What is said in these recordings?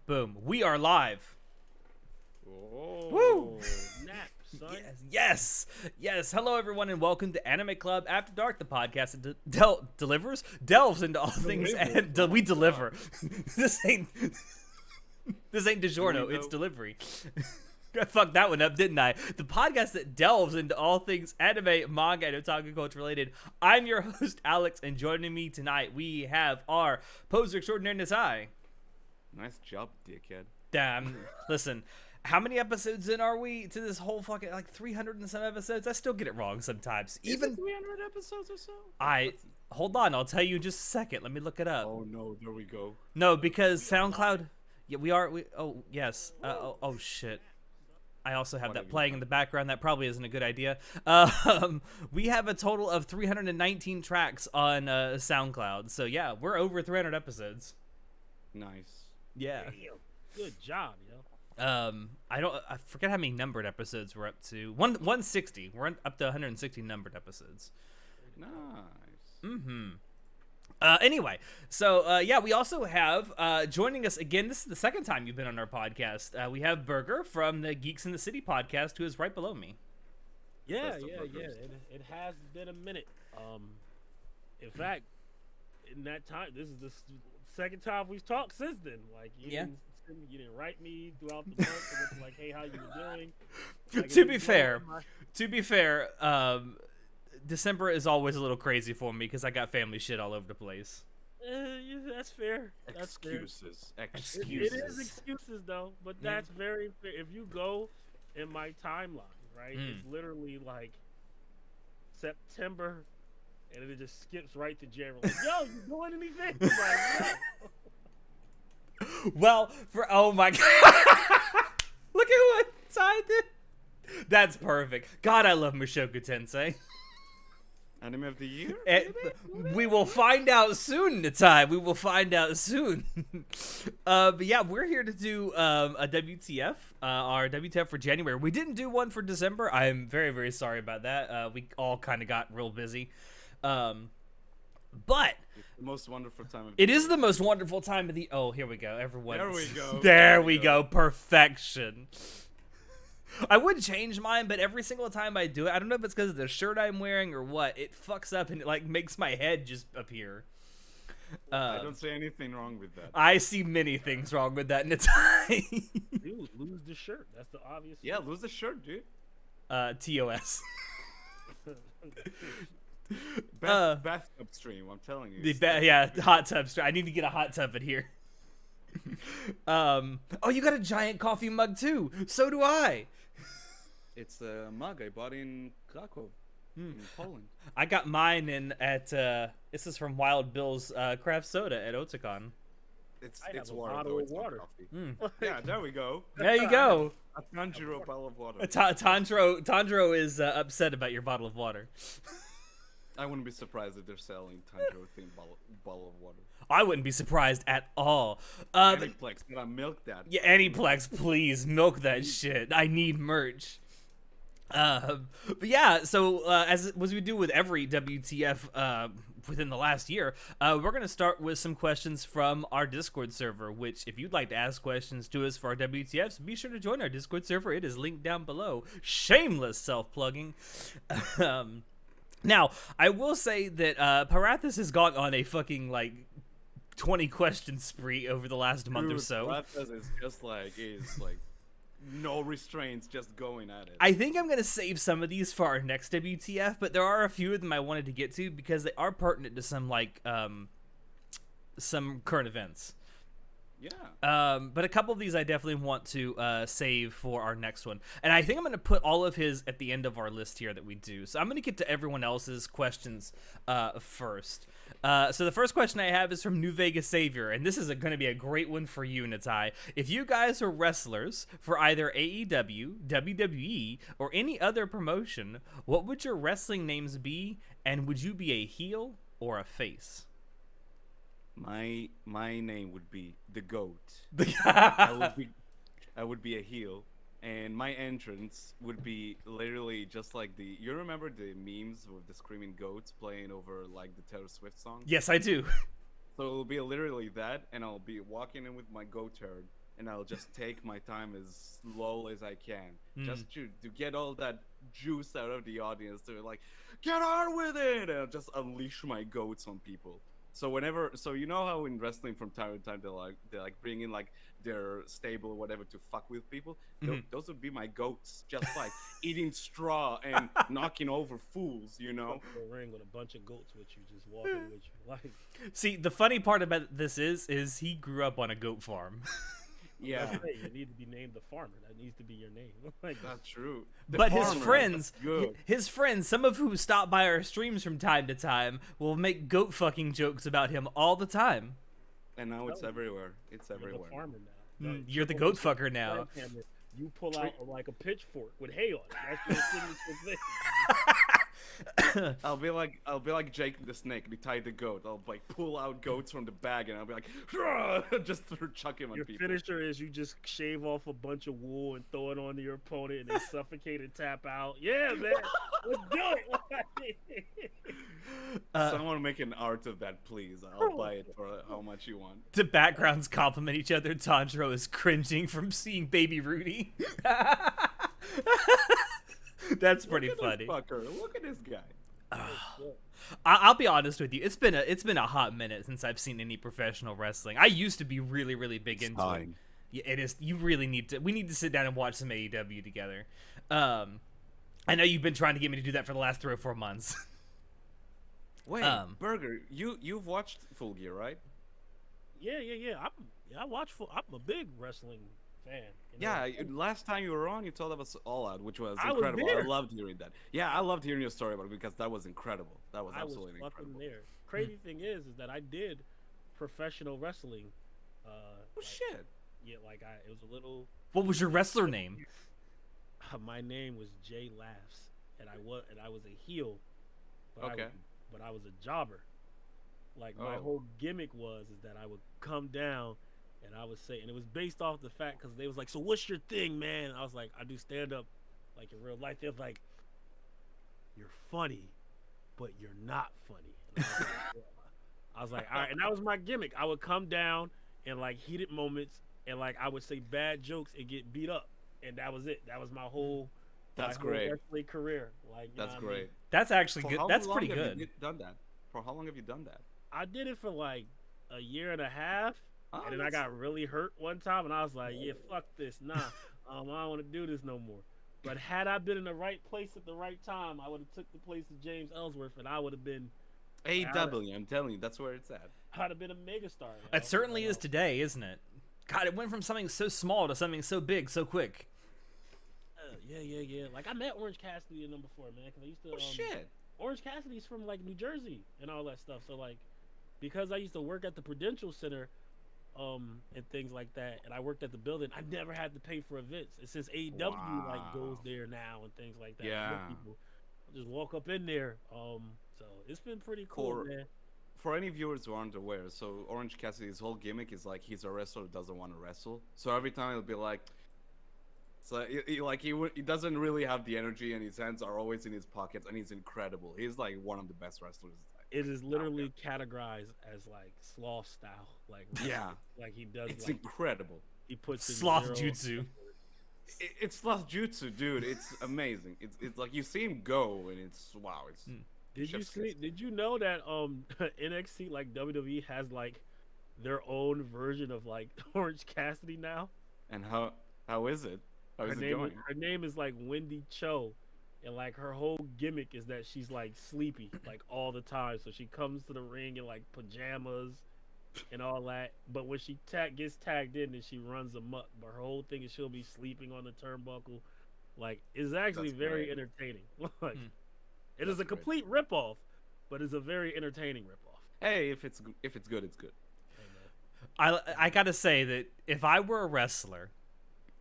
Boom. We are live. Oh, Woo! Snap, son. Yes. Hello, everyone, and welcome to Anime Club After Dark, the podcast that delves into all things, and we deliver. This ain't DiGiorno, it's delivery. I fucked that one up, didn't I? The podcast that delves into all things anime, manga, and otaku culture related. I'm your host, Alex, and joining me tonight, we have our poser extraordinaire, Natai. Nice job, dickhead. Damn. Listen, how many episodes in are we to this whole fucking, like, 300 and some episodes? I still get it wrong sometimes. Even 300 episodes or so? Hold on, I'll tell you in just a second. Let me look it up. Oh, no, there we go. No, because SoundCloud, yeah, oh, yes. Oh, shit. I also have that playing in the background. That probably isn't a good idea. We have a total of 319 tracks on SoundCloud. So, yeah, we're over 300 episodes. Nice. Yeah. Damn. Good job, yo. I forget how many numbered episodes we're up to. 160. We're up to 160 numbered episodes. Nice. Anyway, so yeah, we also have joining us again. This is the second time you've been on our podcast. We have Burger from the Geeks in the City podcast, who is right below me. Yeah. It has been a minute. In fact, in that time, this is the second time we've talked since then. Like, you didn't write me throughout the month. And it's like, hey, how you doing? Like, To be fair, December is always a little crazy for me because I got family shit all over the place. Yeah, that's fair. Excuses. It is excuses, though, but that's very fair. If you go in my timeline, right, it's literally like September, and it just skips right to January. Like, yo, you doing anything? Like, Well, oh my god, look at what I did. That's perfect. God, I love Mushoku Tensei. Anime of the year? We will find out soon, Natai. We will find out soon. But yeah, we're here to do a WTF, our WTF for January. We didn't do one for December. I am very, very sorry about that. We all kind of got real busy. But it's the most wonderful time of the it year. is the most wonderful time of the. Oh, here we go. Everyone. There we go. There we go. Perfection. I would change mine, but every single time I do it, I don't know if it's because of the shirt I'm wearing or what, it fucks up and it like makes my head just appear. I don't say anything wrong with that. I see many things wrong with that, Natai. dude, lose the shirt. That's the obvious. Yeah, lose the shirt, dude. TOS. Bathtub stream, I'm telling you. Hot tub. I need to get a hot tub in here. Oh, you got a giant coffee mug too. So do I. It's a mug I bought in Krakow, in Poland. I got mine at this is from Wild Bill's craft soda at Otakon. It's water, though. It's not coffee. Yeah, there we go. There you go. A Tanjiro bottle of water. Tanjiro is upset about your bottle of water. I wouldn't be surprised if they're selling Tanjiro-themed bottle of water. I wouldn't be surprised at all. Aniplex, but I milk that. Yeah, Aniplex, please milk that shit. I need merch. But yeah, so as we do with every WTF within the last year, we're gonna start with some questions from our Discord server. Which, if you'd like to ask questions to us for our WTFs, be sure to join our Discord server. It is linked down below. Shameless self-plugging. Now, I will say that Parathis has gone on a fucking, like, 20 question spree over the last month or so. Parathis is just like, no restraints, just going at it. I think I'm going to save some of these for our next WTF, but there are a few of them I wanted to get to because they are pertinent to some, like, some current events. Yeah. But a couple of these I definitely want to save for our next one. And I think I'm going to put all of his at the end of our list here that we do. So I'm going to get to everyone else's questions first. So the first question I have is from New Vegas Savior, and this is going to be a great one for you, Natai. If you guys are wrestlers for either AEW, WWE, or any other promotion, what would your wrestling names be, and would you be a heel or a face? My name would be the GOAT. I would be a heel, and my entrance would be literally just like you remember the memes with the screaming goats playing over like the Taylor Swift song? Yes, I do. So it'll be literally that, and I'll be walking in with my goat turd, and I'll just take my time as slow as I can, just to get all that juice out of the audience to like, get on with it, and I'll just unleash my goats on people. So you know how in wrestling from time to time they like bring in like their stable or whatever to fuck with people. Those would be my goats, just like eating straw and knocking over fools. You know, a ring with a bunch of goats with you, just walking with you. Like, see, the funny part about this is he grew up on a goat farm. Yeah, you need to be named the farmer. That needs to be your name. Like, that's true. But his friends, some of who stop by our streams from time to time, will make goat fucking jokes about him all the time. And now it's everywhere. It's everywhere. You're the farmer now. You're the goat fucker now. You pull out like a pitchfork with hay on it. That's your signature thing. I'll be like Jake the Snake. Be tied the goat. I'll like pull out goats from the bag and I'll be like, just chuck him on people. Your finisher is you just shave off a bunch of wool and throw it onto your opponent and they suffocate and tap out. Yeah, man, let's do it. Someone make an art of that, please. I'll buy it for how much you want. The backgrounds compliment each other. Tanjiro is cringing from seeing Baby Rudy. That's pretty funny. Look at this guy. I'll be honest with you. It's been a hot minute since I've seen any professional wrestling. I used to be really, really big into it. Yeah, it is. You really need to. We need to sit down and watch some AEW together. I know you've been trying to get me to do that for the last 3 or 4 months. Wait, Burger, you've watched Full Gear, right? Yeah. I watch I'm a big wrestling fan. Yeah, last time you were on, you told us All Out, which was incredible. I loved hearing that. Yeah, I loved hearing your story about it because that was incredible. That was absolutely incredible. There. Crazy thing is that I did professional wrestling. Shit. Yeah, like it was a little. What was your wrestler name? My name was Jay Laughs, and I was a heel. But but I was a jobber. Like my whole gimmick is that I would come down. And I would say, and it was based off the fact because they was like, so what's your thing, man? And I was like, I do stand up, like in real life. They was like, you're funny, but you're not funny. I was like, all right, and that was my gimmick. I would come down in like heated moments, and like I would say bad jokes and get beat up, and that was it. That was my whole. That's great. Wrestling career, like that's great. I mean? That's actually good. That's pretty good. Have you done that? For how long have you done that? I did it for like a year and a half. And then I got really hurt one time, and I was like, yeah, fuck this. Nah, I don't want to do this no more. But had I been in the right place at the right time, I would have took the place of James Ellsworth, and I would have been... AEW, I'm telling you, that's where it's at. I'd have been a megastar. It certainly is today, isn't it? God, it went from something so small to something so big so quick. Yeah. Like, I met Orange Cassidy and them before, man, because I used to... shit. Orange Cassidy's from, like, New Jersey and all that stuff. So, like, because I used to work at the Prudential Center... and things like that, and I worked at the building. I never had to pay for events, and since AEW like goes there now and things like that, people just walk up in there. So it's been pretty cool, man. For any viewers who aren't aware, so Orange Cassidy's whole gimmick is like he's a wrestler who doesn't want to wrestle. So every time he'll be like, so he doesn't really have the energy, and his hands are always in his pockets, and he's incredible. He's like one of the best wrestlers. It is literally categorized as like sloth style, like like he does. It's like, incredible. He puts sloth jutsu. It's sloth jutsu, dude. It's amazing. It's like you see him go, and it's wow. It's Did you know that NXT like WWE has like their own version of like Orange Cassidy now? And how is it? How is it going? Her name is like Wendy Cho. And like her whole gimmick is that she's like sleepy like all the time. So she comes to the ring in like pajamas and all that. But when she gets tagged in, then she runs amok. But her whole thing is she'll be sleeping on the turnbuckle. Like it's actually very entertaining. Like it is a complete ripoff, but it's a very entertaining ripoff. Hey, if it's good, it's good. I gotta say that if I were a wrestler,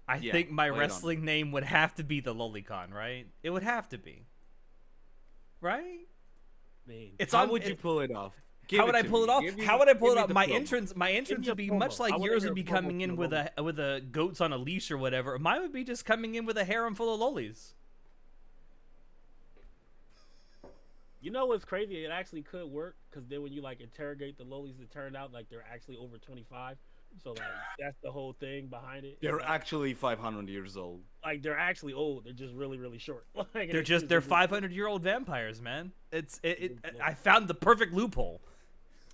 I think my wrestling name would have to be the Lolicon, right? It would have to be. Right? Man, how would you pull it off? How would I pull it off? How would I pull it off? My entrance would be much like yours would be coming in with a goats on a leash or whatever. Mine would be just coming in with a harem full of lollies. You know what's crazy? It actually could work because then when you like interrogate the lollies, it turned out like they're actually over 25. So like that's the whole thing behind it. They're Like, actually 500 years old. like they're actually old. They're just really really short. Like They're 500-year-old vampires, man. I found the perfect loophole.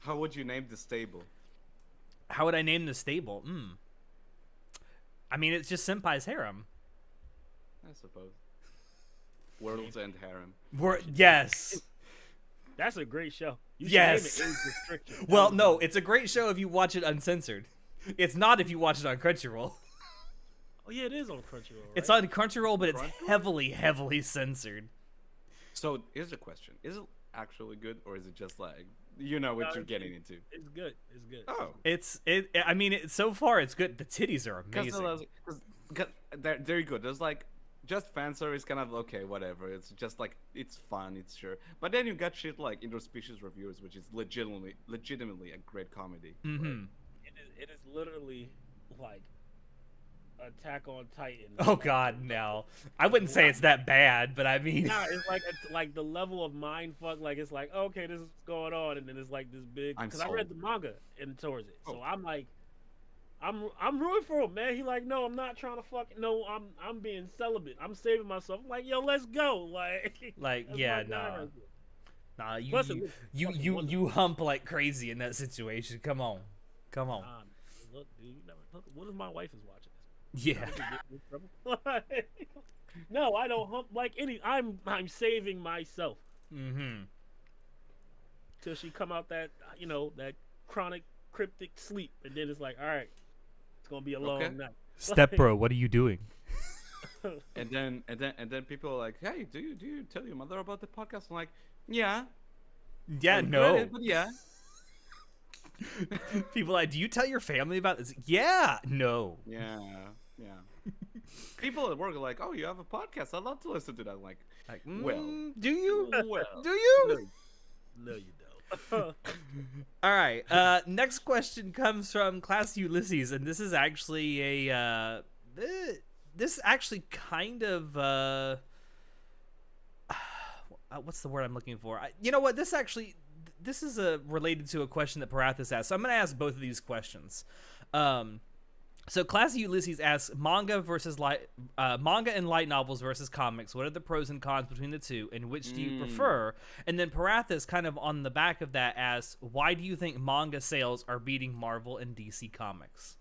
How would you name the stable? How would I name the stable? I mean, it's just Senpai's harem. I suppose. World's End Harem. Yes. That's a great show. You should Yes. name it Age Restriction. Well, no, it's a great show if you watch it uncensored. It's not if you watch it on Crunchyroll. Oh yeah, it is on Crunchyroll. Right? It's on Crunchyroll, but it's Crunchyroll? heavily censored. So here's the question: is it actually good, or is it just like you know what you're getting into? It's good. It's good. Oh, I mean, so far it's good. The titties are amazing. Because they're good. There's like just fan service, kind of okay, whatever. It's just like it's fun, it's sure. But then you got shit like Interspecies Reviewers, which is legitimately a great comedy. Mm-hmm. It is literally like Attack on Titan. Oh God, no! I wouldn't say it's that bad, but I mean, nah, it's like the level of mind fuck. Like it's like okay, this is going on, and then it's like this big. Because I read the manga and towards it, so I'm like, I'm rooting for him, man. He like, no, I'm not trying to fuck. No, I'm being celibate. I'm saving myself. I'm like, yo, let's go. Like yeah, no. Nah, you hump like crazy in that situation. Come on. Look, dude, look. What if my wife is watching this? Yeah. No, I don't hump like any. I'm saving myself. Mm-hmm. Till she come out that that chronic cryptic sleep, and then it's like, all right, it's gonna be a long night. Step bro, what are you doing? and then people are like, hey, do you tell your mother about the podcast? I'm like, yeah. Yeah, no. It, but yeah. People are like, do you tell your family about this? Yeah, no. Yeah. People at work are like, oh, you have a podcast. I'd love to listen to that. I'm like, well, do you? Well, do you? No, you don't. All right. Next question comes from Class Ulysses, and this is actually this actually kind of what's the word I'm looking for? You know what? This is related to a question that Parathis asked. So I'm going to ask both of these questions. So Classy Ulysses asks, manga and light novels versus comics. What are the pros and cons between the two, and which do you prefer? And then Parathis, kind of on the back of that, asks, why do you think manga sales are beating Marvel and DC Comics?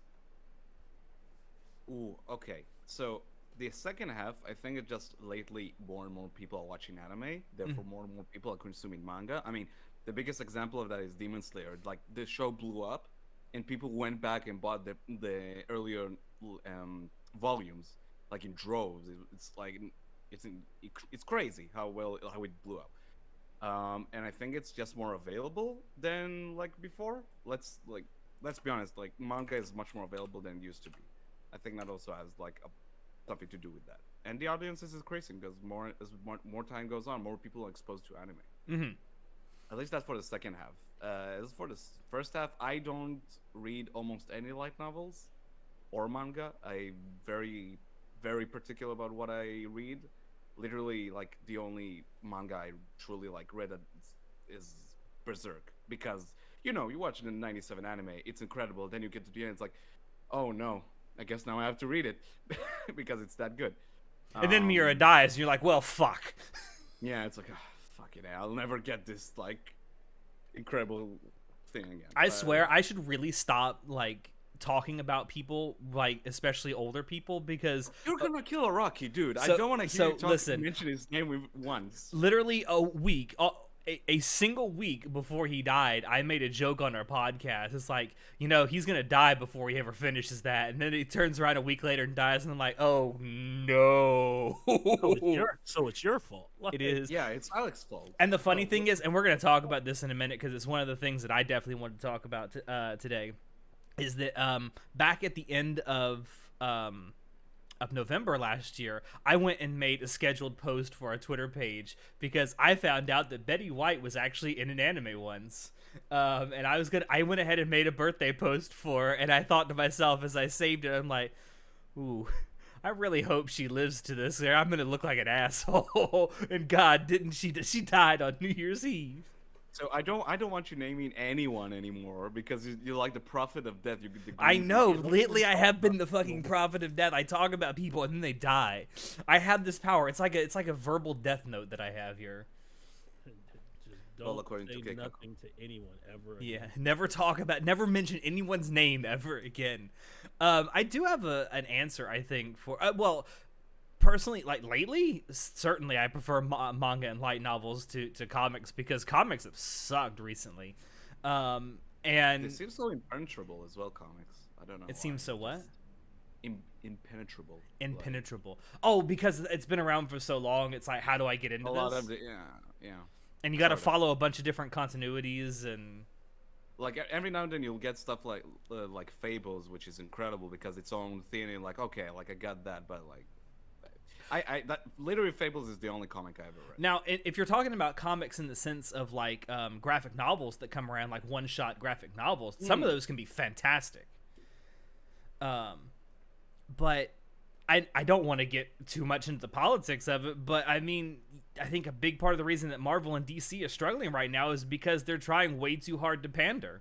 Ooh, okay. So the second half, I think it's just lately more and more people are watching anime. Therefore, more and more people are consuming manga. I mean, the biggest example of that is Demon Slayer. Like, the show blew up, and people went back and bought the earlier volumes, like in droves. It's crazy how it blew up. And I think it's just more available than like before. Let's be honest. Like, manga is much more available than it used to be. I think that also has like something to do with that. And the audience is increasing because more time goes on, more people are exposed to anime. Mm-hmm. At least that's for the second half. As for the first half, I don't read almost any light novels or manga. I'm very, very particular about what I read. Literally, like, the only manga I truly read is Berserk, because you watch the '97 anime, it's incredible. Then you get to the end, it's like, oh no, I guess now I have to read it because it's that good. And then Mira dies, and you're like, well, fuck. Yeah, it's like, oh, fuck it, I'll never get this incredible thing again. I swear I should really stop talking about people, especially older people, because you're gonna kill a Rocky, dude. I don't want to hear you mention his name once. Literally a week, a single week before he died, I made a joke on our podcast. It's like, he's gonna die before he ever finishes that, and then he turns around a week later and dies, and I'm like, oh no. So it's your fault. It is. Yeah, it's Alex's fault. And the funny thing is, and we're gonna talk about this in a minute because it's one of the things that I definitely wanted to talk about today, is that back at the end of November last year, I went and made a scheduled post for our Twitter page because I found out that Betty White was actually in an anime once. And I went ahead and made a birthday post for her, and I thought to myself as I saved it, I'm like, ooh, I really hope she lives to this, I'm gonna look like an asshole. And God, didn't she died on New Year's Eve. So I don't want you naming anyone anymore because you're like the prophet of death. I know. Lately, I have been the fucking prophet of death. I talk about people and then they die. I have this power. It's like a verbal death note that I have here. Just don't say nothing to anyone ever again. Yeah, never mention anyone's name ever again. I do have an answer, I think, for well, personally, like lately, certainly I prefer manga and light novels to comics because comics have sucked recently. And it seems so impenetrable as well. Comics, I don't know. It seems so what? Impenetrable. Impenetrable. Oh, because it's been around for so long. It's like, how do I get into this? Yeah. And you got to follow a bunch of different continuities and. Like every now and then you'll get stuff like Fables, which is incredible because its own thing. And like, okay, like I got that, but like. That literally Fables is the only comic I ever read. Now, if you're talking about comics in the sense of like graphic novels that come around, like one-shot graphic novels, some of those can be fantastic. But I don't want to get too much into the politics of it. But I mean, I think a big part of the reason that Marvel and DC are struggling right now is because they're trying way too hard to pander.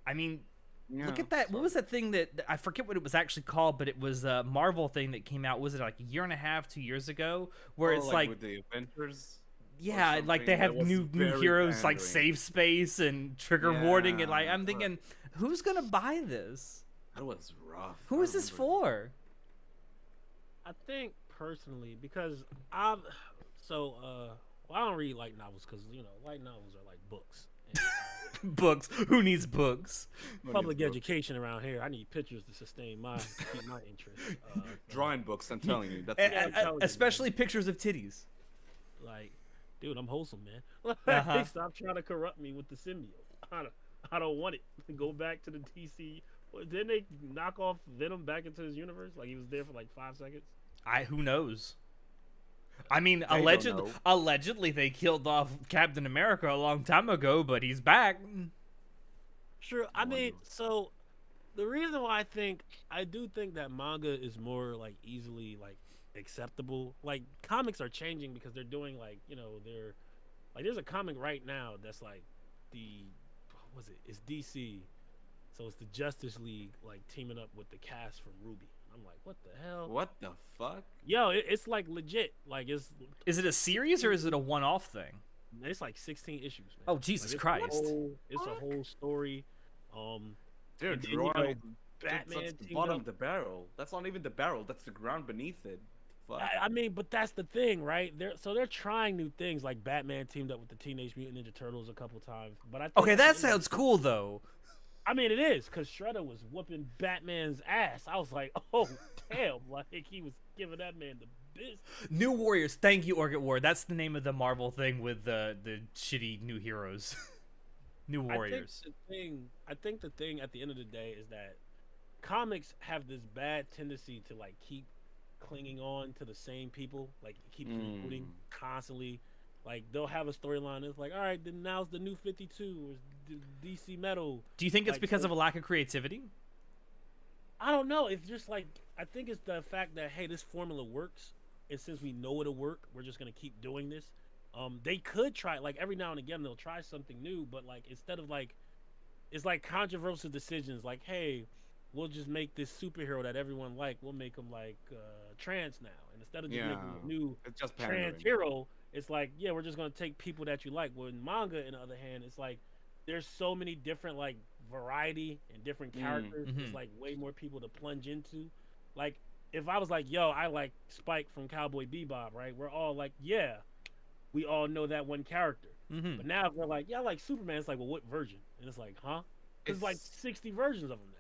I mean. Yeah, look at that. What was that thing that I forget what it was actually called, but it was a Marvel thing that came out. Was it like a year and a half, 2 years ago? Where it's like with the Avengers. Yeah, like they have new heroes like Save Space and Trigger Warning, and like I'm thinking, who's gonna buy this? That was rough. Who is this for? I think personally because I don't read light novels because light novels are like books. Books. Who needs books? Public education around here. I need pictures to sustain keep my interest. Drawing books. I'm telling you. Especially pictures of titties. Like, dude, I'm wholesome, man. Stop trying to corrupt me with the symbiote. I don't want it. Go back to the DC. Didn't they knock off Venom back into his universe? Like he was there for like 5 seconds. Who knows? I mean, allegedly they killed off Captain America a long time ago, but he's back. Sure. I mean, so the reason why I do think that manga is more like easily like acceptable. Like comics are changing because they're doing like, they're like there's a comic right now that's like it's DC. So it's the Justice League like teaming up with the cast from Ruby. I'm like, what the hell? What the fuck? Yo, it's like legit. Like, Is it a series or is it a one-off thing? It's like 16 issues, man. Oh, Jesus Christ! It's a whole story. Dude, Batman. That's the bottom of the barrel. That's not even the barrel. That's the ground beneath it. Fuck. I mean, but that's the thing, right? They're trying new things. Like Batman teamed up with the Teenage Mutant Ninja Turtles a couple times. But I think that sounds cool though. I mean, it is, because Shredder was whooping Batman's ass. I was like, oh, damn. Like, he was giving that man the business. New Warriors. Thank you, Orchid War. That's the name of the Marvel thing with the shitty new heroes. New Warriors. I think the thing at the end of the day is that comics have this bad tendency to, like, keep clinging on to the same people. Like, keep rebooting constantly. Like, they'll have a storyline that's like, all right, then now's the new 52 or DC Metal. Do you think it's because of a lack of creativity? I don't know. It's just like, I think it's the fact that, hey, this formula works. And since we know it'll work, we're just going to keep doing this. They could try, like, every now and again, they'll try something new. But, like, instead of, like, it's like controversial decisions. Like, hey, we'll just make this superhero that everyone like. We'll make him, like, trans now. And instead of just making a new trans hero, it's like, yeah, we're just going to take people that you like. Well, in manga, on the other hand, it's like there's so many different, like, variety and different characters. There's, like, way more people to plunge into. Like, if I was like, yo, I like Spike from Cowboy Bebop, right? We're all like, yeah, we all know that one character. But now if we're like, yeah, I like Superman, it's like, well, what version? And it's like, huh? There's like 60 versions of him now.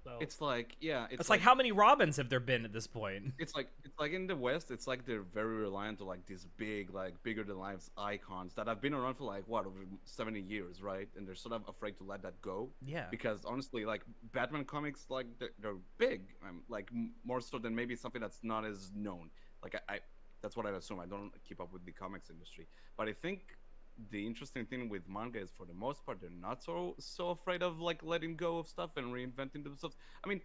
So it's like, yeah, it's like how many Robins have there been at this point? It's like in the West, it's like they're very reliant on like these big, like bigger than life icons that have been around for like what, over 70 years, right? And they're sort of afraid to let that go. Yeah. Because honestly, like Batman comics, like they're big, like more so than maybe something that's not as known. Like I that's what I assume. I don't keep up with the comics industry, but I think the interesting thing with manga is, for the most part, they're not so afraid of like letting go of stuff and reinventing themselves. I mean,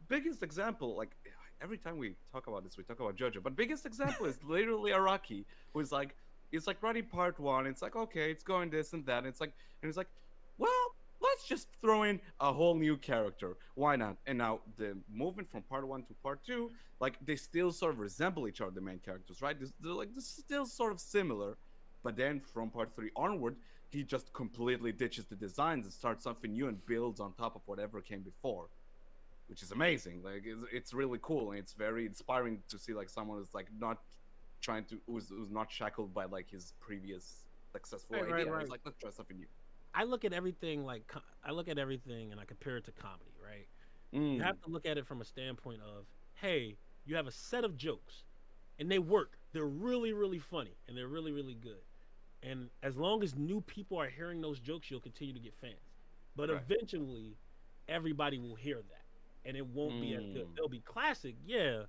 biggest example, like every time we talk about this, we talk about JoJo, but biggest example is literally Araki, who is like it's like writing part one. It's like, okay, it's going this and that. And it's like, well, let's just throw in a whole new character. Why not? And now the movement from part one to part two, like they still sort of resemble each other, the main characters, right? They're still sort of similar. But then from part three onward, he just completely ditches the designs and starts something new and builds on top of whatever came before, which is amazing. Like it's really cool, and it's very inspiring to see like someone who's like not trying to who's not shackled by like his previous successful idea. Right. He's like, let's try something new. I look at everything and I compare it to comedy, right? You have to look at it from a standpoint of, hey, you have a set of jokes and they work. They're really, really funny and they're really, really good. And as long as new people are hearing those jokes, you'll continue to get fans. But eventually, everybody will hear that and it won't be as good. They'll be classic, yeah,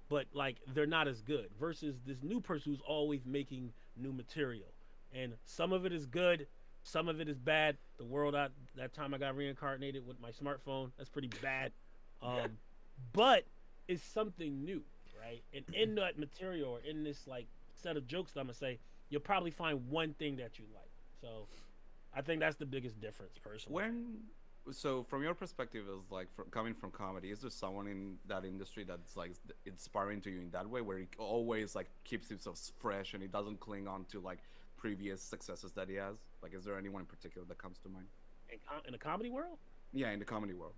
but like they're not as good versus this new person who's always making new material. And some of it is good, some of it is bad. The world that time I got reincarnated with my smartphone, that's pretty bad. But it's something new, right? And in that material or in this like set of jokes that I'm gonna say, you'll probably find one thing that you like. So I think that's the biggest difference personally. So from your perspective, is like coming from comedy, is there someone in that industry that's like inspiring to you in that way, where he always like keeps himself fresh and he doesn't cling on to like previous successes that he has? Like, is there anyone in particular that comes to mind? In the comedy world? Yeah, in the comedy world.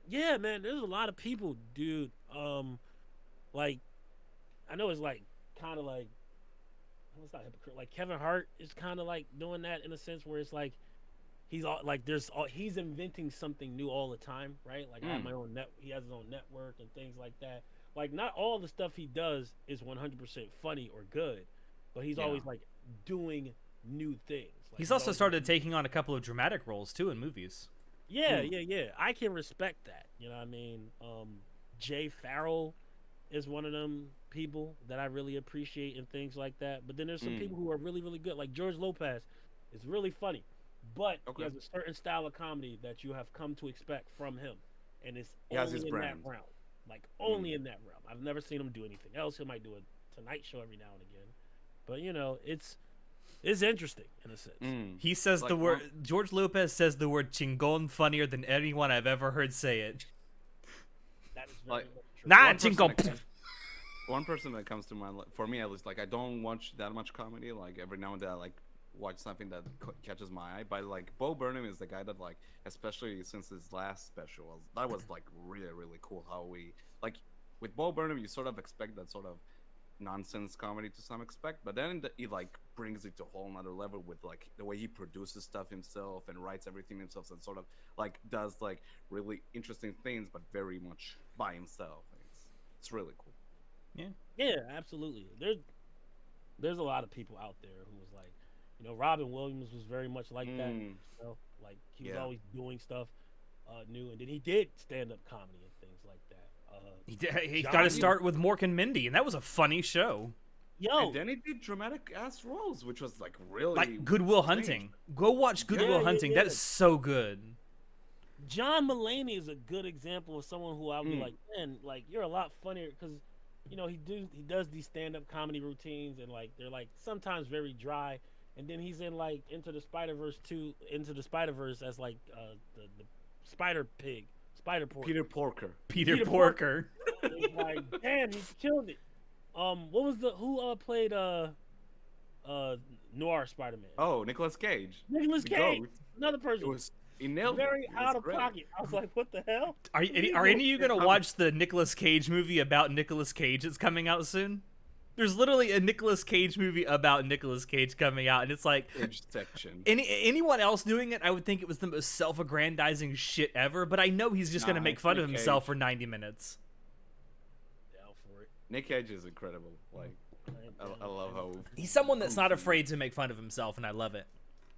Yeah, man, there's a lot of people, dude. Like, I know it's like kind of like, it's not hypocrite. Like Kevin Hart is kind of like doing that in a sense where it's like he's he's inventing something new all the time, right? Like I have my own he has his own network and things like that. Like not all the stuff he does is 100% funny or good, but he's always like doing new things. Like, he's also started taking on a couple of dramatic roles too in movies. Yeah. I can respect that. You know what I mean? Jay Farrell is one of them people that I really appreciate and things like that. But then there's some people who are really, really good. Like George Lopez is really funny, but he has a certain style of comedy that you have come to expect from him, and it's only in that realm. Like only in that realm. I've never seen him do anything else. He might do a Tonight Show every now and again, but you know, it's interesting in a sense. He says like, the word. George Lopez says the word "chingon" funnier than anyone I've ever heard say it. That is very true. Nah, chingon. One person that comes to mind, for me at least, like I don't watch that much comedy. Like every now and then, I like watch something that catches my eye. But like Bo Burnham is the guy that like, especially since his last special, that was like really, really cool. How we like with Bo Burnham, you sort of expect that sort of nonsense comedy to some extent, but then he like brings it to a whole nother level with like the way he produces stuff himself and writes everything himself and sort of like does like really interesting things, but very much by himself. It's really cool. Yeah, absolutely. There's a lot of people out there who was like, you know, Robin Williams was very much like that. You know, like he was always doing stuff new, and then he did stand-up comedy and things like that. He got to start with Mork and Mindy, and that was a funny show. And then he did dramatic ass roles, which was like really like Good Will Hunting. Go watch Good Will Hunting. Yeah. That is so good. John Mulaney is a good example of someone who I would be like, man, like you're a lot funnier because, you know, he does these stand-up comedy routines and like they're like sometimes very dry, and then he's in like Into the Spider-Verse as like the Spider Porker. Peter Porker. It's like, damn, he killed it. What was who played Noir Spider-Man? Oh, Nicolas Cage. Another person. He nailed very it. out of pocket. I was like, what the hell? Are any of you gonna watch the Nicolas Cage movie about Nicolas Cage that's coming out soon? There's literally a Nicolas Cage movie about Nicolas Cage coming out, and it's like anyone else doing it, I would think it was the most self-aggrandizing shit ever. But I know he's just gonna make fun of himself for 90 minutes. Down for it. Nick Cage is incredible. Like, I love how he's someone that's not afraid to make fun of himself, and I love it.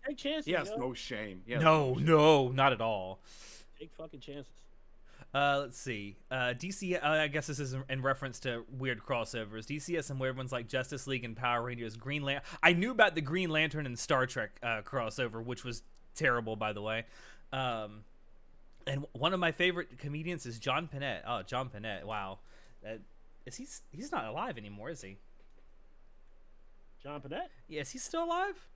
Take chances. He has no shame. No, not at all. Take fucking chances. Let's see. DC, I guess this is in reference to weird crossovers. DC has some weird ones like Justice League and Power Rangers, Green Lantern. I knew about the Green Lantern and Star Trek crossover, which was terrible, by the way. And one of my favorite comedians is John Panette. Oh, John Panette. Wow. He's not alive anymore, is he? John Panette? Yeah, is he still alive?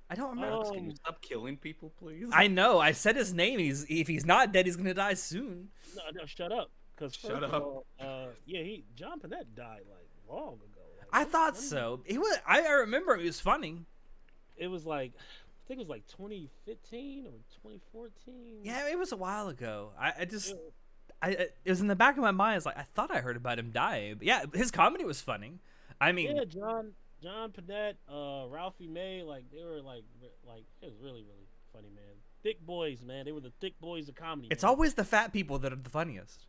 I don't remember. Can you stop killing people, please? I know. I said his name. If he's not dead, he's gonna die soon. No, shut up. Cause Shut up. John Panette died like long ago. Like, I thought so. He was. I remember it was funny. It was like, I think it was like 2015 or 2014. Yeah, it was a while ago. It was in the back of my mind. It's like I thought I heard about him dying. But yeah, his comedy was funny. I mean, yeah, John Panette, Ralphie May, like they were like it was really funny, man. Thick boys, man. They were the thick boys of comedy. It's man. always the fat people that are the funniest.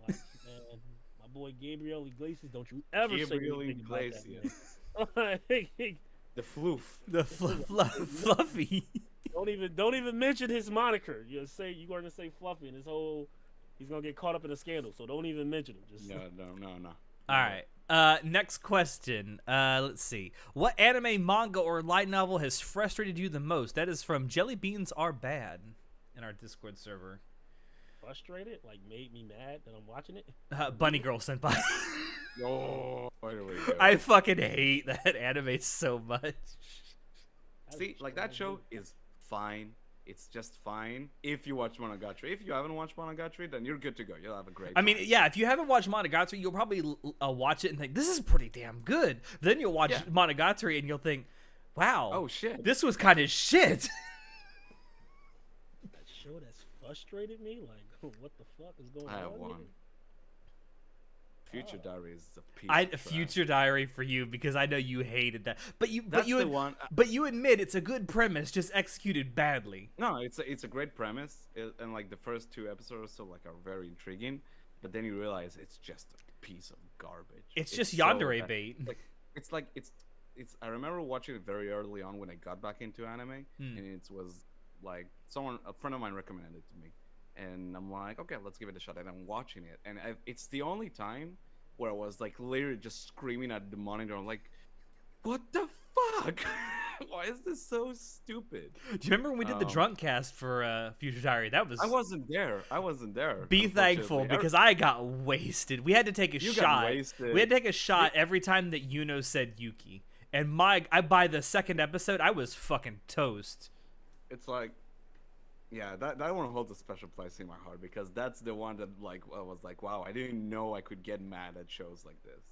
Like, man, my boy Gabriel Iglesias, don't you ever Gabriel say anything Iglesias. about that, man. The floof. The fluffy. Don't even mention his moniker. You're going to say Fluffy, and he's gonna get caught up in a scandal. So don't even mention him. Just No. All right. Next question. Let's see. What anime, manga, or light novel has frustrated you the most? That is from Jelly Beans Are Bad in our Discord server. Frustrated? Like made me mad that I'm watching it? Bunny Girl Senpai. Oh, where do we go? I fucking hate that anime so much. See, like that show is fine. It's just fine if you watch Monogatari. If you haven't watched Monogatari, then you're good to go. You'll have a great time. I mean, yeah, if you haven't watched Monogatari, you'll probably watch it and think, this is pretty damn good. Then you'll watch Monogatari and you'll think, wow. Oh, shit. This was kind of shit. That show that's frustrated me? Like, what the fuck is going on? I have one. Future Diary is a piece of Future Diary for you because I know you hated that, but you one. But you admit it's a good premise, just executed badly. No, it's a great premise, and like the first 2 episodes or so like are very intriguing, but then you realize it's just a piece of garbage. It's just yandere bait. It's. I remember watching it very early on when I got back into anime, and it was like a friend of mine recommended it to me. And I'm like, okay, let's give it a shot. And I'm watching it, and it's the only time where I was like literally just screaming at the monitor. I'm like, what the fuck? Why is this so stupid? Do you remember when we did the drunk cast for Future Diary? That was. I wasn't there. Be thankful because I got wasted. We had to take a shot. We had to take a shot every time that Yuno said Yuki. And by the second episode, I was fucking toast. It's like. Yeah, that one holds a special place in my heart because that's the one that like I was like, wow, I didn't know I could get mad at shows like this.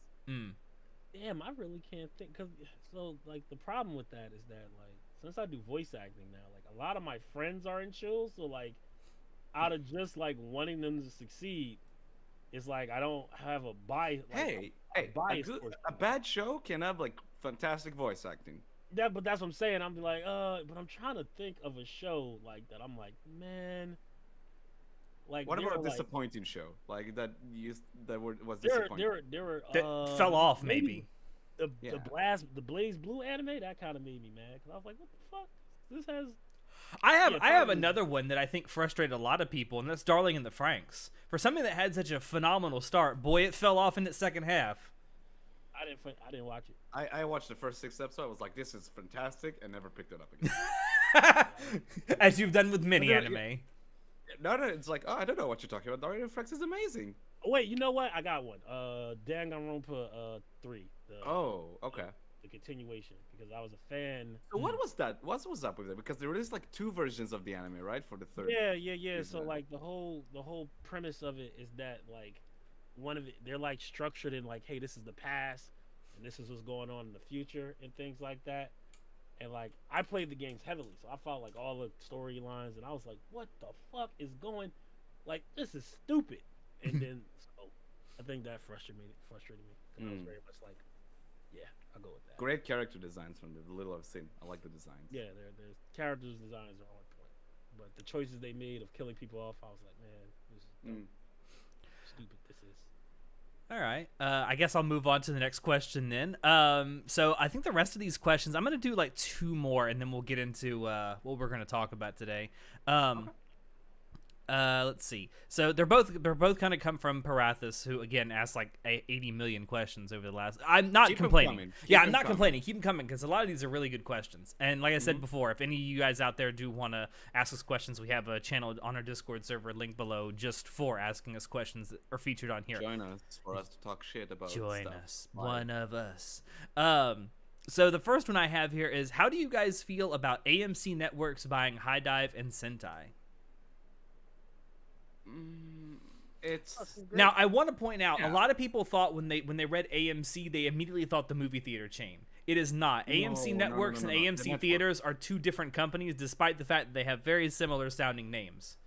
Damn, I really can't think. So like the problem with that is that like since I do voice acting now, like a lot of my friends are in shows, so like out of just like wanting them to succeed, it's like I don't have a bias. Like, a bad show can have like fantastic voice acting. But that's what I'm saying. I'm like, but I'm trying to think of a show like that. I'm like, man, like what about a disappointing show like that? Was disappointing. There were that fell off maybe. The Blaze Blue anime that kind of made me mad because I was like, what the fuck? This has. I have another one that I think frustrated a lot of people, and that's Darling in the Franxx. For something that had such a phenomenal start, boy, it fell off in its second half. I didn't watch it. I watched the first 6 episodes. I was like, this is fantastic, and never picked it up again. As you've done with many anime. No, it's like, oh, I don't know what you're talking about. Darling in the Franxx is amazing. Oh, wait, you know what? I got one. Danganronpa 3. Okay. The continuation, because I was a fan. So what was that? What was up with it? Because there released like 2 versions of the anime, right? For the third. Yeah. So like the whole premise of it is that like they're like structured in like, hey, this is the past and this is what's going on in the future and things like that. And like I played the games heavily, so I followed like all the storylines and I was like, what the fuck is going, like this is stupid. And then so I think that frustrated me because I was very much like, yeah, I'll go with that. Great character designs from the little I've seen. I like the designs. Yeah, their characters designs are on point, but the choices they made of killing people off, I was like, man, this is stupid. This is. All right. I guess I'll move on to the next question then. So I think the rest of these questions, I'm going to do like 2 more and then we'll get into what we're going to talk about today. Let's see. So they're both kind of come from Parathis, who again asked like 80 million questions over the last. I'm not complaining. I'm not complaining. Keep them coming because a lot of these are really good questions. And like I said before, if any of you guys out there do want to ask us questions, we have a channel on our Discord server, link below, just for asking us questions that are featured on here. Join us for us to talk shit about. Join stuff. us, one of us. So the first one I have here is, how do you guys feel about AMC Networks buying High Dive and Sentai? Now I want to point out, a lot of people thought when they read AMC, they immediately thought the movie theater chain. It is not. AMC Networks and AMC Theaters are two different companies, despite the fact that they have very similar sounding names.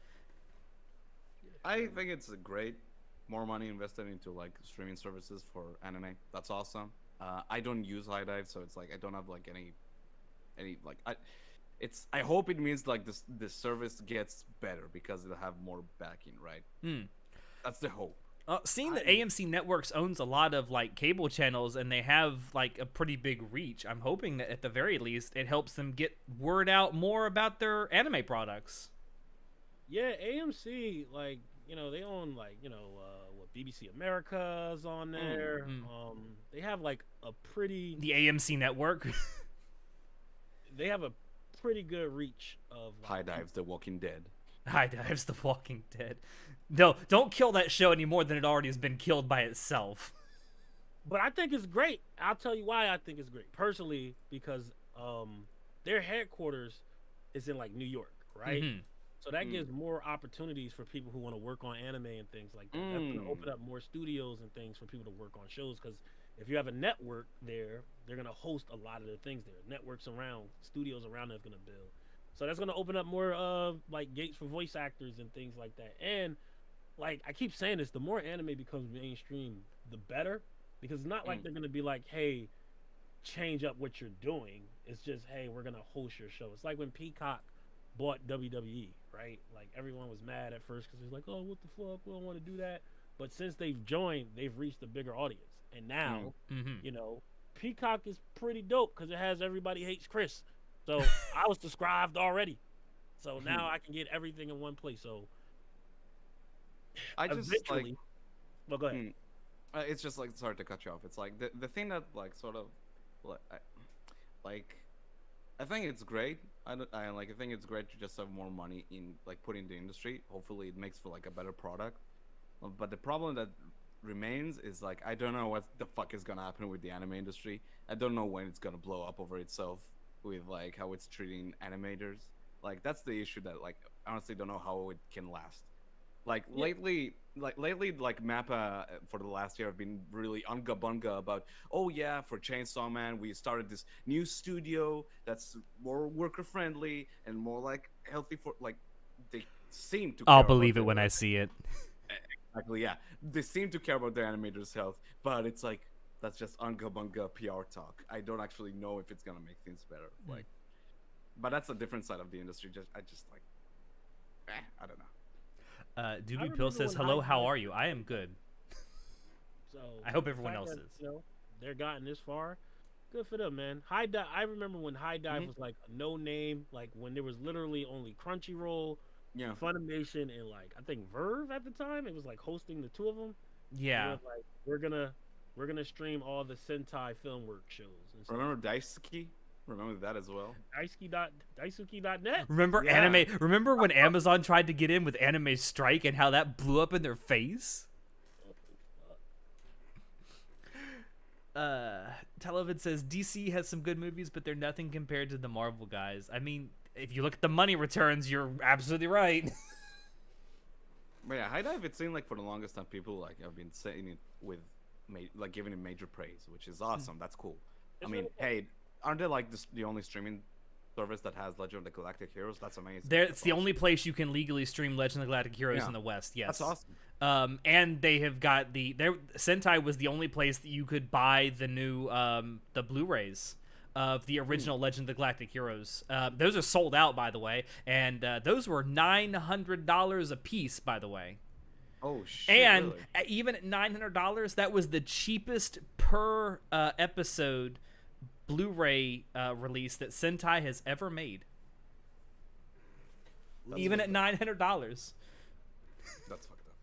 I think it's great. More money invested into like streaming services for anime. That's awesome. I don't use High Dive, so it's like I don't have like any like I hope it means like this service gets better because it'll have more backing, right? That's the hope. Seeing that AMC Networks owns a lot of like cable channels and they have like a pretty big reach, I'm hoping that at the very least it helps them get word out more about their anime products. Yeah, AMC, like, you know, they own like, you know, what BBC America's on there. They have like a pretty the AMC network. They have a pretty good reach of like, High Dive's The Walking Dead. High Dive's The Walking Dead. No, don't kill that show any more than it already has been killed by itself. But I think it's great. I'll tell you why I think it's great. Personally, because their headquarters is in like New York, right? So that gives more opportunities for people who want to work on anime and things like that. That's going to open up more studios and things for people to work on shows. Because if you have a network there, they're going to host a lot of the things there. Networks around, studios around that's going to build. So that's going to open up more like gates for voice actors and things like that. And like I keep saying this, the more anime becomes mainstream, the better. Because it's not like they're going to be like, hey, change up what you're doing. It's just, hey, we're going to host your show. It's like when Peacock bought WWE, right? Like everyone was mad at first because it was like, oh, what the fuck, we don't want to do that. But since they've joined, they've reached a bigger audience. And now, you know, Peacock is pretty dope because it has Everybody Hates Chris. So I was subscribed already. So now I can get everything in one place. So I just eventually, like, well, go ahead. It's just like, sorry to cut you off. It's like the thing that like sort of like I think it's great. I think it's great to just have more money in like put in the industry. Hopefully it makes for like a better product. But the problem that remains is like I don't know what the fuck is gonna happen with the anime industry. I don't know when it's gonna blow up over itself with like how it's treating animators. Like that's the issue that like I honestly don't know how it can last. Like lately, like Mappa for the last year have been really unga bunga about, oh yeah, for Chainsaw Man we started this new studio that's more worker friendly and more like healthy for like they seem to. I'll believe it when I see it. Exactly, yeah. They seem to care about their animators' health, but it's like that's just unga bunga PR talk. I don't actually know if it's gonna make things better. Like, but that's a different side of the industry. I just like, I don't know. Doobie Pill says, hello, how are you? I am good. So I hope everyone else is. You know, they're gotten this far. Good for them, man. High Dive. I remember when High Dive was like a no name, like when there was literally only Crunchyroll, Funimation, and like I think Verve at the time. It was like hosting the two of them. Yeah. Like we're gonna stream all the Sentai film work shows. And stuff. Remember Daisuke? Remember that as well. Daisuke.net. Remember anime? Remember when Amazon tried to get in with Anime Strike and how that blew up in their face? Televid says DC has some good movies, but they're nothing compared to the Marvel guys. I mean, if you look at the money returns, you're absolutely right. But yeah, High Dive, it seemed like for the longest time people like have been saying it with like giving it major praise, which is awesome. That's cool. I mean, hey. Aren't they like the only streaming service that has Legend of the Galactic Heroes? That's amazing. It's the only place you can legally stream Legend of the Galactic Heroes in the West. Yes, that's awesome. And they have got Sentai was the only place that you could buy the new the Blu-rays of the original Legend of the Galactic Heroes. Those are sold out, by the way, and those were $900 a piece, by the way. Oh shit! And really? Even at $900, that was the cheapest per episode Blu-ray release that Sentai has ever made. Even at $900. That's fucked up.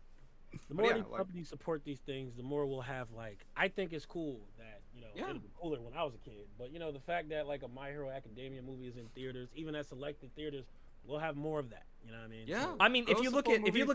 The more these companies support these things, the more we'll have. Like, I think it's cool that it'd be cooler when I was a kid. But the fact that like a My Hero Academia movie is in theaters, even at selected theaters, we'll have more of that. You know what I mean? Yeah. So, I mean, if you look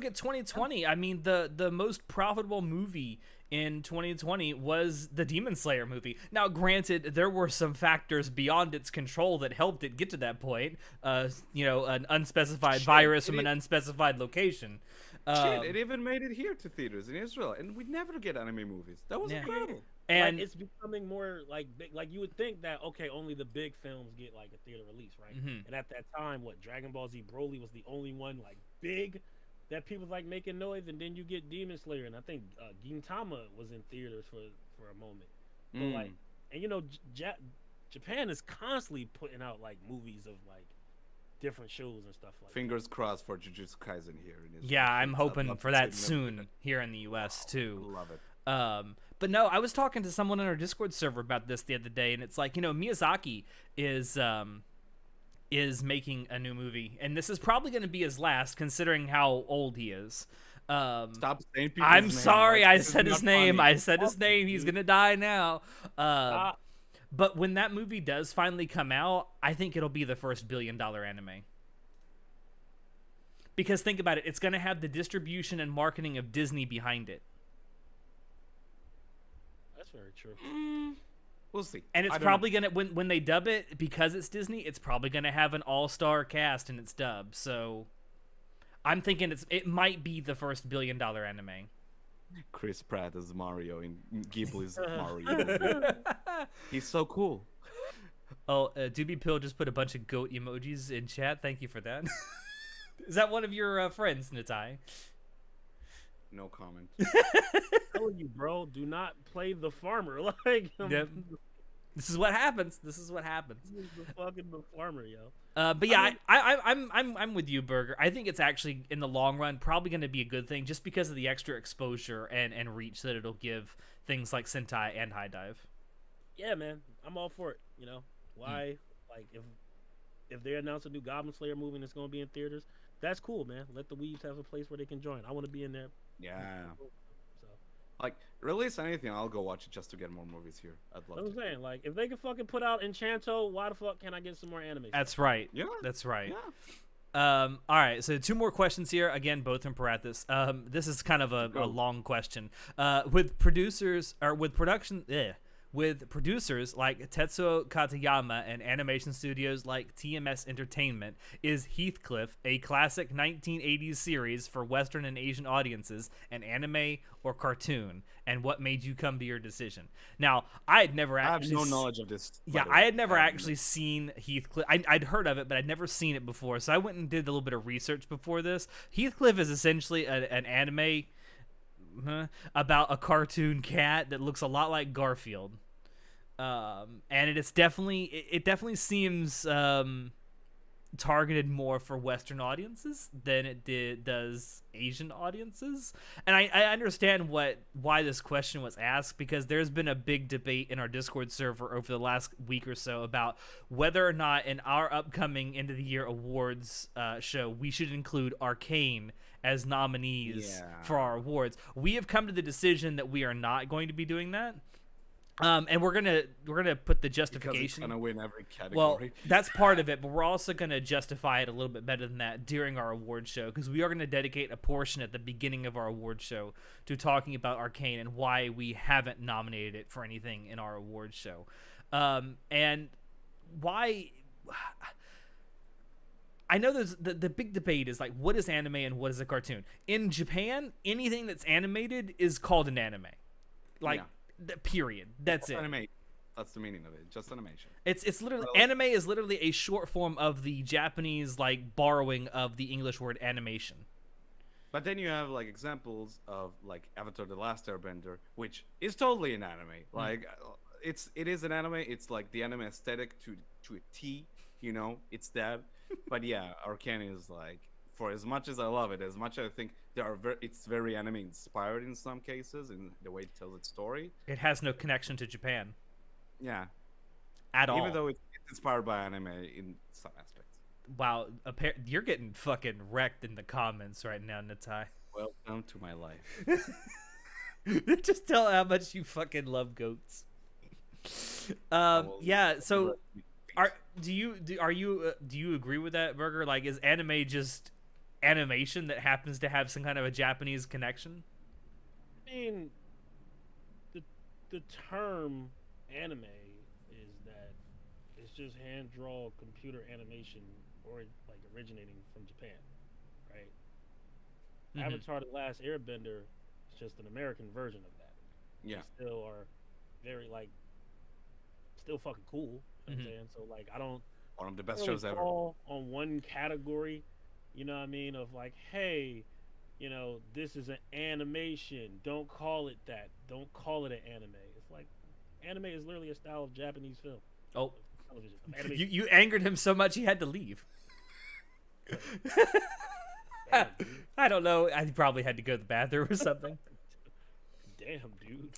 at 2020, I mean the most profitable movie in 2020 was the Demon Slayer movie. Now, granted, there were some factors beyond its control that helped it get to that point. An unspecified virus from an unspecified location. It even made it here to theaters in Israel, and we never get anime movies. That was incredible. And it's becoming more like big. Like, you would think that only the big films get like a theater release, right? And at that time, Dragon Ball Z Broly was the only one like big that people like making noise, and then you get Demon Slayer, and I think Gintama was in theaters for a moment. But Japan is constantly putting out like movies of like different shows and stuff like Fingers crossed for Jujutsu Kaisen here in Israel. Yeah, I'm hoping for that soon here in the US too. Love it. But no, I was talking to someone on our Discord server about this the other day, and it's like, Miyazaki is making a new movie, and this is probably going to be his last, considering how old he is. Stop saying people's I'm name. sorry, Like, I said his name. Funny. I said his name. He's gonna die now. But when that movie does finally come out, I think it'll be the first $1 billion anime. Because think about it, it's gonna have the distribution and marketing of Disney behind it. That's very true. We'll see. And it's probably gonna when they dub it, because it's Disney, it's probably gonna have an all-star cast in its dub. So I'm thinking it might be the first $1 billion anime. Chris Pratt as Mario in Ghibli's Mario. He's so cool. Oh, Doobie Pill just put a bunch of goat emojis in chat. Thank you for that. Is that one of your friends, Natai? No comment. I'm telling you, bro, do not play the farmer. Like, yep. This is what happens. This is what happens. The fucking farmer, yo. But yeah, I'm with you, Burger. I think it's actually in the long run probably going to be a good thing, just because of the extra exposure and reach that it'll give things like Sentai and High Dive. Yeah, man, I'm all for it. Why? Like, if they announce a new Goblin Slayer movie and it's going to be in theaters, that's cool, man. Let the weebs have a place where they can join. I want to be in there. Yeah. So, like, release anything, I'll go watch it just to get more movies here. I'd love to. I'm saying, like, if they can fucking put out Enchanto, why the fuck can't I get some more anime? That's right. Yeah. That's right. Yeah. All right, so 2 more questions here. Again, both from Parathis. This is kind of a long question. With producers like Tetsuo Katayama and animation studios like TMS Entertainment, is Heathcliff, a classic 1980s series for Western and Asian audiences, an anime or cartoon? And what made you come to your decision? Now, I had never actually... I have no knowledge of this. Yeah, I had never actually seen Heathcliff. I'd heard of it, but I'd never seen it before. So I went and did a little bit of research before this. Heathcliff is essentially an anime about a cartoon cat that looks a lot like Garfield. And it definitely seems targeted more for Western audiences than it does Asian audiences. And I understand why this question was asked, because there's been a big debate in our Discord server over the last week or so about whether or not in our upcoming end of the year awards show we should include Arcane as nominees for our awards. We have come to the decision that we are not going to be doing that. And we're gonna put the justification. Because it's gonna win every category. Well, that's part of it, but we're also gonna justify it a little bit better than that during our award show, because we are gonna dedicate a portion at the beginning of our award show to talking about Arcane and why we haven't nominated it for anything in our award show, and why. I know there's the big debate is like, what is anime and what is a cartoon? In Japan, anything that's animated is called an anime, like. Yeah. Period. That's it. Anime. That's the meaning of it. Just animation. It's literally anime is literally a short form of the Japanese like borrowing of the English word animation. But then you have like examples of like Avatar: The Last Airbender, which is totally an anime. Like it is an anime. It's like the anime aesthetic to a T. It's that. But yeah, Arcane is like, for as much as I love it, as much as I think it's very anime inspired in some cases in the way it tells its story. It has no connection to Japan. Yeah. At all. Even though it's inspired by anime in some aspects. Wow, you're getting fucking wrecked in the comments right now, Natai. Welcome to my life. Just tell how much you fucking love goats. Yeah. So, do you agree with that, Burger? Like, is anime just animation that happens to have some kind of a Japanese connection? I mean, the term anime is that it's just hand drawn computer animation, or like originating from Japan, right? Mm-hmm. Avatar: The Last Airbender is just an American version of that. Yeah. They still are very like still fucking cool. You know what I'm saying? So like I don't One of the best really shows ever. fall on one category, you know what I mean, of like, hey, you know, this is an animation. Don't call it that. Don't call it an anime. It's like anime is literally a style of Japanese film. Oh, Television. Animation. you angered him so much he had to leave. Damn, dude. I don't know. I probably had to go to the bathroom or something. Damn, dude.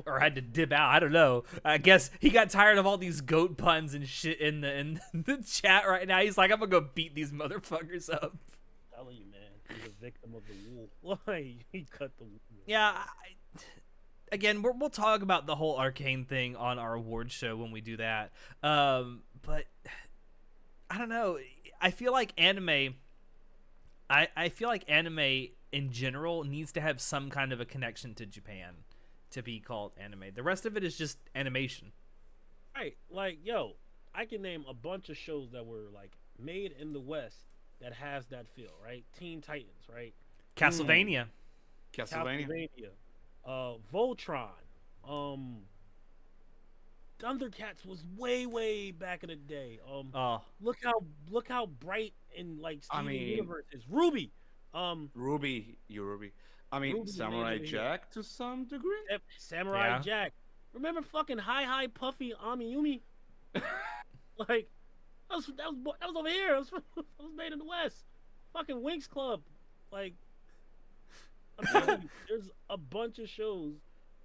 Or had to dip out. I don't know. I guess he got tired of all these goat puns and shit in the chat right now. He's like, I'm gonna go beat these motherfuckers up. I'm telling you, man, he's a victim of the wool. He cut the wool. Yeah. Again, we'll talk about the whole Arcane thing on our award show when we do that. But I don't know. I feel like anime. I feel like anime in general needs to have some kind of a connection to Japan to be called anime. The rest of it is just animation. Right, like, yo, I can name a bunch of shows that were like made in the West that has that feel, right? Teen Titans, right? Castlevania. Castlevania. Voltron. Thundercats was way back in the day. Look how bright and like Steven Universe is. Ruby. Ruby. I mean, Ruby Samurai Jack Jack to some degree. Yep, Samurai Yeah. Jack. Remember fucking High Puffy Amiyumi? Like that was over here. It was made in the West. Fucking Winx Club. Like I'm telling you, there's a bunch of shows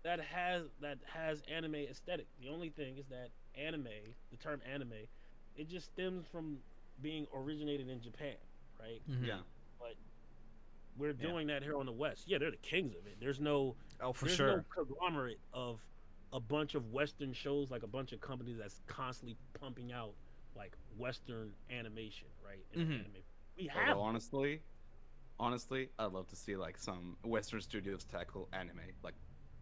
that has anime aesthetic. The only thing is that anime, the term anime, it just stems from being originated in Japan, right? Mm-hmm. Yeah. But we're doing that here on the West. Yeah, they're the kings of it. There's no For sure. no conglomerate of a bunch of Western shows, like a bunch of companies that's constantly pumping out like Western animation, right? Anime. We have Honestly, I'd love to see like some Western studios tackle anime, like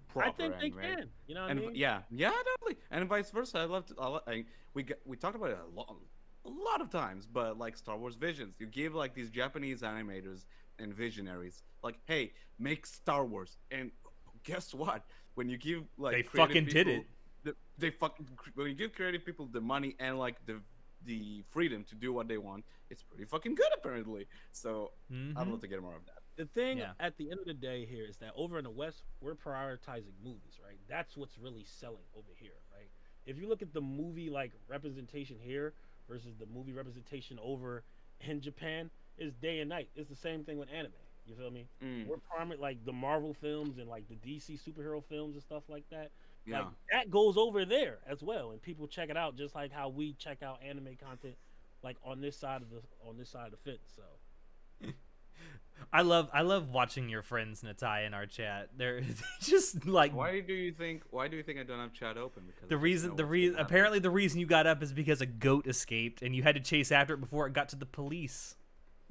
proper I think anime. they can. You know what And I mean? yeah, definitely, and vice versa. We talked about it a lot of times, but like Star Wars Visions, you give like these Japanese animators and visionaries, like, hey, make Star Wars, and guess what? When you give like They creative fucking did people, when you give creative people the money and like the freedom to do what they want, it's pretty fucking good apparently. So I'd love to get more of that. The thing at the end of the day here is that over in the West, we're prioritizing movies, right? That's what's really selling over here, right? If you look at the movie like representation here versus the movie representation over in Japan, it's day and night. It's the same thing with anime. You feel me? We're primary like the Marvel films and like the DC superhero films and stuff like that. Yeah. Like that goes over there as well, and people check it out just like how we check out anime content, like on this side of the fence. So. I love watching your friends Natai in our chat. They're just like. Why do you think I don't have chat open? Because the reason apparently the reason you got up is because a goat escaped and you had to chase after it before it got to the police.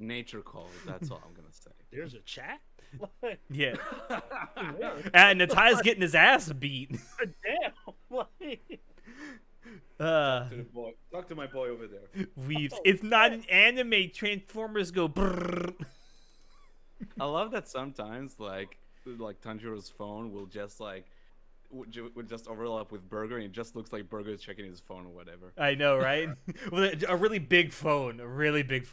Nature calls. That's all I'm gonna say. There's a chat. Yeah. And Natai's getting his ass beat. Damn. Talk to my boy over there. It's not an anime. Transformers go brrr. I love that sometimes like Tanjiro's phone will just like would just overlap with Burger, and it just looks like Burger is checking his phone or whatever. I know, right? With a really big phone, A really big,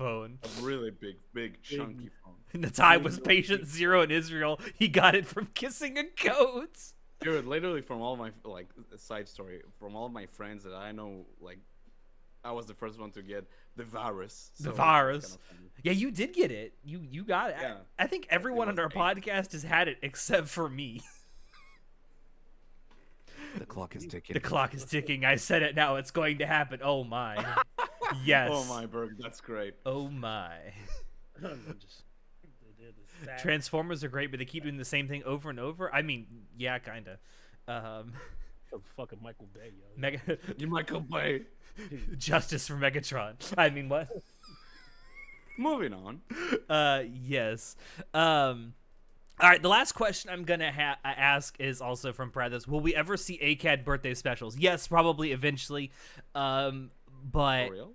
chunky phone. Natai was patient zero in Israel. He got it from kissing a goat. Dude, literally from all my like side story, from all my friends that I know, like I was the first one to get the virus. The virus. Yeah, you did get it. You got it. Yeah. I think everyone on our podcast has had it except for me. The clock is ticking. The clock is ticking. I said it now. It's going to happen. Oh my. Yes. Oh my, Berg. That's great. Oh my. Transformers are great, but they keep doing the same thing over and over. I mean, yeah, kinda. Fucking Michael Bay, yo. You Michael Bay. Justice for Megatron. I mean, what? Moving on. Yes. All right, the last question I'm gonna ask is also from Prathis. Will we ever see ACAD birthday specials? Yes, probably eventually. But For real?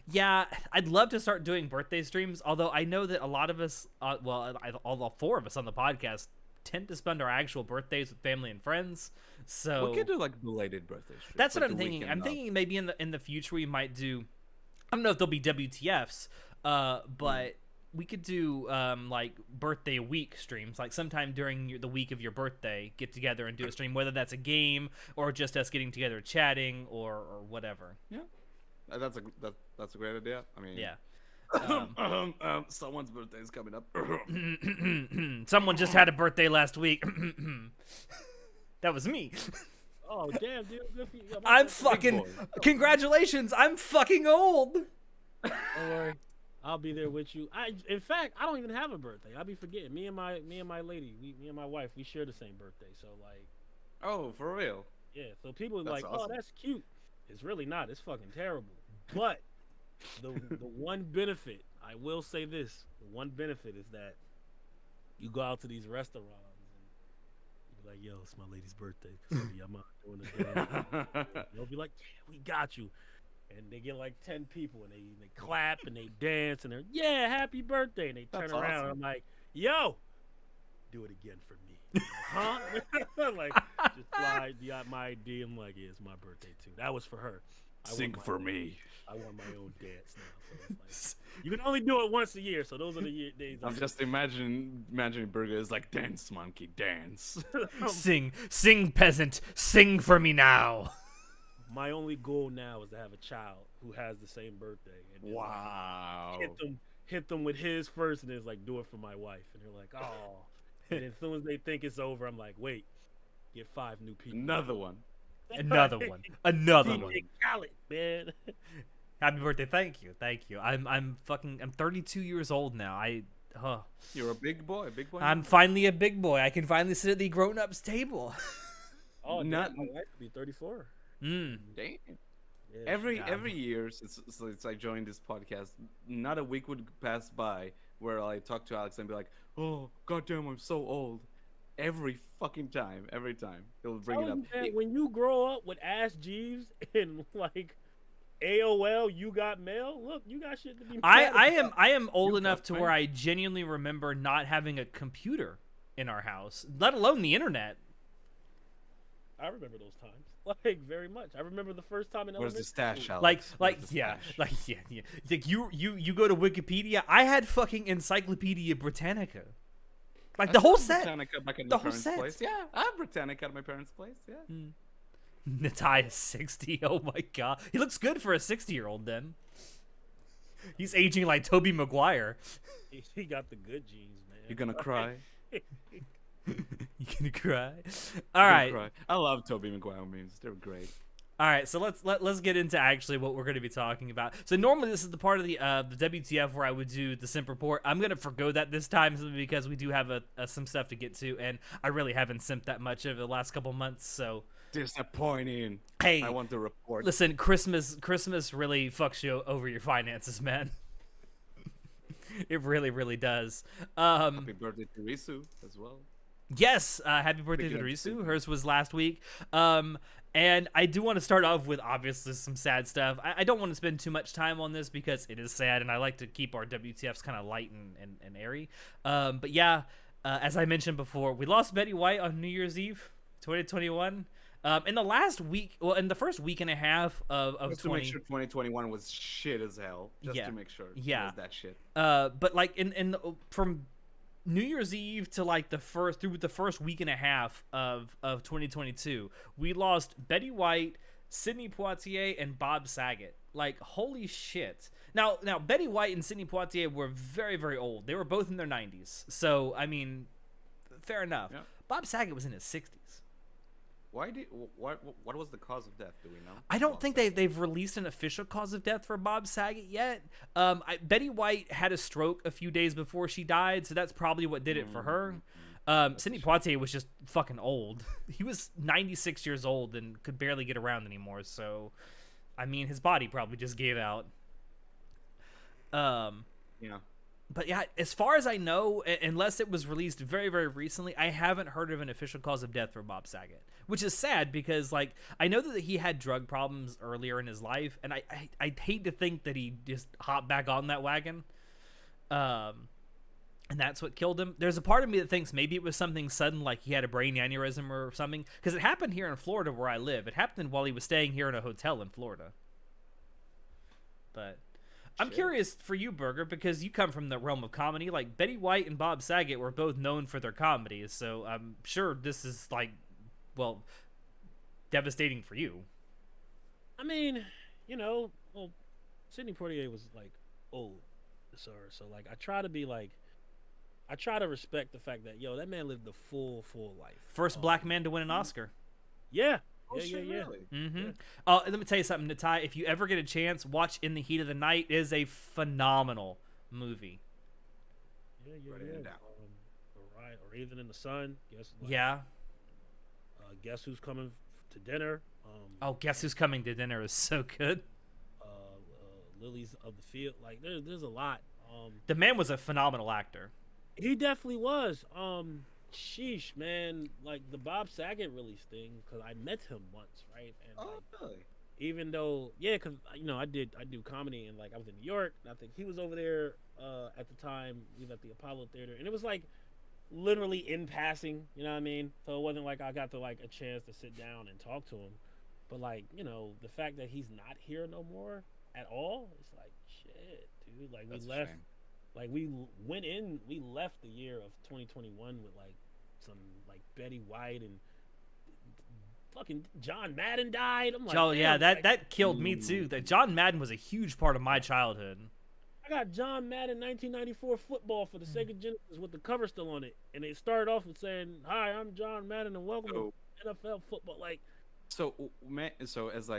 yeah, I'd love to start doing birthday streams. Although I know that a lot of us, all four of us on the podcast, tend to spend our actual birthdays with family and friends. So we could do like belated birthday streams. that's like what I'm thinking. I'm thinking maybe in the future we might do. I don't know if there'll be WTFs, but we could do like birthday week streams, like sometime during the week of your birthday, get together and do a stream, whether that's a game or just us getting together chatting or whatever. Yeah, that's a great idea. I mean, Yeah. Someone's birthday is coming up. Someone just had a birthday last week. That was me. Oh damn, dude! Good for you. I'm fucking. Congratulations! I'm fucking old. Don't worry, I'll be there with you. In fact, I don't even have a birthday. I'll be forgetting. Me and my lady, me and my wife, we share the same birthday. So like, Oh, for real? yeah. So people are That's like, awesome. oh, that's cute. It's really not. It's fucking terrible. But the one benefit, I will say this: the one benefit is that you go out to these restaurants and you be like, yo, it's my lady's birthday. So yeah, I'm out doing the dance. They'll be like, yeah, we got you. And they get like 10 people and they clap and they dance and they're, yeah, happy birthday. And they turn That's around awesome. and I'm like, yo, do it again for me. Like, huh? Like, just slide my ID. I'm like, yeah, it's my birthday too. That was for her. Sing for me. I want my own dance now. So it's like, you can only do it once a year. So those are the days. I'm just imagining Burger is like, dance, monkey, dance. Sing, peasant, sing for me now. My only goal now is to have a child who has the same birthday. And then, Wow. hit them with his first, and it's like, do it for my wife. And they're like, oh. And then as soon as they think it's over, I'm like, wait, get 5 new people. Another one. Another one. Another DJ one. Khaled, man. Happy birthday! Thank you. I'm 32 years old now. You're a big boy. Big boy. I'm finally a big boy. I can finally sit at the grown-ups table. Oh, Not- my wife would be 34. Damn. Yeah, Every year since I joined this podcast, not a week would pass by where I talk to Alex and be like, "Oh, goddamn, I'm so old." Every time, he'll bring it up. Man, when you grow up with Ask Jeeves and like AOL, you got mail. Look, you got shit to be. I am old You enough got to time. where I genuinely remember not having a computer in our house, let alone the internet. I remember those times, like very much. I remember the first time in Where's elementary the stash, school. Alex? Like Where's the yeah, stash? like yeah. Like you go to Wikipedia. I had fucking Encyclopedia Britannica, like I the whole still have set. Britannica back at The my whole parents' set. place. Yeah, I have Britannica at my parents' place. Yeah. Nataya's 60. Oh my god, he looks good for a 60-year-old. Then he's aging like Tobey Maguire. He got the good genes, man. You're gonna cry. You gonna cry? All You're right. gonna cry. I love Tobey Maguire memes. They're great. All right, so let's get into actually what we're going to be talking about. So normally this is the part of the WTF where I would do the Simp Report. I'm going to forgo that this time simply because we do have some stuff to get to, and I really haven't simped that much over the last couple months. So Disappointing. hey, I want to report. listen, Christmas really fucks you over your finances, man. It really does. Happy birthday to Risu as well. Yes, happy birthday to Speaking of Risu. Simp. Hers was last week. And I do want to start off with obviously some sad stuff. I don't want to spend too much time on this because it is sad, and I like to keep our WTFs kind of light and airy. But yeah, as I mentioned before, we lost Betty White on New Year's Eve, 2021. In the last week, well, in the first week and a half of Just to make sure 2021 was shit as hell. Just Yeah. to make sure. Yeah. It was that shit. But like from New Year's Eve to like the first week and a half of 2022, we lost Betty White, Sidney Poitier, and Bob Saget. Like, holy shit. Now Betty White and Sidney Poitier were very old. They were both in their 90s. So I mean, fair enough. Yeah. Bob Saget was in his 60s. What was the cause of death? Do we know? I don't think they've released an official cause of death for Bob Saget yet. Betty White had a stroke a few days before she died, so that's probably what did it for her. Sidney Poitier was just fucking old. He was 96 years old and could barely get around anymore. So, I mean, his body probably just gave out. Yeah. But yeah, as far as I know, unless it was released very, very recently, I haven't heard of an official cause of death for Bob Saget, which is sad because, like, I know that he had drug problems earlier in his life, and I'd hate to think that he just hopped back on that wagon, and that's what killed him. There's a part of me that thinks maybe it was something sudden, like he had a brain aneurysm or something, because it happened here in Florida where I live. It happened while he was staying here in a hotel in Florida. But I'm curious for you, Burger, because you come from the realm of comedy. Like, Betty White and Bob Saget were both known for their comedies, so I'm sure this is, like, well, devastating for you. I mean, you know, well, Sidney Poitier was, like, old, so like, I try to respect the fact that, that man lived a full life. First black man to win an Oscar. Yeah. Oh, shit, really? Mm-hmm. Yeah. Let me tell you something, Natai. If you ever get a chance, watch In the Heat of the Night. It is a phenomenal movie. Yeah. Or Even in the Sun. Guess who's coming to dinner? Guess who's coming to dinner is so good. Lilies of the Field. Like, there's a lot. The man was a phenomenal actor. He definitely was. Sheesh, man, like the Bob Saget release thing, because I met him once, right? And really? Even though, because I do comedy, and like I was in New York, and I think he was over there at the time. We was at the Apollo Theater, and it was like literally in passing, you know what I mean? So it wasn't like I got to like a chance to sit down and talk to him, but like the fact that he's not here no more at all, it's like shit, dude. Like That's we left. Like we left the year of 2021 with like some like Betty White and fucking John Madden died. I'm like, oh yeah, that killed me too. That John Madden was a huge part of my childhood. I got John Madden 1994 football for the Sega Genesis with the cover still on it, and it started off with saying, "Hi, I'm John Madden, and welcome to NFL football." Like, so as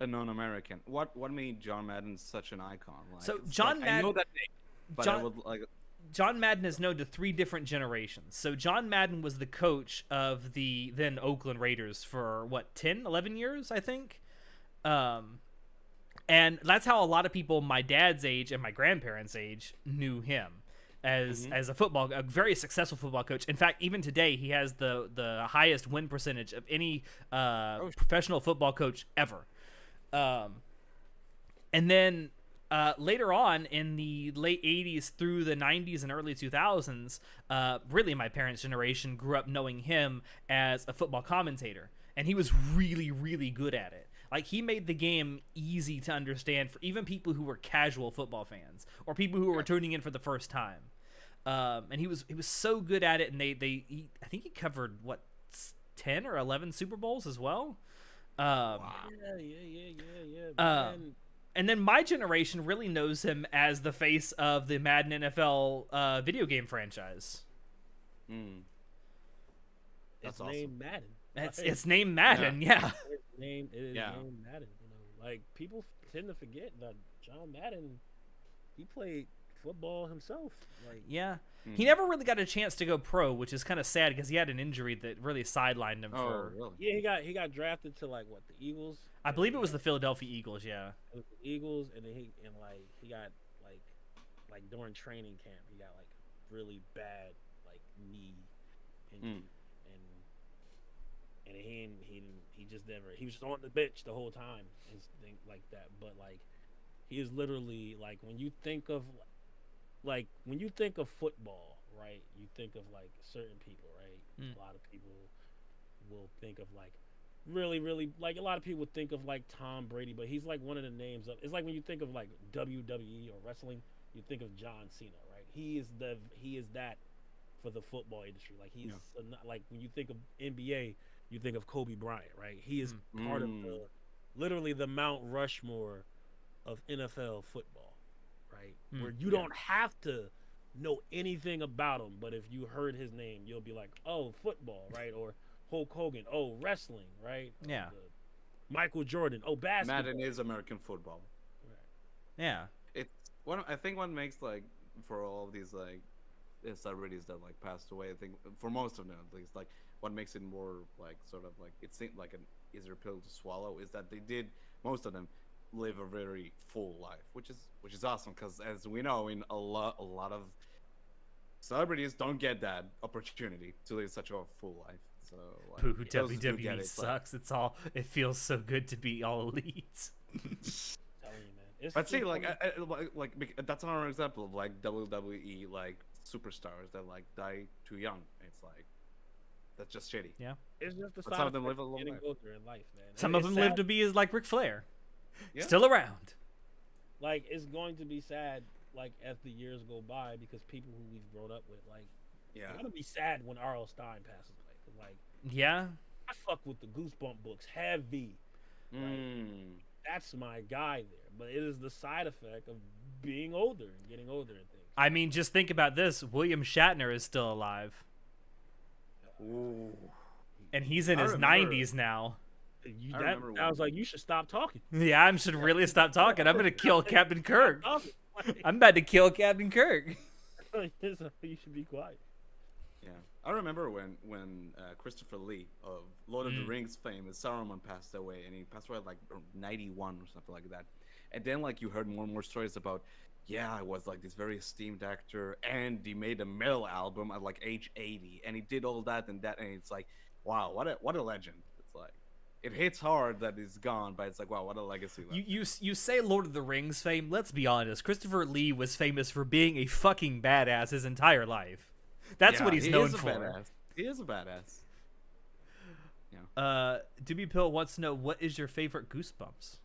a non-American, what made John Madden such an icon? Like, so John Madden, I know that name. But I would like. John Madden is known to 3 different generations. So John Madden was the coach of the then Oakland Raiders for 10, 11 years, I think. And that's how a lot of people my dad's age and my grandparents' age knew him as a very successful football coach. In fact, even today, he has the highest win percentage of any professional football coach ever. And then later on in the late 80s through the 90s and early 2000s, really my parents' generation grew up knowing him as a football commentator. And he was really, really good at it. Like, he made the game easy to understand for even people who were casual football fans or people who were tuning in for the first time. And he was so good at it. And I think he covered 10 or 11 Super Bowls as well. Wow. Yeah. And then my generation really knows him as the face of the Madden NFL video game franchise. It's named Madden. It's named Madden, yeah. It is named Madden. Like, people tend to forget that John Madden, he played football himself. Like, yeah. He never really got a chance to go pro, which is kind of sad because he had an injury that really sidelined him for. Really? Yeah, he got drafted to like the Eagles. I believe it was the Philadelphia Eagles. Yeah. It was the Eagles, and then he got like during training camp, he got like really bad like knee injury, and he just never. He was just on the bench the whole time and things like that. But like, he is literally like when you think of football, right? You think of like certain people, right? A lot of people will think of like really, really, like a lot of people think of like Tom Brady, but he's like one of the names of. It's like when you think of like WWE or wrestling, you think of John Cena, right? He is that for the football industry. Like he's like when you think of NBA, you think of Kobe Bryant, right? He is part of literally the Mount Rushmore of NFL football, right? Where you don't have to know anything about him, but if you heard his name, you'll be like, oh, football, right? Or Hulk Hogan. Oh, wrestling, right? Yeah. Michael Jordan. Oh, basketball. Madden is American football. Yeah. It's one. I think what makes like for all of these like celebrities that like passed away. I think for most of them at least, like what makes it more like sort of like it seemed like an easier pill to swallow is that they did most of them live a very full life, which is awesome because as we know, in a lot of celebrities don't get that opportunity to live such a full life. So like, Boo, those who do WWE get it, sucks. It feels so good to be all elite. Telling you, man. It's But see, just like that's another example of like WWE like superstars that like die too young. It's like that's just shitty. Yeah. It's just the But side some of them effect live a long getting life. older in life, man. Some of It's them sad. live to be as like Ric Flair, Yeah. still around. Like it's going to be sad, like as the years go by, because people who we've grown up with, like, Yeah. it's gonna be sad when R.L. Stein passes away. 'Cause, like, Yeah. I fuck with the Goosebump books heavy. That's my guy there. But it is the side effect of being older and getting older and things. I mean, just think about this. William Shatner is still alive, Ooh. and he's in I his remember- 90s now. You, I that remember sounds when- like you should stop talking. Yeah, I should really stop talking. I'm gonna kill Captain Kirk. Talking. Like, I'm about to kill Captain Kirk. you should be quiet. Yeah, I remember when Christopher Lee of Lord of the Rings fame as Saruman passed away, and he passed away at like 91 or something like that. And then like you heard more and more stories about, yeah, I was like this very esteemed actor, and he made a metal album at like age 80, and he did all that, and it's like, wow, what a legend. It's like, it hits hard that he's gone, but it's like, wow, what a legacy. You say Lord of the Rings fame. Let's be honest. Christopher Lee was famous for being a fucking badass his entire life. That's what he's known for. Badass. He is a badass. Doobie Pill wants to know, what is your favorite Goosebumps?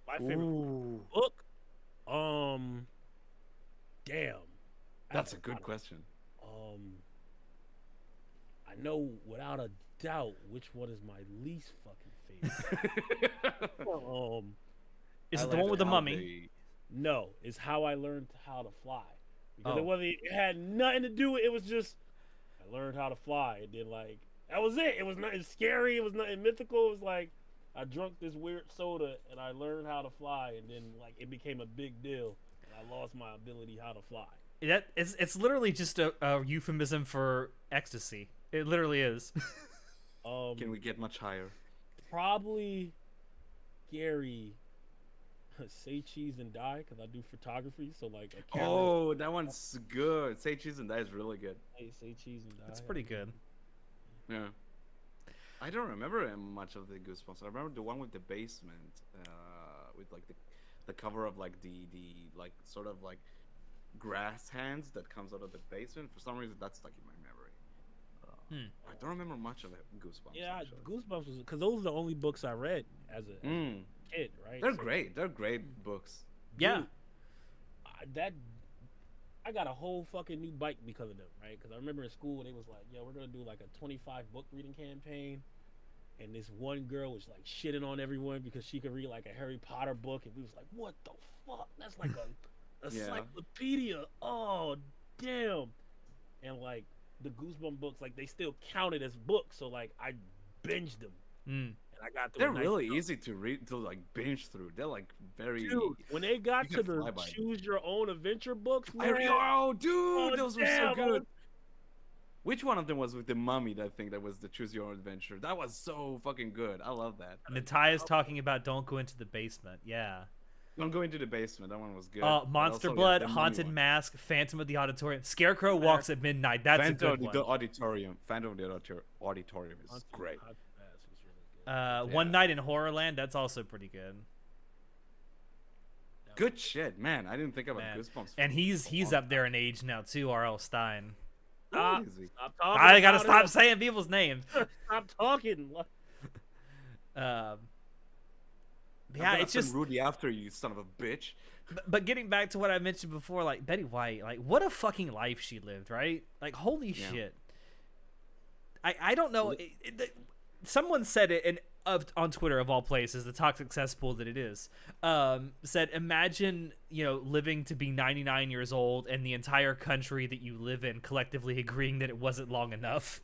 My favorite book. Damn. That's a good question. I know without a doubt which one is my least fucking favorite. Is I it the like one with the how mummy? they- No, it's How I Learned How to Fly. Because Oh. it wasn't. It had nothing to do with it. Was just I learned how to fly, and then like that was it. It was nothing scary. It was nothing mythical. It was like I drunk this weird soda and I learned how to fly, and then like it became a big deal, and I lost my ability how to fly. It's literally just a euphemism for ecstasy. It literally is. Can we get much higher? Probably Gary. Say cheese and die, because I do photography, so like a camera. Oh, that one's good. Say cheese and die is really good. Hey, say cheese and die. It's pretty good. Yeah. I don't remember much of the Goosebumps. I remember the one with the basement, with like the cover of like the like sort of like grass hands that comes out of the basement. For some reason, that's stuck in my memory. I don't remember much of it. Goosebumps. Yeah, actually. Goosebumps was because those are the only books I read as a kid, right? They're So, great. They're great books. Yeah. dude, I got a whole fucking new bike because of them, right? Because I remember in school they was like, "Yo, we're gonna do like a 25 book reading campaign," and this one girl was like shitting on everyone because she could read like a Harry Potter book, and we was like, "What the fuck? That's like a Yeah. encyclopedia." Oh, damn! And like the Goosebump books, like they still counted as books, so like I binged them, and I got through. They're a nice really chunk. easy to read, to like binge through. They're like very. Dude, when they got you to can the fly by them. choose your own adventure books, man, Oh, dude, those were damn, so good. Which one of them was with the mummy? I think that was the Choose Your Own Adventure. That was so fucking good. I love that. Natai is talking about Don't Go Into the Basement. Yeah. Don't go into the basement. That one was good. Monster Also, Blood, the mummy Haunted one. Mask, Phantom of the Auditorium, Scarecrow Walks at Midnight. That's a good one. Auditorium. Phantom of the Auditorium is great. One Night in Horrorland. That's also pretty good. Good shit, man. I didn't think about Man. Goosebumps. And he's up there in age now too. R.L. Stein. Stop, Easy. stop talking. I gotta about stop it. saying people's names. Stop talking. Yeah, I'm it's gonna just. send Rudy after you, son of a bitch. But getting back to what I mentioned before, like Betty White, like what a fucking life she lived, right? Like holy Yeah. shit. I don't know. Someone said it, and on Twitter of all places, the toxic cesspool that it is, said, imagine living to be 99 years old and the entire country that you live in collectively agreeing that it wasn't long enough.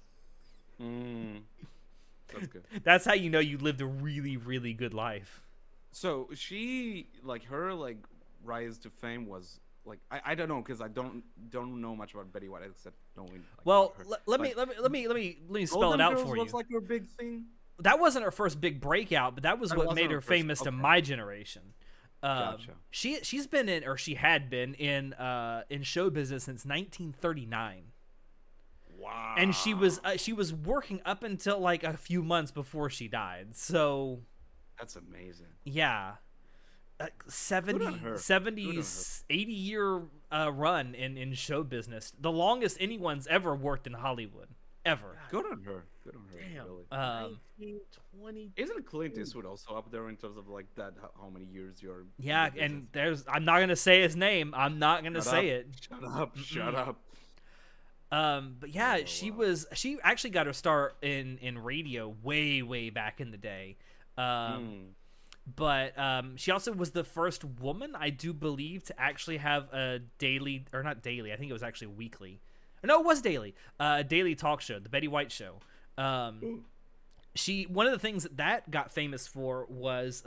That's good. That's how you know you lived a really, really good life. So she her rise to fame was I don't know because I don't know much about Betty White except knowing. Well, her. let me spell Golden it out Girls for you. was like her big thing. That wasn't her first big breakout, but that was what made her famous to my generation. Gotcha. She's been in, or she had been in show business since 1939. Wow. And she was working up until like a few months before she died. So that's amazing. Yeah. 70 80-year run in show business. The longest anyone's ever worked in Hollywood. Ever. Good on her. Good on her. Damn. Really. 1920. Isn't Clint Eastwood also up there in terms of like that? How many years you're? Yeah, and I'm not gonna say his name. I'm not gonna say it. Shut up! Shut up! But yeah, she actually got her start in radio way back in the day. But she also was the first woman, I do believe, to actually have a daily, or not daily, I think it was actually weekly. No, it was daily. A daily talk show, the Betty White Show. One of the things that got famous for was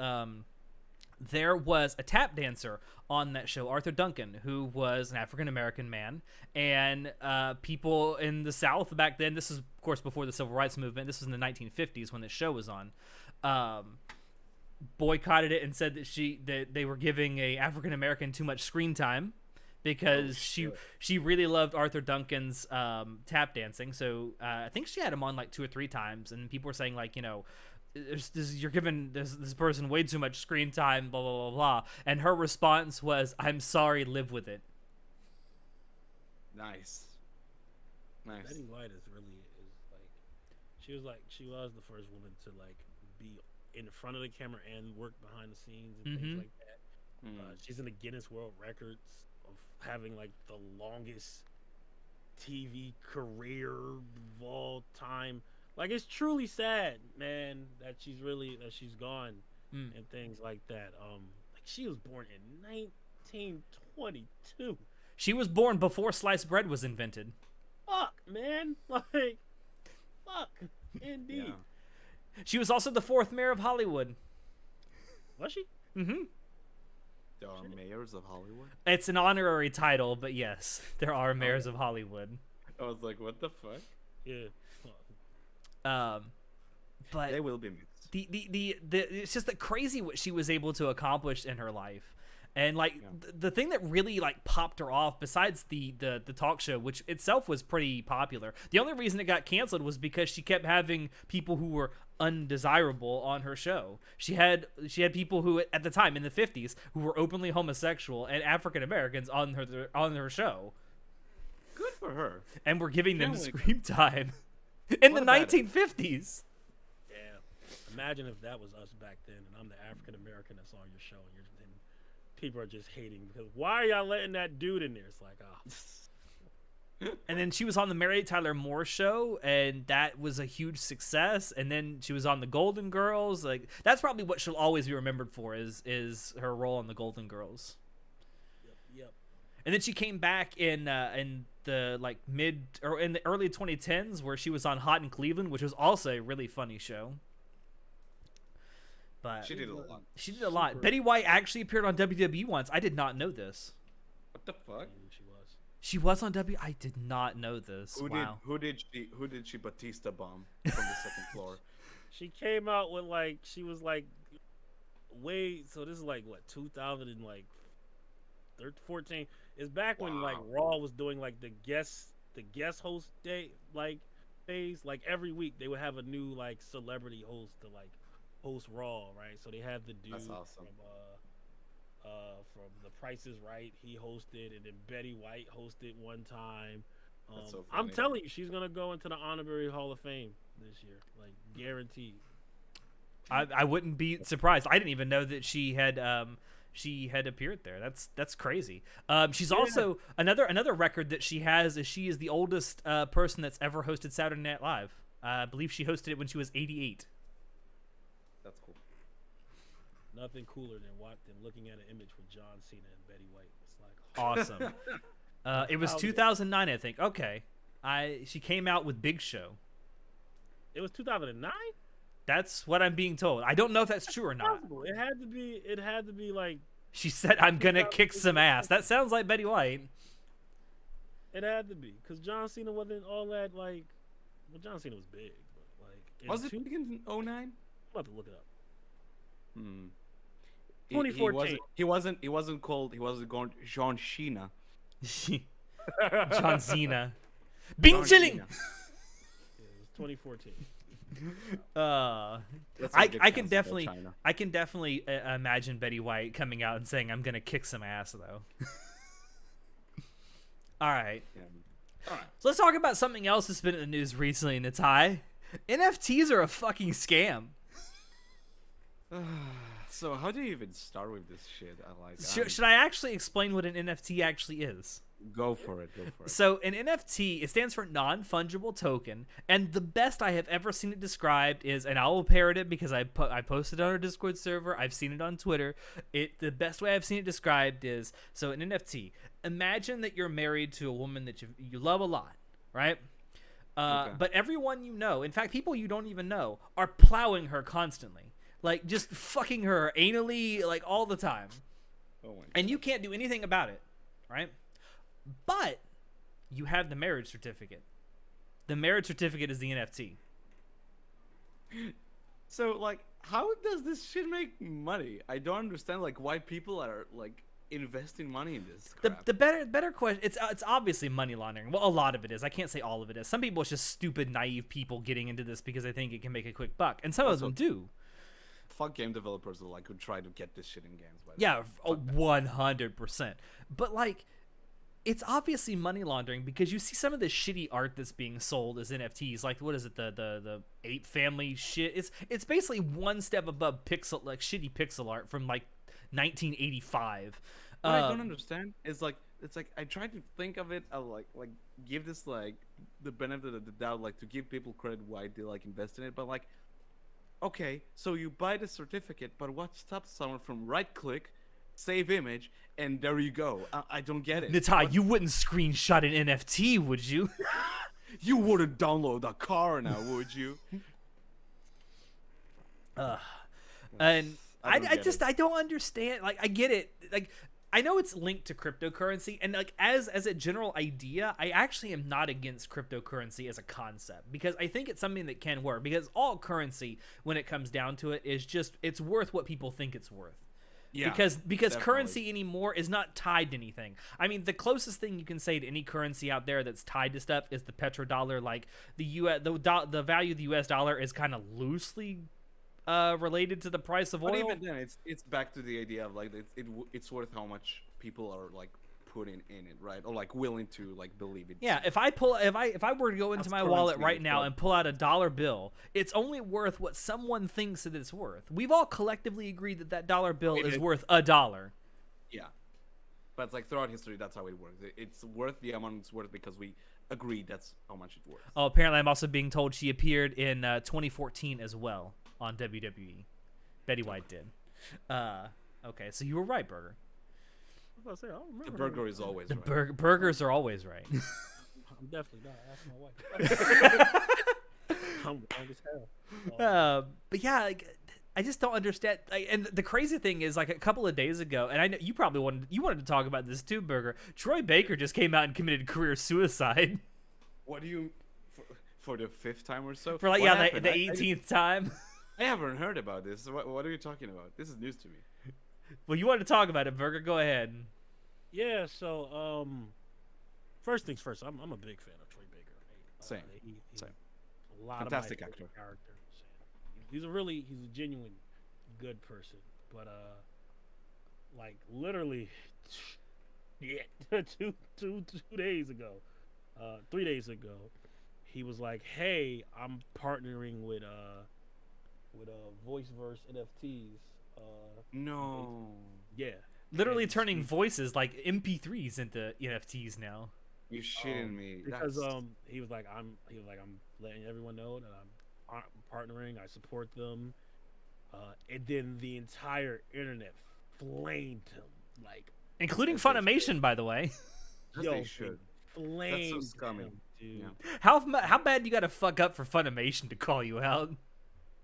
there was a tap dancer on that show, Arthur Duncan, who was an African-American man, and people in the South back then, this is, of course, before the Civil Rights Movement, this was in the 1950s when this show was on, boycotted it and said that they were giving a African-American too much screen time because she really loved Arthur Duncan's tap dancing. So I think she had him on like 2 or 3 times, and people were saying like, you're giving this person way too much screen time, blah blah blah blah. And her response was, "I'm sorry, live with it." Nice. Betty White is she was the first woman to like be in front of the camera and work behind the scenes and things like that. She's in the Guinness World Records of having like the longest TV career of all time. Like, it's truly sad, man, that she's gone and things like that. Like, she was born in 1922. She was born before sliced bread was invented. Fuck, man. Like, fuck. Indeed. Yeah. She was also the 4th mayor of Hollywood. Was she? Mm-hmm. There are mayors of Hollywood? It's an honorary title, but yes, there are mayors of Hollywood. I was like, what the fuck? Yeah. But they will be mixed. It's just that crazy what she was able to accomplish in her life. And like the thing that really like popped her off, besides the talk show, which itself was pretty popular, the only reason it got canceled was because she kept having people who were undesirable on her show. She had people who at the time in the 50s who were openly homosexual and African Americans on her show. Good for her. And we're giving them screen time in the 1950s. Yeah. Imagine if that was us back then, and I'm the African American that's on your show, and people are just hating because why are y'all letting that dude in there? It's like, And then she was on the Mary Tyler Moore Show, and that was a huge success. And then she was on the Golden Girls. Like, that's probably what she'll always be remembered for is her role on the Golden Girls. Yep. And then she came back in the like in the early 2010s where she was on Hot in Cleveland, which was also a really funny show. But she did a lot. Super. Betty White actually appeared on WWE once. I did not know this. What the fuck? She was on W. I did not know this. Who did she Batista bomb from the second floor? She came out with like she was like so this is like what 2014. It's back when like Raw was doing like the guest host day like phase. Like every week they would have a new like celebrity host to like host Raw, right? So they had the dude from The Price is Right. He hosted, and then Betty White hosted one time. That's so funny. I'm telling you, she's gonna go into the Honorary Hall of Fame this year, like guaranteed. I wouldn't be surprised. I didn't even know that she had appeared there. That's crazy. She's also another record that she has is she is the oldest person that's ever hosted Saturday Night Live. I believe she hosted it when she was 88. That's cool. Nothing cooler than looking at an image with John Cena and Betty White. It's like awesome. It was 2009, I think. Okay, she came out with Big Show. It was 2009. That's what I'm being told. I don't know if that's true or not. Possible. It had to be. It had to be like. She said, "I'm gonna kick some ass." That sounds like Betty White. It had to be because John Cena wasn't all that like. Well, John Cena was big, but like. Was it in 09? I'm about to look it up. 2014. He wasn't called John Cena. John Cena. Bing chilling. Yeah, it was 2014. I can definitely imagine Betty White coming out and saying, "I'm gonna kick some ass," though. All right. Yeah. All right. So let's talk about something else that's been in the news recently, Natai. NFTs are a fucking scam. So how do you even start with this shit? Should I actually explain what an NFT actually is? Go for it. So an NFT, it stands for non-fungible token, and the best I have ever seen it described is, and I will parrot it because I posted it on our Discord server, I've seen it on Twitter. The best way I've seen it described is, so an NFT, imagine that you're married to a woman that you love a lot, right? Okay. But everyone you know, in fact, people you don't even know, are plowing her constantly. Like, just fucking her anally, like, all the time. Oh my God. And you can't do anything about it, right? But you have the marriage certificate. The marriage certificate is the NFT. So, like, how does this shit make money? I don't understand, like, why people are, like, investing money in this crap. The better question, it's obviously money laundering. Well, a lot of it is. I can't say all of it is. Some people, it's just stupid, naive people getting into this because they think it can make a quick buck. And some of them do. Fuck game developers who, like, who try to get this shit in games. Yeah, 100%. But, like, it's obviously money laundering because you see some of the shitty art that's being sold as NFTs. Like, what is it, the ape family shit? It's basically one step above shitty pixel art from like 1985. What I don't understand is like I try to think of it, like give this like the benefit of the doubt, like to give people credit why they like invest in it, but like, okay, so you buy the certificate, but what stops someone from right-click, save image, and there you go? I don't get it. Natai, you wouldn't screenshot an NFT, would you? You wouldn't download a car now, would you? And I don't understand. Like, I get it. Like, I know it's linked to cryptocurrency, and like as a general idea, I actually am not against cryptocurrency as a concept because I think it's something that can work. Because all currency, when it comes down to it, is just it's worth what people think it's worth. Yeah, because definitely. Currency anymore is not tied to anything. I mean, the closest thing you can say to any currency out there that's tied to stuff is the petrodollar. Like the value of the US dollar is kind of loosely related to the price of oil. But even then, it's back to the idea of like it's worth how much people are like putting in it, right? Or like willing to like believe it. Yeah, if I were to go into my wallet right now and pull out a dollar bill, it's only worth what someone thinks that it's worth. We've all collectively agreed that dollar bill is worth $1. Yeah, but it's like throughout history, that's how it works. It's worth the amount it's worth because we agreed that's how much it's worth. Oh, apparently I'm also being told she appeared in 2014 as well on WWE. Betty White did. Okay, so you were right, Burger. I was about to say, I don't remember. The burger is always right. Burgers are always right. I'm definitely not. Ask my wife. I'm wrong as hell. But yeah, like, I just don't understand. Like, and the crazy thing is, like a couple of days ago, and I know you probably wanted to talk about this too, Burger. Troy Baker just came out and committed career suicide. What do you for the 5th time or so? For like the 18th time. I haven't heard about this. What are you talking about? This is news to me. Well, you wanted to talk about it, Burger. Go ahead. Yeah. So, first things first. I'm a big fan of Troy Baker. Same. He's Same. A lot fantastic of my actor. Characters. He's a genuine good person. But like literally, two days ago, 3 days ago, he was like, "Hey, I'm partnering with Voiceverse NFTs." No. Yeah. Literally turning voices like MP3s into NFTs now. You shitting me? Because he was like I'm letting everyone know that I'm partnering. I support them. And then the entire internet flamed him, like including Funimation, by the way. They should. Flamed. That's so scummy. dude. Yeah. How bad you got to fuck up for Funimation to call you out?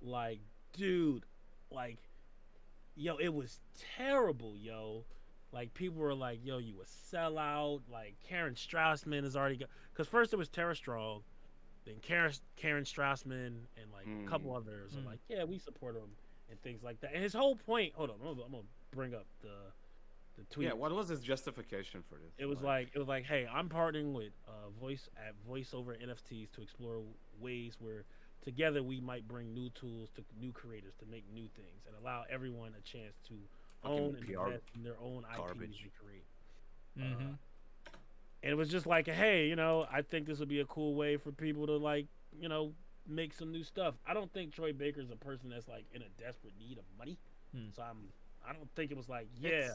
Like, dude, like, yo, it was terrible, yo. Like, people were like, yo, you a sellout. Like, Karen Strassman has already got. Because first it was Tara Strong, then Karen Strassman, and like a couple others are like, yeah, we support him and things like that. And his whole point, hold on, I'm gonna bring up the tweet. Yeah, what was his justification for this? It was like, hey, I'm partnering with voiceover NFTs to explore ways where together we might bring new tools to new creators to make new things and allow everyone a chance to own and invest in their own IPs they create. Mm-hmm. And it was just like, hey, you know, I think this would be a cool way for people to, like, you know, make some new stuff. I don't think Troy Baker's a person that's like in a desperate need of money. So I don't think it was like, yeah,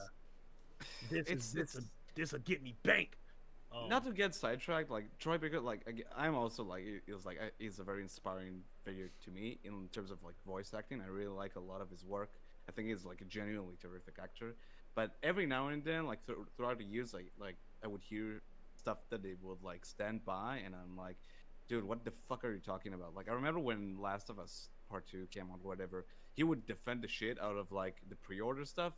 this will get me bank. Not to get sidetracked, like Troy Baker, like I'm also like he's a very inspiring figure to me in terms of like voice acting. I really like a lot of his work. I think he's like a genuinely terrific actor. But every now and then, like throughout the years, like I would hear stuff that they would like stand by, and I'm like, dude, what the fuck are you talking about? Like I remember when Last of Us Part 2 came out, whatever, he would defend the shit out of like the pre-order stuff.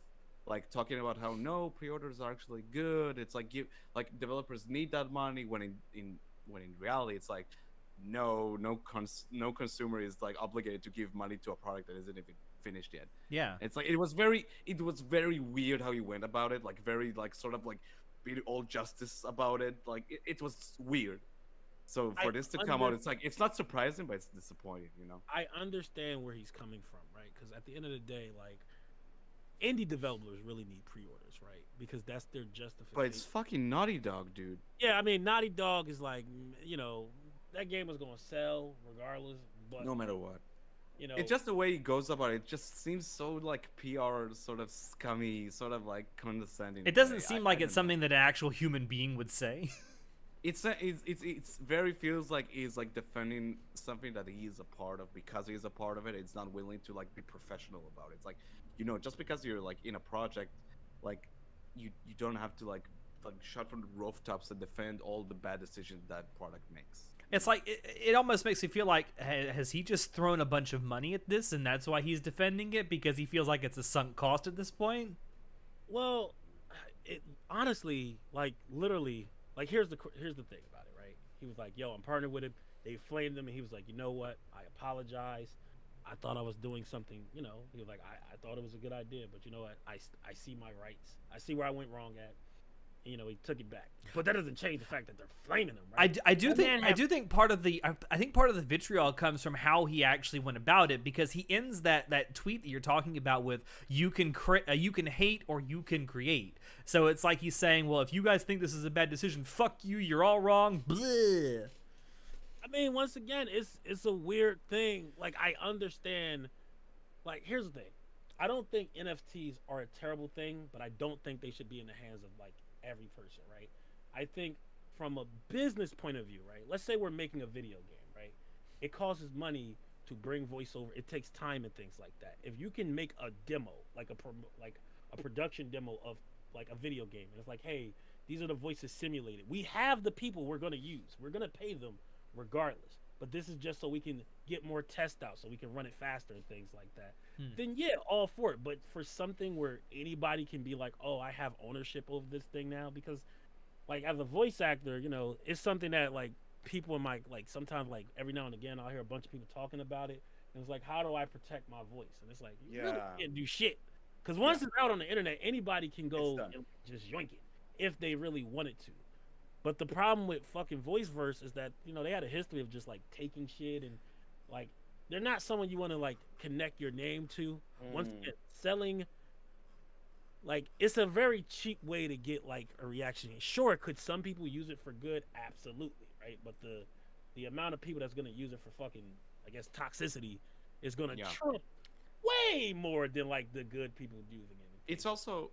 Like talking about how no pre-orders are actually good. It's like developers need that money when in reality it's like no consumer is like obligated to give money to a product that isn't even finished yet. Yeah, it's like it was very weird how he went about it. Like very like sort of like beat all justice about it. Like it was weird. So for this to come out, it's like it's not surprising, but it's disappointing. You know. I understand where he's coming from, right? Because at the end of the day, like, indie developers really need pre-orders, right? Because that's their justification. But it's fucking Naughty Dog, dude. Yeah, I mean, Naughty Dog is like, you know, that game was gonna sell regardless. But no matter what, you know, it's just the way he goes about it. It just seems so like PR, sort of scummy, sort of like condescending. It doesn't seem like it's something that an actual human being would say. It's very feels like he's like defending something that he is a part of because he is a part of it. It's not willing to like be professional about it. It's like, you know, just because you're like in a project, like you don't have to like shout from the rooftops and defend all the bad decisions that product makes. It's like it almost makes me feel like, has he just thrown a bunch of money at this and that's why he's defending it because he feels like it's a sunk cost at this point? Well, it honestly, like literally, like here's the thing about it, right? He was like, "Yo, I'm partnered with him." They flamed him, and he was like, "You know what? I apologize. I thought I was doing something, you know." He was like, I thought it was a good idea, but you know what? I see my rights. I see where I went wrong at. And, you know, he took it back. But that doesn't change the fact that they're flaming him, right? I do think part of the vitriol comes from how he actually went about it, because he ends that tweet that you're talking about with you can hate or you can create. So it's like he's saying, well, if you guys think this is a bad decision, fuck you, you're all wrong. Bleh. I mean, once again, it's a weird thing. Like, I understand. Like, here's the thing. I don't think NFTs are a terrible thing, but I don't think they should be in the hands of like every person, right? I think from a business point of view, right? Let's say we're making a video game, right? It costs money to bring voiceover. It takes time and things like that. If you can make a demo, like a production demo of like a video game, and it's like, hey, these are the voices simulated. We have the people we're going to use. We're going to pay them regardless. But this is just so we can get more tests out, so we can run it faster and things like that. Then yeah, all for it. But for something where anybody can be like, oh, I have ownership over this thing now, because like as a voice actor, you know, it's something that like people in my like sometimes like every now and again I'll hear a bunch of people talking about it, and it's like, how do I protect my voice? And it's like, you really can't do shit, because once it's out on the internet, anybody can go and just yoink it if they really wanted to. But the problem with fucking Voiceverse is that, you know, they had a history of just like taking shit, and like they're not someone you want to like connect your name to. Once again, selling, like, it's a very cheap way to get like a reaction. Sure, could some people use it for good? Absolutely, right? But the amount of people that's gonna use it for fucking, I guess, toxicity is gonna trump way more than like the good people using it. It's also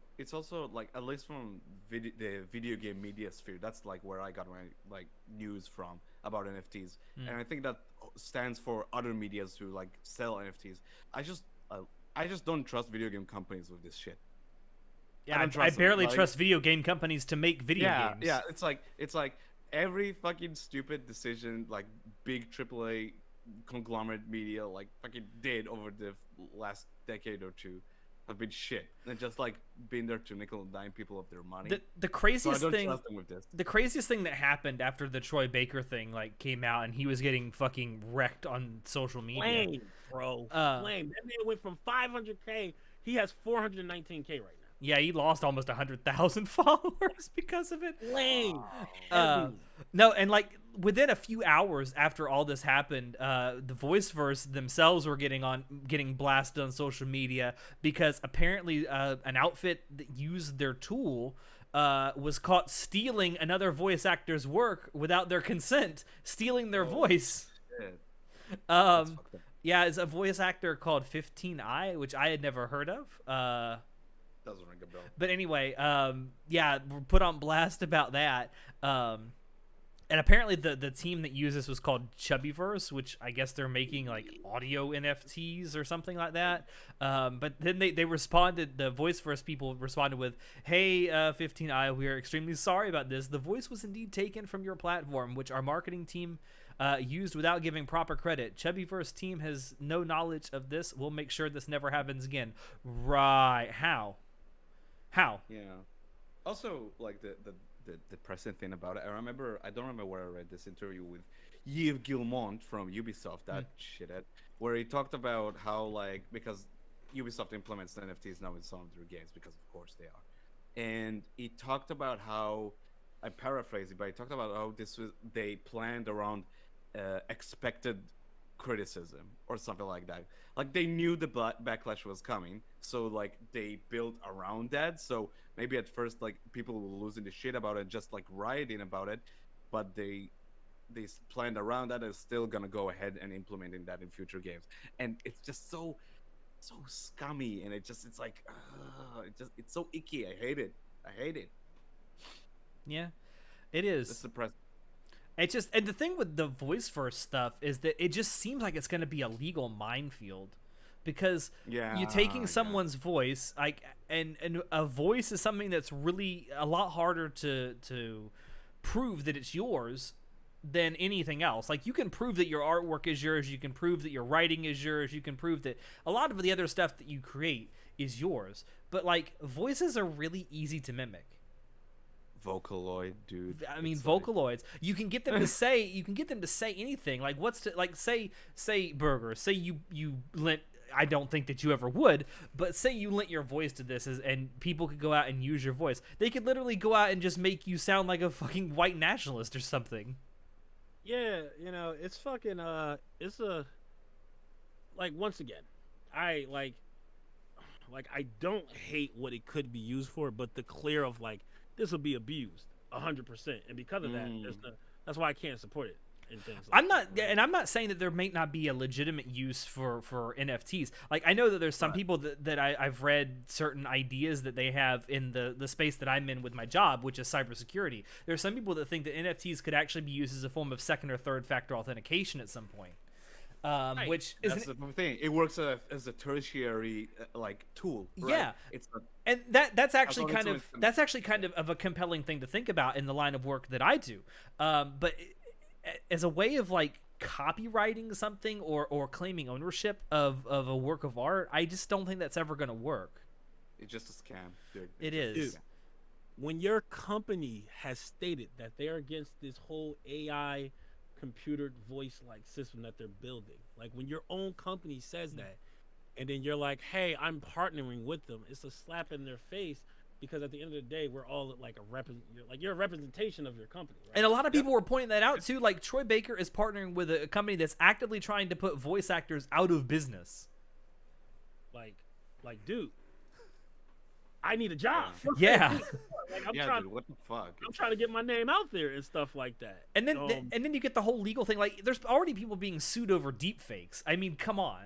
like, at least from the video game media sphere, that's like where I got my like news from about NFTs, and I think that stands for other medias who like sell NFTs. I just don't trust video game companies with this shit. Yeah, I barely trust video game companies to make video games. Yeah, it's like every fucking stupid decision like big AAA conglomerate media like fucking did over the last decade or two have been shit. And just like been there to nickel and dime people of their money. The craziest so I don't thing trust them with this. The craziest thing that happened after the Troy Baker thing like came out and he was getting fucking wrecked on social media. Flame, bro. Flame. That man went from 500K. He has 419K right now. Yeah, he lost almost 100,000 followers because of it. Flame. No, and like within a few hours after all this happened, the Voiceverse themselves were getting blasted on social media because apparently an outfit that used their tool was caught stealing another voice actor's work without their consent, stealing their voice. Shit. Yeah, it's a voice actor called 15i, which I had never heard of. Doesn't ring a bell. But anyway, yeah, we're put on blast about that. And apparently the team that used this was called Chubbyverse, which I guess they're making like audio NFTs or something like that. But then they responded, the Voiceverse people responded with, "Hey, 15i, we are extremely sorry about this. The voice was indeed taken from your platform, which our marketing team used without giving proper credit. Chubbyverse team has no knowledge of this. We'll make sure this never happens again." Right. How? Yeah. Also, like the depressing thing about it, I don't remember where I read this interview with Yves Guillemot from Ubisoft, that shithead, where he talked about how like because Ubisoft implements NFTs now in some of their games because of course they are, and he talked about how, I'm paraphrasing, but he talked about how they planned around expected criticism or something like that. Like they knew the backlash was coming, so like they built around that. So maybe at first like people were losing the shit about it, just like rioting about it, but they planned around that and still gonna go ahead and implementing that in future games. And it's just so scummy, and it's like it's so icky. I hate it. Yeah, it is. It's depressing. It's just, and the thing with the Voiceverse stuff is that it just seems like it's going to be a legal minefield, because you're taking someone's voice, like, and a voice is something that's really a lot harder to prove that it's yours than anything else. Like, you can prove that your artwork is yours, you can prove that your writing is yours, you can prove that a lot of the other stuff that you create is yours, but like voices are really easy to mimic. Vocaloid, dude. I mean, Vocaloids. You can get them to say anything. Like, say Burger. Say you lent. I don't think that you ever would, but say you lent your voice to this, and people could go out and use your voice. They could literally go out and just make you sound like a fucking white nationalist or something. Yeah, you know, it's fucking. It's a. Like, once again, I I don't hate what it could be used for, but the clear of like, this will be abused 100%, and because of that, that's why I can't support it. And things like I'm not saying that there may not be a legitimate use for NFTs. Like, I know that there's some people that I've read certain ideas that they have in the space that I'm in with my job, which is cybersecurity. There's some people that think that NFTs could actually be used as a form of second or third factor authentication at some point. Right. Which that's the thing. It works as a tertiary like tool. Right? Yeah, and that's actually kind of a compelling thing to think about in the line of work that I do. But as a way of like copywriting something or claiming ownership of a work of art, I just don't think that's ever going to work. It's just a scam, dude. It is. Dude, when your company has stated that they're against this whole AI computer voice like system that they're building, like when your own company says that, and then you're like, hey, I'm partnering with them, it's a slap in their face, because at the end of the day, we're all like you're a representation of your company, right? And a lot of people were pointing that out too. Like, Troy Baker is partnering with a company that's actively trying to put voice actors out of business. Like dude, I need a job. Yeah. Dude, what the fuck? I'm trying to get my name out there and stuff like that. And then you get the whole legal thing. Like, there's already people being sued over deep fakes. I mean, come on.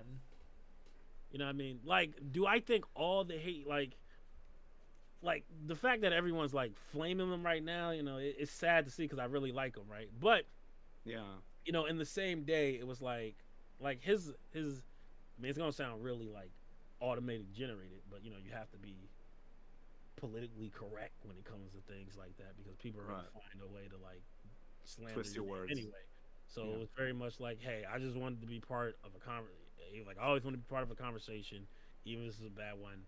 You know what I mean? Like, do I think all the hate, like the fact that everyone's like flaming them right now, you know, it's sad to see, because I really like them, right? But yeah, you know, in the same day, it was like his. I mean, it's gonna sound really like automated generated, but you know, you have to be politically correct when it comes to things like that, because people are gonna find a way to like slammed Twist your words. anyway. So it was very much like, hey, I just wanted to be part of a like I always want to be part of a conversation, even if this is a bad one.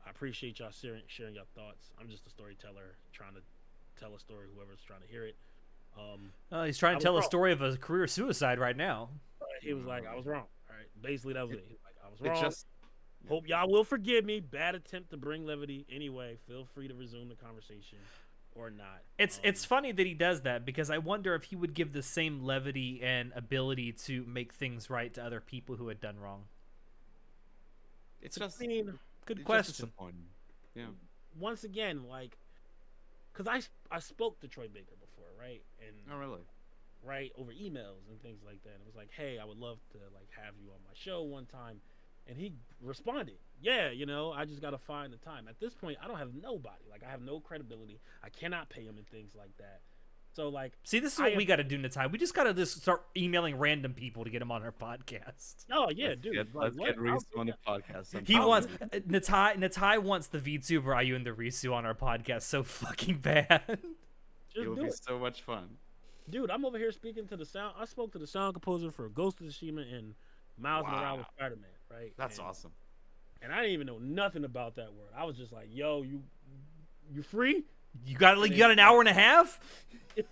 I appreciate y'all sharing your thoughts. I'm just a storyteller trying to tell a story. Whoever's trying to hear it. He's trying to tell a story of a career suicide right now. He was like, I was wrong. All right, basically that was it. He was like, I was wrong. Hope y'all will forgive me. Bad attempt to bring levity. Anyway, feel free to resume the conversation or not. It's funny that he does that, because I wonder if he would give the same levity and ability to make things right to other people who had done wrong. It's just good question. Yeah. Once again, like, because I spoke to Troy Baker before, right? And oh, really? Right, over emails and things like that. And it was like, hey, I would love to like have you on my show one time. And he responded, yeah, I just got to find the time. At this point, I don't have nobody. Like, I have no credibility. I cannot pay him and things like that. So, like... See, this is what we got to do, Natai. We just got to just start emailing random people to get them on our podcast. Oh, yeah, dude. Let's get Risu on the podcast sometime. He wants... Natai wants the VTuber Ayu and the Risu on our podcast so fucking bad. It will be so much fun. Dude, I'm over here speaking to the sound... I spoke to the sound composer for Ghost of Tsushima and Miles Morales Spider-Man. Right, that's awesome. And I didn't even know nothing about that word. I was just like, "Yo, you free? You got an hour and a half?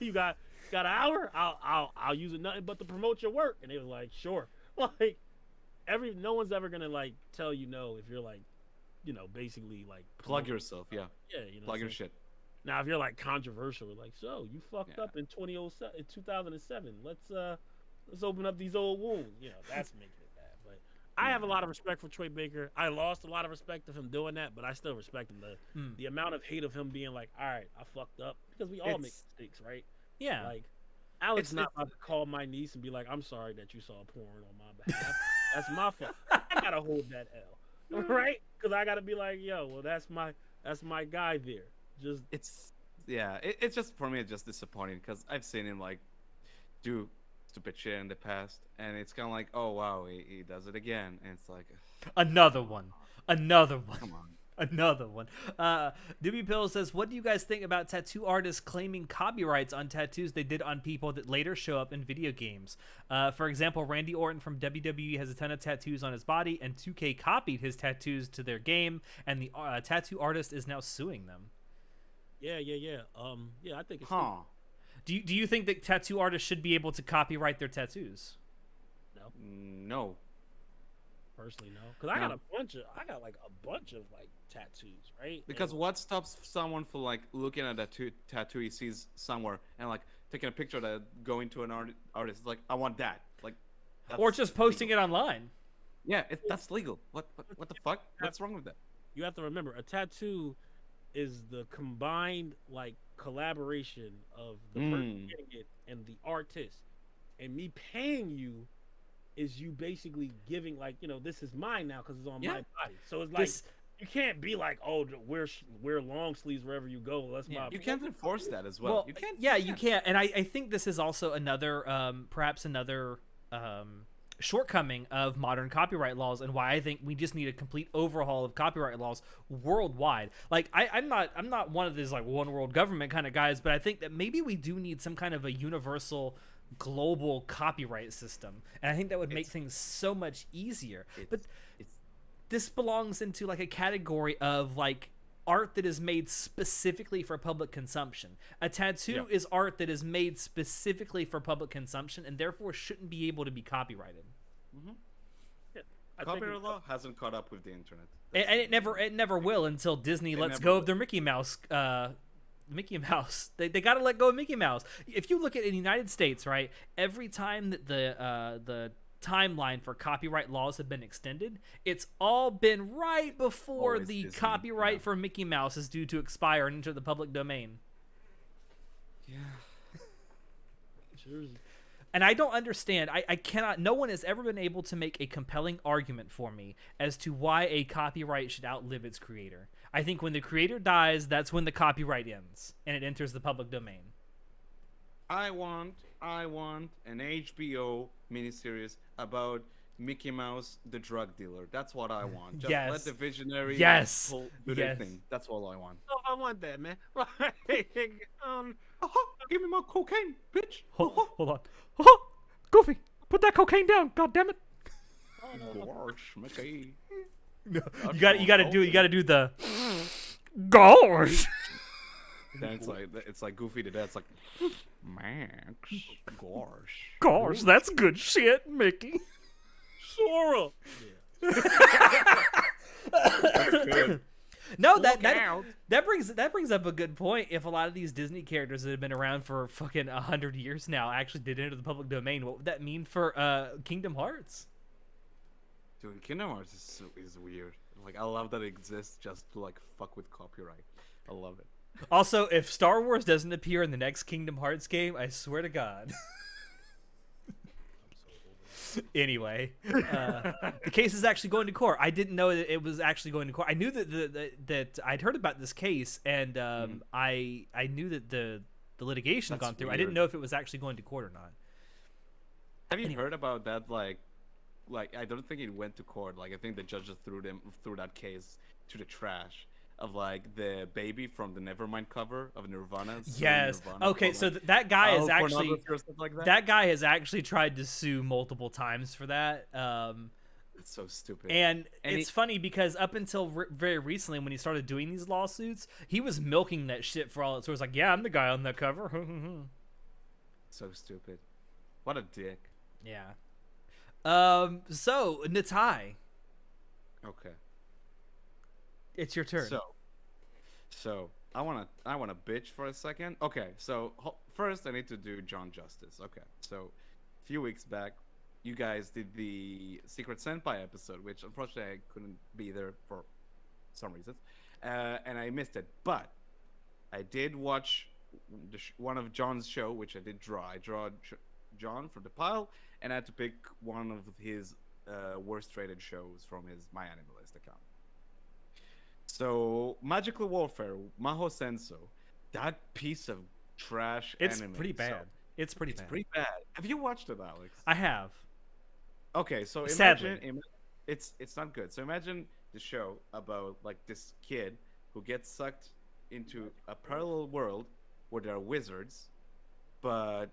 You got an hour? I'll use it nothing but to promote your work." And they was like, "Sure." Like no one's ever gonna like tell you no if you're like, basically like plug yourself. Yeah. Yeah. Plug your shit. Now, if you're like controversial, like, so you fucked up in 2007. Let's open up these old wounds. That's making it bad. But I have a lot of respect for Troy Baker. I lost a lot of respect of him doing that, but I still respect him. The amount of hate of him being like, all right, I fucked up, because we all make mistakes, right? Yeah. Like, Alex not about to call my niece and be like, I'm sorry that you saw porn on my behalf. That's my fault. I gotta hold that L, right? Because I gotta be like, yo, well, that's my guy there. It's just, for me, it's just disappointing, because I've seen him like do stupid shit in the past, and it's kind of like, oh wow, he does it again, and it's like another one. Come on. Another one. Doobie Pill says, what do you guys think about tattoo artists claiming copyrights on tattoos they did on people that later show up in video games? For example, Randy Orton from WWE has a ton of tattoos on his body, and 2K copied his tattoos to their game, and the tattoo artist is now suing them. Yeah. I think it's Do you think that tattoo artists should be able to copyright their tattoos? No. Personally, no. Because I got like a bunch of like tattoos, right? Because what stops someone from like looking at a tattoo he sees somewhere and like taking a picture of that, going to an artist, like, I want that, like, or just posting it online? Yeah, that's legal. What the fuck? What's wrong with that? You have to remember, a tattoo is the combined like collaboration of the person getting it and the artist, and me paying you is you basically giving, like, this is mine now because it's on my body. So it's like you can't be like, oh, wear long sleeves wherever you go. That's my. You can't enforce that as well. You can't. Yeah, you can't. And I think this is also another perhaps another shortcoming of modern copyright laws, and why I think we just need a complete overhaul of copyright laws worldwide. Like, I'm not one of these like one world government kind of guys, but I think that maybe we do need some kind of a universal global copyright system, and I think that would make things so much easier. But this belongs into like a category of like art that is made specifically for public consumption. A tattoo is art that is made specifically for public consumption, and therefore shouldn't be able to be copyrighted. Copyright law hasn't caught up with the internet, and it never will until Disney lets go of their Mickey Mouse. They got to let go of Mickey Mouse. If you look at in the United States, right, every time that the timeline for copyright laws have been extended, it's all been right before the Disney, copyright for Mickey Mouse is due to expire and enter the public domain. Yeah. And I don't understand. I cannot. No one has ever been able to make a compelling argument for me as to why a copyright should outlive its creator. I think when the creator dies, that's when the copyright ends and it enters the public domain. I want an HBO miniseries about Mickey Mouse, the drug dealer. That's what I want. Just Yes. let the visionary Yes. do their Yes. thing. That's all I want. Oh, I want that, man. Give me my cocaine, bitch. Hold on. Oh, Goofy, put that cocaine down. God damn it. Gosh, Mickey. No, you gotta do the gosh. Then it's like Goofy to Dad. It's like Max. Gosh. Gosh, that's good shit, Mickey. Sora. No, that brings up a good point. If a lot of these Disney characters that have been around for fucking 100 years now actually did enter the public domain, what would that mean for Kingdom Hearts? Dude, Kingdom Hearts is weird. Like, I love that it exists just to like fuck with copyright. I love it. Also, if Star Wars doesn't appear in the next Kingdom Hearts game, I swear to God. Anyway, the case is actually going to court. I didn't know that it was actually going to court. I knew that I'd heard about this case, and I knew that the litigation had gone through. Weird. I didn't know if it was actually going to court or not. Have you heard about that? Like I don't think it went to court. Like, I think the judges threw that case to the trash. Of like the baby from the Nevermind cover of Nirvana. Yes. Nirvana Okay, so that guy is actually like that guy has actually tried to sue multiple times for that. It's so stupid. And it's funny because up until very recently, when he started doing these lawsuits, he was milking that shit for all it's worth. Like, yeah, I'm the guy on that cover. So stupid. What a dick. Yeah. So Natai. Okay. It's your turn. So I wanna bitch for a second. Okay, so first I need to do John justice. Okay, so a few weeks back, you guys did the Secret Senpai episode, which unfortunately I couldn't be there for some reasons, and I missed it. But I did watch one of John's show, which I did draw. I draw John from the pile, and I had to pick one of his worst rated shows from his My Anime List account. So, Magical Warfare, Maho Senso, that piece of trash it's anime. Pretty bad. So, it's pretty bad. Have you watched it, Alex? I have. Okay, so Sadly. it's not good. So imagine the show about like this kid who gets sucked into a parallel world where there are wizards, but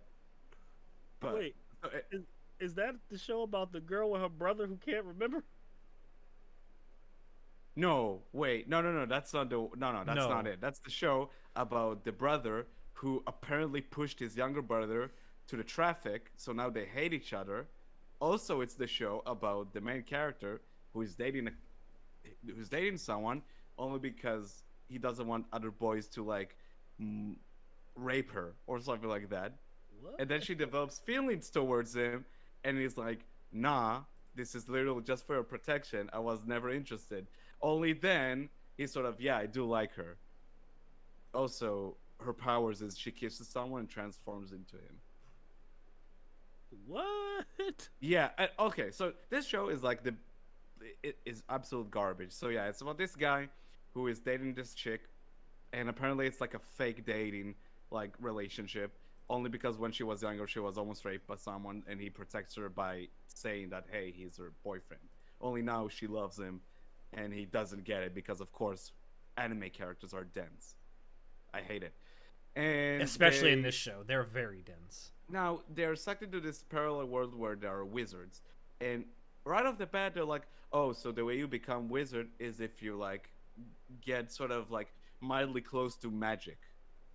wait, is that the show about the girl with her brother who can't remember? No, wait, no. That's not not it. That's the show about the brother who apparently pushed his younger brother to the traffic, so now they hate each other. Also, it's the show about the main character who's dating someone only because he doesn't want other boys to like rape her or something like that. What? And then she develops feelings towards him, and he's like, "Nah, this is literally just for your protection. I was never interested." Only then he's sort of, yeah, I do like her. Also, her powers is she kisses someone and transforms into him. What? Yeah. Okay. So this show is like it is absolute garbage. So yeah, it's about this guy who is dating this chick, and apparently it's like a fake dating like relationship. Only because when she was younger, she was almost raped by someone, and he protects her by saying that, hey, he's her boyfriend. Only now she loves him. And he doesn't get it because, of course, anime characters are dense. I hate it. And especially in this show, they're very dense. Now, they're sucked into this parallel world where there are wizards. And right off the bat, they're like, oh, so the way you become wizard is if you, like, get sort of, like, mildly close to magic.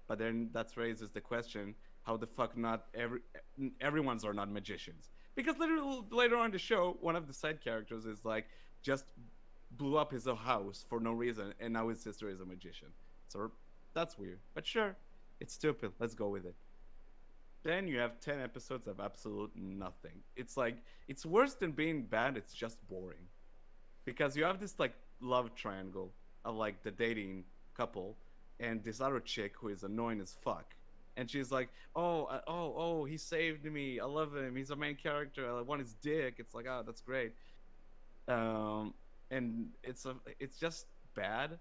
But then that raises the question, how the fuck not everyone's are not magicians? Because literally later on in the show, one of the side characters is, like, just blew up his house for no reason, and now his sister is a magician. So that's weird. But sure, it's stupid. Let's go with it. Then you have 10 episodes of absolute nothing. It's like, it's worse than being bad, it's just boring. Because you have this like love triangle of like the dating couple and this other chick who is annoying as fuck. And she's like, oh, he saved me. I love him. He's a main character. I want his dick. It's like, oh, that's great. And it's just bad.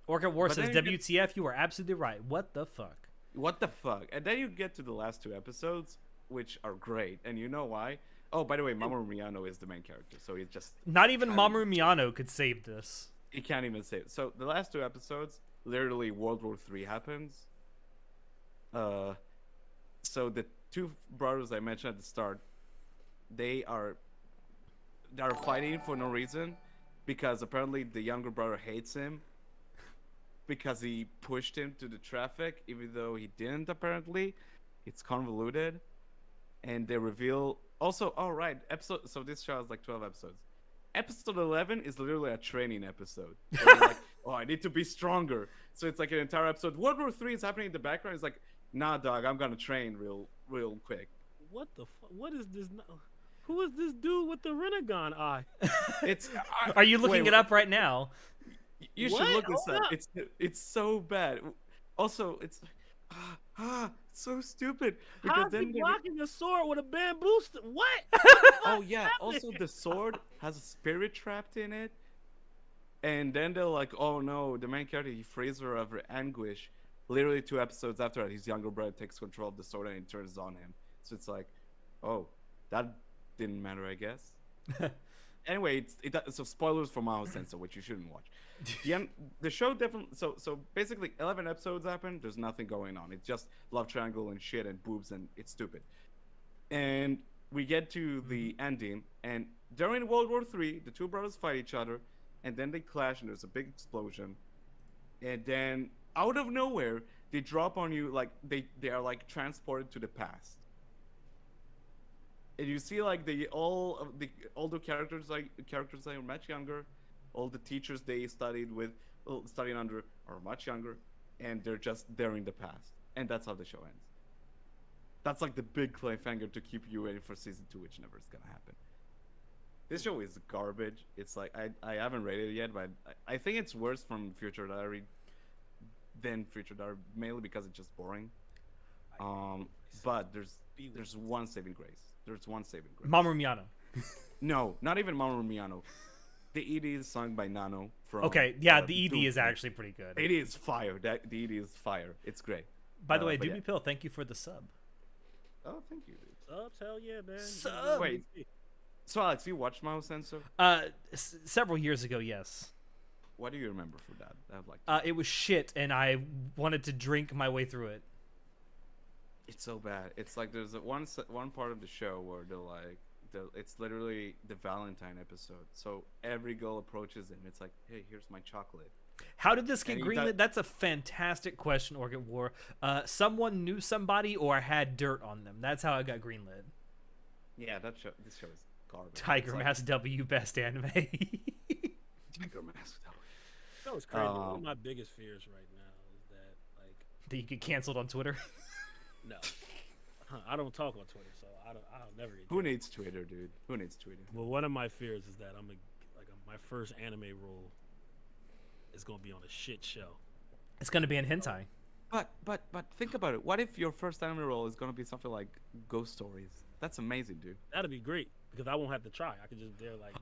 Orca War says, WTF, you are absolutely right. What the fuck? What the fuck? And then you get to the last two episodes, which are great. And you know why? Oh, by the way, Mamoru Miyano is the main character, so he's just Not even Mamoru Miyano could save this. he can't even save it. So the last 2 episodes, literally World War III happens. So the two brothers I mentioned at the start, they're fighting for no reason, because apparently the younger brother hates him because he pushed him to the traffic, even though he didn't. Apparently, it's convoluted, and they reveal also. Oh right, episode. So this show has like 12 episodes. Episode 11 is literally a training episode. Where you're like, oh, I need to be stronger. So it's like an entire episode. World War III is happening in the background. It's like, nah, dog, I'm gonna train real quick. What the fuck? What is this? Who is this dude with the Renegon eye? It's. Are you looking it up right now? You should look this up. It's so bad. Also, it's so stupid. Because How's then he blocking the sword with a bamboo? What? Oh yeah. Also, the sword has a spirit trapped in it. And then they're like, oh no, the main character, he frees her over anguish. Literally 2 episodes after that, his younger brother takes control of the sword and it turns on him. So it's like, oh, that didn't matter, I guess. Anyway, so spoilers for Mao Sensor, which you shouldn't watch. The show definitely. So basically, 11 episodes happen. There's nothing going on. It's just love triangle and shit and boobs, and it's stupid. And we get to the ending, and during World War III, the two brothers fight each other, and then they clash, and there's a big explosion. And then out of nowhere, they drop on you like they are like transported to the past. And you see like all of the older characters that are much younger, all the teachers they studied under are much younger, and they're just there in the past, and that's how the show ends. That's like the big cliffhanger to keep you waiting for season 2, which never is gonna happen. This show is garbage. It's like I haven't rated it yet, but I think it's worse from Future Diary than Future Diary, mainly because it's just boring. But there's one saving grace. There's one saving grace. Mamoru Miyano. No, not even Mamoru Miyano. The ED is sung by Nano from. Okay, yeah, the ED is actually pretty good. ED is fire. The ED is fire. It's great. By the way, Doobie Pill, thank you for the sub. Oh, thank you, dude. Subs, hell yeah, man. Sub. Wait. So Alex, you watched Mao Sensor? Several years ago, yes. What do you remember for that? I'd like. It was shit, and I wanted to drink my way through it. It's so bad. It's like there's one part of the show where it's literally the Valentine episode. So every girl approaches him. It's like, hey, here's my chocolate. How did this get greenlit? That's a fantastic question, Orchid War. Someone knew somebody or had dirt on them. That's how I got greenlit. Yeah, this show is garbage. Tiger Mask W best anime. Tiger Mask W. That was crazy. One of my biggest fears right now is that you get canceled on Twitter. No, I don't talk on Twitter, so I'll never get. Who needs Twitter, dude? Who needs Twitter? Well, one of my fears is that my first anime role is gonna be on a shit show. It's gonna be in hentai. But think about it. What if your first anime role is gonna be something like Ghost Stories? That's amazing, dude. That'd be great because I won't have to try. I could just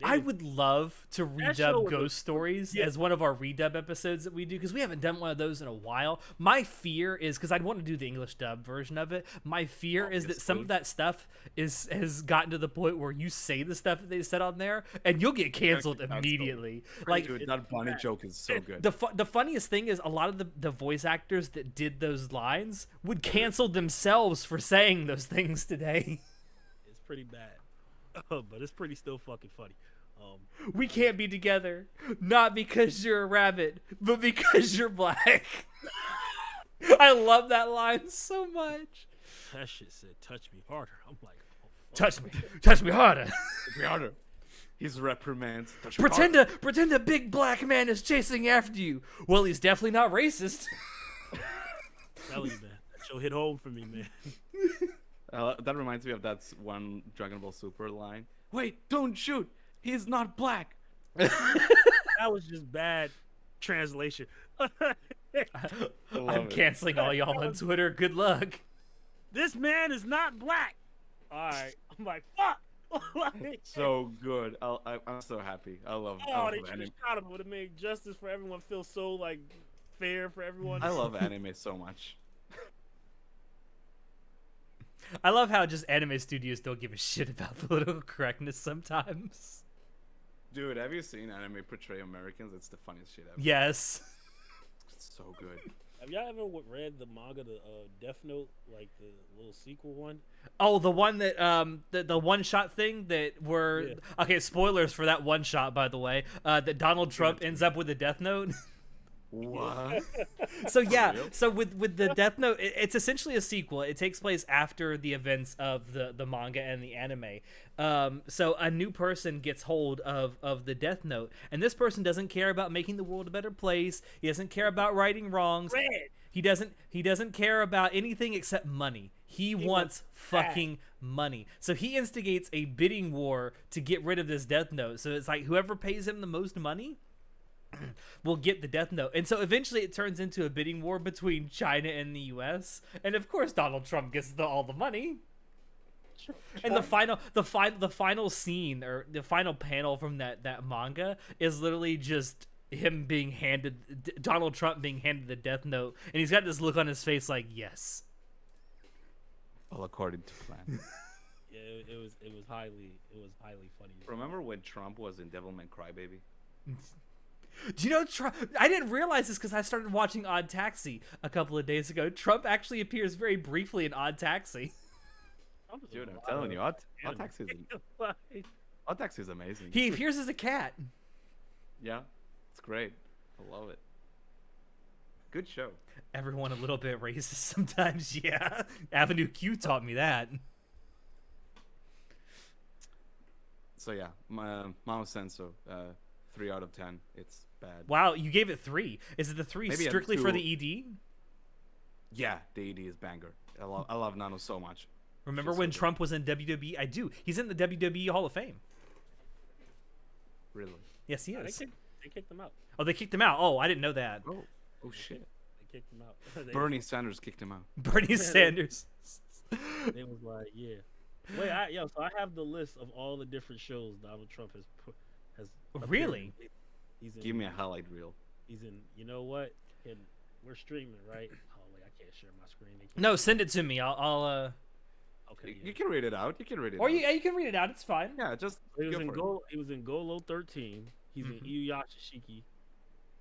I would love to redub Ghost Stories as one of our redub episodes that we do, because we haven't done one of those in a while. My fear is, because I'd want to do the English dub version of it, my fear is that some of that stuff has gotten to the point where you say the stuff that they said on there and you'll get canceled immediately. Like, dude, that bunny joke is so good. The funniest thing is a lot of the voice actors that did those lines would cancel themselves for saying those things today. It's pretty bad. But it's pretty still fucking funny. We can't be together, not because you're a rabbit, but because you're black. I love that line so much. That shit said, "Touch me harder." I'm like, oh, touch me harder. Touch me harder. His reprimands. Pretend a big black man is chasing after you. Well, he's definitely not racist. Tell you, man. That show hit home for me, man. That reminds me of that one Dragon Ball Super line. Wait, don't shoot! He's not black! That was just bad translation. I'm canceling all y'all on Twitter. Good luck. This man is not black! Alright. I'm like, fuck! So good. I'm so happy. I love they just shot him. Would have made justice for everyone feel so, like, fair for everyone. I love anime so much. I love how just anime studios don't give a shit about political correctness sometimes. Dude, have you seen anime portray Americans? It's the funniest shit ever. Yes. It's so good. Have y'all ever read the manga, the Death Note, like the little sequel one? Oh, the one that the one shot thing that were okay. Spoilers for that one shot, by the way. That Donald Trump ends up with a Death Note. What? So yeah, so with the Death Note, it's essentially a sequel. It takes place after the events of the manga and the anime. So a new person gets hold of the Death Note, and this person doesn't care about making the world a better place. He doesn't care about righting wrongs. He doesn't care about anything except money. He wants fucking money. So he instigates a bidding war to get rid of this Death Note. So it's like whoever pays him the most money will get the Death Note. And so eventually it turns into a bidding war between China and the US. And of course Donald Trump gets all the money. And the final scene, or the final panel from that manga, is literally just him being handed, Donald Trump being handed the Death Note, and he's got this look on his face like, yes, all according to plan. Yeah, it was highly funny. Remember when Trump was in Devilman Crybaby? Do you know Trump? I didn't realize this because I started watching Odd Taxi a couple of days ago. Trump actually appears very briefly in Odd Taxi. Dude, I'm telling you, Odd Taxi is amazing. He appears as a cat. Yeah, it's great. I love it. Good show. Everyone a little bit racist sometimes, yeah. Avenue Q taught me that. So yeah, Mao Senso, 3 out of 10. It's bad. Wow, you gave it 3. Is it the 3 Maybe strictly for the ED? Yeah, the ED is banger. I love Nano so much. Remember when Trump was in WWE? I do. He's in the WWE Hall of Fame. Really? Yes, he is. They kicked him out. Oh, they kicked him out. Oh, I didn't know that. Oh shit. They kicked him out. Bernie Sanders kicked him out. Bernie Sanders. They was like, yeah. Wait, so I have the list of all the different shows Donald Trump has Really? He's in, Give me a highlight reel. He's in. You know what? And we're streaming, right? Oh wait, I can't share my screen. No, send it to me. I'll Okay. You can read it out. You can read it. Or out. you can read it out. It's fine. Yeah, just. He was in Golo 13. He's in Iyashishiki.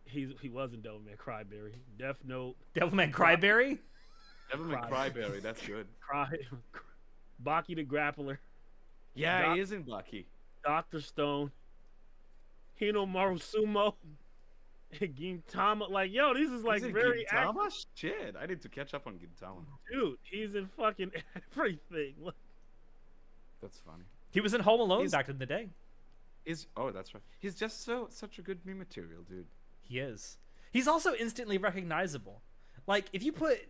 He was in Devilman Cryberry. Death Note. Devilman Cryberry. Devilman Cryberry. That's good. Baki the Grappler. Yeah, he is in Baki. Dr. Stone. Hinomaru Sumo. Gintama. Like, yo, this is like very Gintama? Shit, I need to catch up on Gintama. Dude, he's in fucking everything. Look. That's funny. He was in Home Alone back in the day. Oh, that's right. He's just such a good meme material, dude. He is. He's also instantly recognizable. Like, if you put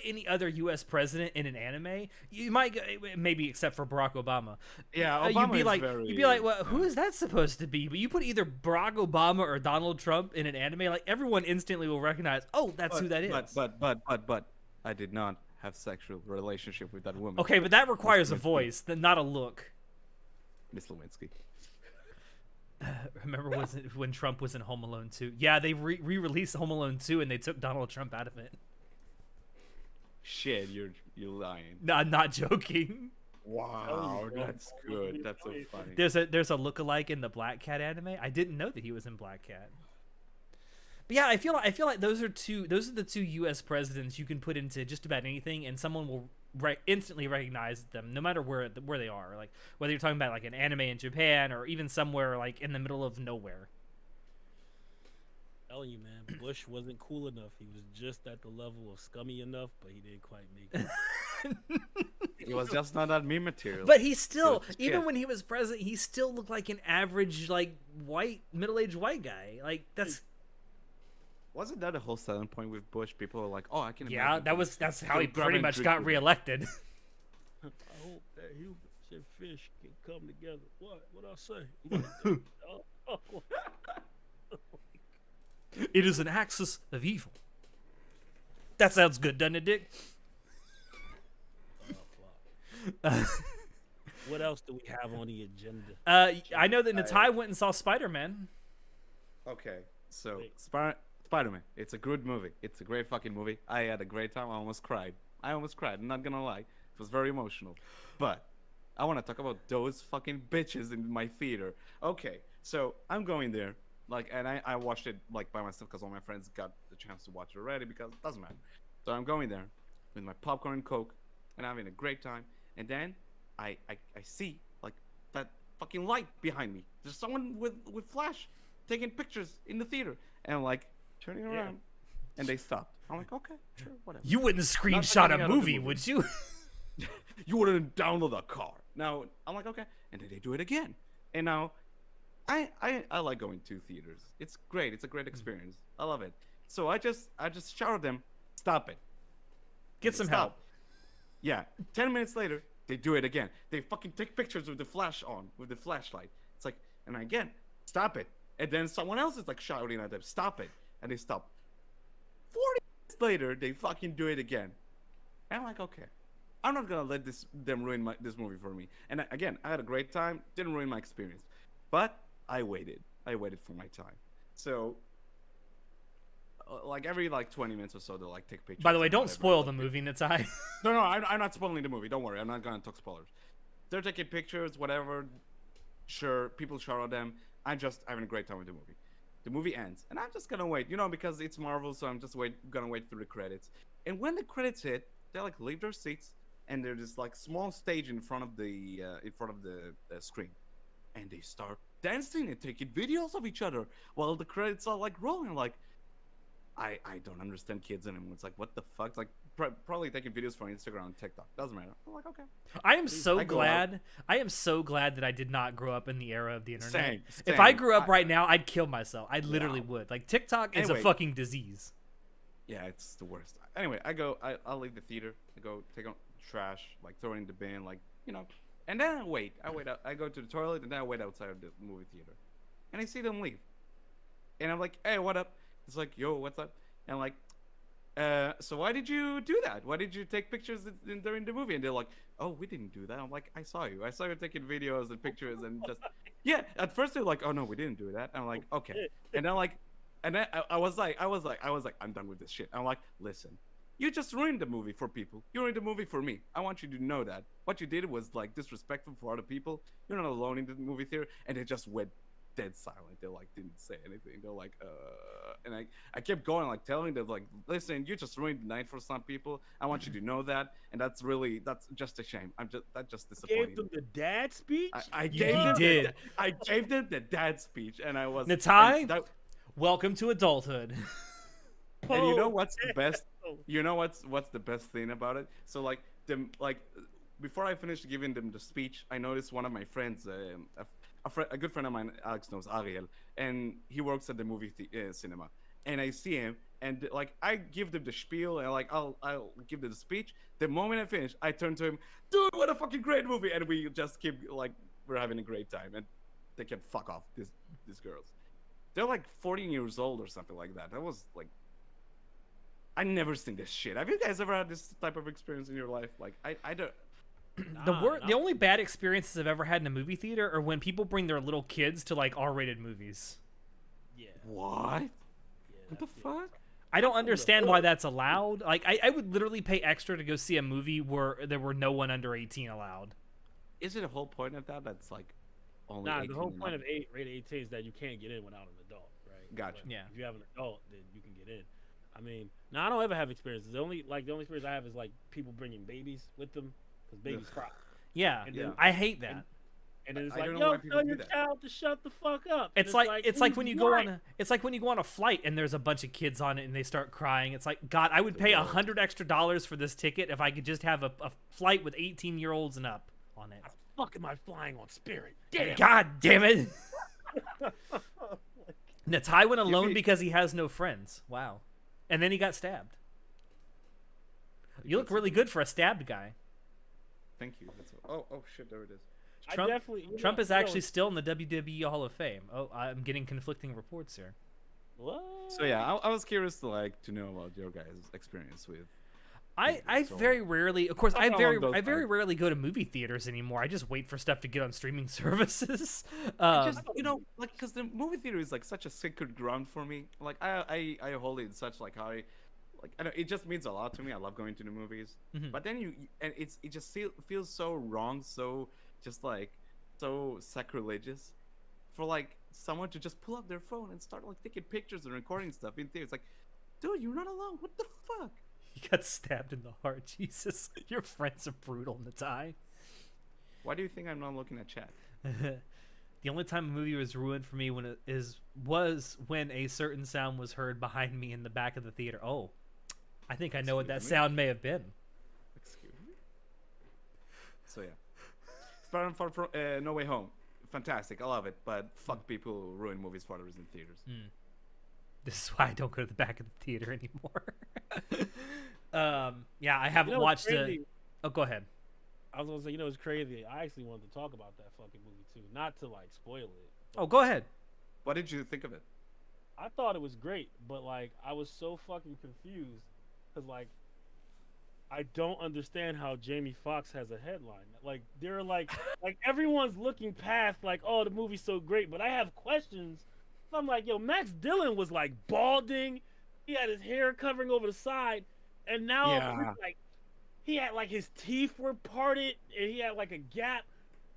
any other U.S. president in an anime, you might maybe except for Barack Obama. Yeah, Obama you'd be like, well, who is that supposed to be? But you put either Barack Obama or Donald Trump in an anime, like everyone instantly will recognize. Oh, that's who that is. But I did not have sexual relationship with that woman. Okay, but that requires a voice, not a look. Miss Lewinsky. Remember when Trump was in Home Alone 2? Yeah, they re-released Home Alone 2 and they took Donald Trump out of it. Shit, you're lying. No, I'm not joking. Wow, that's good. That's so funny. There's a lookalike in the Black Cat anime. I didn't know that he was in Black Cat. But yeah, I feel like those are the two U.S. presidents you can put into just about anything, and someone will instantly recognize them, no matter where they are. Like whether you're talking about like an anime in Japan or even somewhere like in the middle of nowhere. I'm telling you, man, Bush wasn't cool enough. He was just at the level of scummy enough, but he didn't quite make it. He was just not that meme material. But he still, even when he was president, he still looked like an average like middle-aged white guy. Like that's. Wasn't that a whole selling point with Bush? People are like, "Oh, I can." Yeah, that's how he pretty much got reelected. I hope that you and fish can come together. What I say? It is an axis of evil. That sounds good, doesn't it, Dick? What else do we have on the agenda? I know that Natai went and saw Spider-Man. Okay, so Spider-Man. It's a good movie. It's a great fucking movie. I had a great time. I almost cried. I'm not gonna lie. It was very emotional. But I want to talk about those fucking bitches in my theater. Okay, so I'm going there, like, and I watched it like by myself because all my friends got the chance to watch it already because it doesn't matter. So I'm going there with my popcorn and Coke, and having a great time. And then I see like that fucking light behind me. There's someone with flash taking pictures in the theater, and I'm like turning around, and they stopped. I'm like, okay, sure, whatever. You wouldn't screenshot a movie, would you? You wouldn't download a car. Now I'm like, okay, and then they do it again, and now I like going to theaters. It's great. It's a great experience. I love it. So I just shouted them, stop it. Get some help. Yeah. 10 minutes later, they do it again. They fucking take pictures with the flash on, with the flashlight. It's like, and again, stop it. And then someone else is like shouting at them, stop it. And they stop. 40 minutes later, they fucking do it again. And I'm like, okay, I'm not gonna let them ruin this movie for me. And again, I had a great time. Didn't ruin my experience, but I waited. I waited for my time. So, like every 20 minutes or so, they'll like take pictures. By the way, don't spoil the movie, Natai. No, I'm not spoiling the movie. Don't worry, I'm not gonna talk spoilers. They're taking pictures, whatever. Sure, people shout at them. I'm just having a great time with the movie. The movie ends, and I'm just gonna wait, because it's Marvel, so I'm just gonna wait through the credits. And when the credits hit, they like leave their seats, and there's this like small stage in front of the screen, and they start dancing and taking videos of each other while the credits are like rolling. Like, I don't understand kids anymore. It's like, what the fuck? It's like probably taking videos for Instagram and TikTok. Doesn't matter. I'm like, okay. I am so glad that I did not grow up in the era of the internet. Same. If I grew up right now, I'd kill myself. I literally would. Like, TikTok is a fucking disease. Yeah, it's the worst. Anyway, I'll leave the theater. I go take out trash, like throw it in the bin, and then I wait. I go to the toilet, and then I wait outside of the movie theater, and I see them leave, and I'm like, hey, what up? It's like, yo, what's up? And I'm like, so why did you do that? Why did you take pictures during the movie? And they're like, oh, we didn't do that. I'm like, I saw you taking videos and pictures, and just yeah. At first they're like, oh no, we didn't do that. And I'm like, okay. And then I was like, I'm done with this shit. I'm like, listen, you just ruined the movie for people. You ruined the movie for me. I want you to know that what you did was like disrespectful for other people. You're not alone in the movie theater. And they just went dead silent. They like didn't say anything. They're like, and I kept going, like telling them, like, listen, you just ruined the night for some people. I want you to know that, and that's just a shame. That's just disappointing. Gave them the dad speech. I gave them the dad speech, and I was Natai. Welcome to adulthood. And you know what's the best? You know what's the best thing about it? So before I finished giving them the speech, I noticed one of my friends, a good friend of mine, Alex knows, Ariel, and he works at the movie cinema. And I see him, and like I give them the spiel, and I'll give them the speech. The moment I finish, I turn to him, dude, what a fucking great movie! And we just keep we're having a great time, and they can fuck off these girls. They're like 14 years old or something like that. That was like, I never seen this shit. Have you guys ever had this type of experience in your life? Like, I don't. The only bad experiences I've ever had in a movie theater are when people bring their little kids to like R-rated movies. Yeah. What? What the fuck? I don't understand why that's allowed. Like, I would literally pay extra to go see a movie where there were no one under 18 allowed. Is it a whole point of that? That's like only. Nah, the whole point of rated 18 is that you can't get in without an adult, right? Gotcha. But if you have an adult, then you can get in. I mean, I don't ever have experiences. The only experience I have is like people bringing babies with them because babies cry. Yeah, I hate that. And then it's like, yo, tell your child to shut the fuck up. It's like when you go on a flight and there's a bunch of kids on it and they start crying. It's like, God, I would pay $100 extra for this ticket if I could just have a flight with 18-year-olds and up on it. How the fuck am I flying on Spirit? Damn. God damn it. Natai went alone because he has no friends. Wow. And then he got stabbed. You look really good for a stabbed guy. Thank you. Oh shit, there it is. Trump is actually still in the WWE Hall of Fame. Oh, I'm getting conflicting reports here. What? So yeah, I was curious to know about your guys' experience with. I very rarely, of course, I very rarely go to movie theaters anymore. I just wait for stuff to get on streaming services. Because the movie theater is like such a sacred ground for me. Like I hold it in such like high like I don't, it just means a lot to me. I love going to the movies, but then and it just feels so wrong, so just like so sacrilegious for like someone to just pull out their phone and start like taking pictures and recording stuff in theaters. Like, dude, you're not alone. What the fuck? He got stabbed in the heart. Jesus, your friends are brutal, Natai. Why do you think I'm not looking at chat? The only time a movie was ruined for me was when a certain sound was heard behind me in the back of the theater. Oh, I think I know what that sound may have been. Excuse me. So yeah, Spider-Man Far From No Way Home, fantastic. I love it, but fuck people who ruin movies for others in theaters. This is why I don't go to the back of the theater anymore. Yeah, I haven't watched it. Oh, go ahead. I was gonna say, it's crazy. I actually wanted to talk about that fucking movie too, not to like spoil it. Oh, go ahead. What did you think of it? I thought it was great, but like I was so fucking confused because like I don't understand how Jamie Foxx has a headline. Like they're like everyone's looking past like, oh, the movie's so great, but I have questions. I'm like, yo, Max Dillon was like balding, he had his hair covering over the side, and now like he had like his teeth were parted and he had like a gap.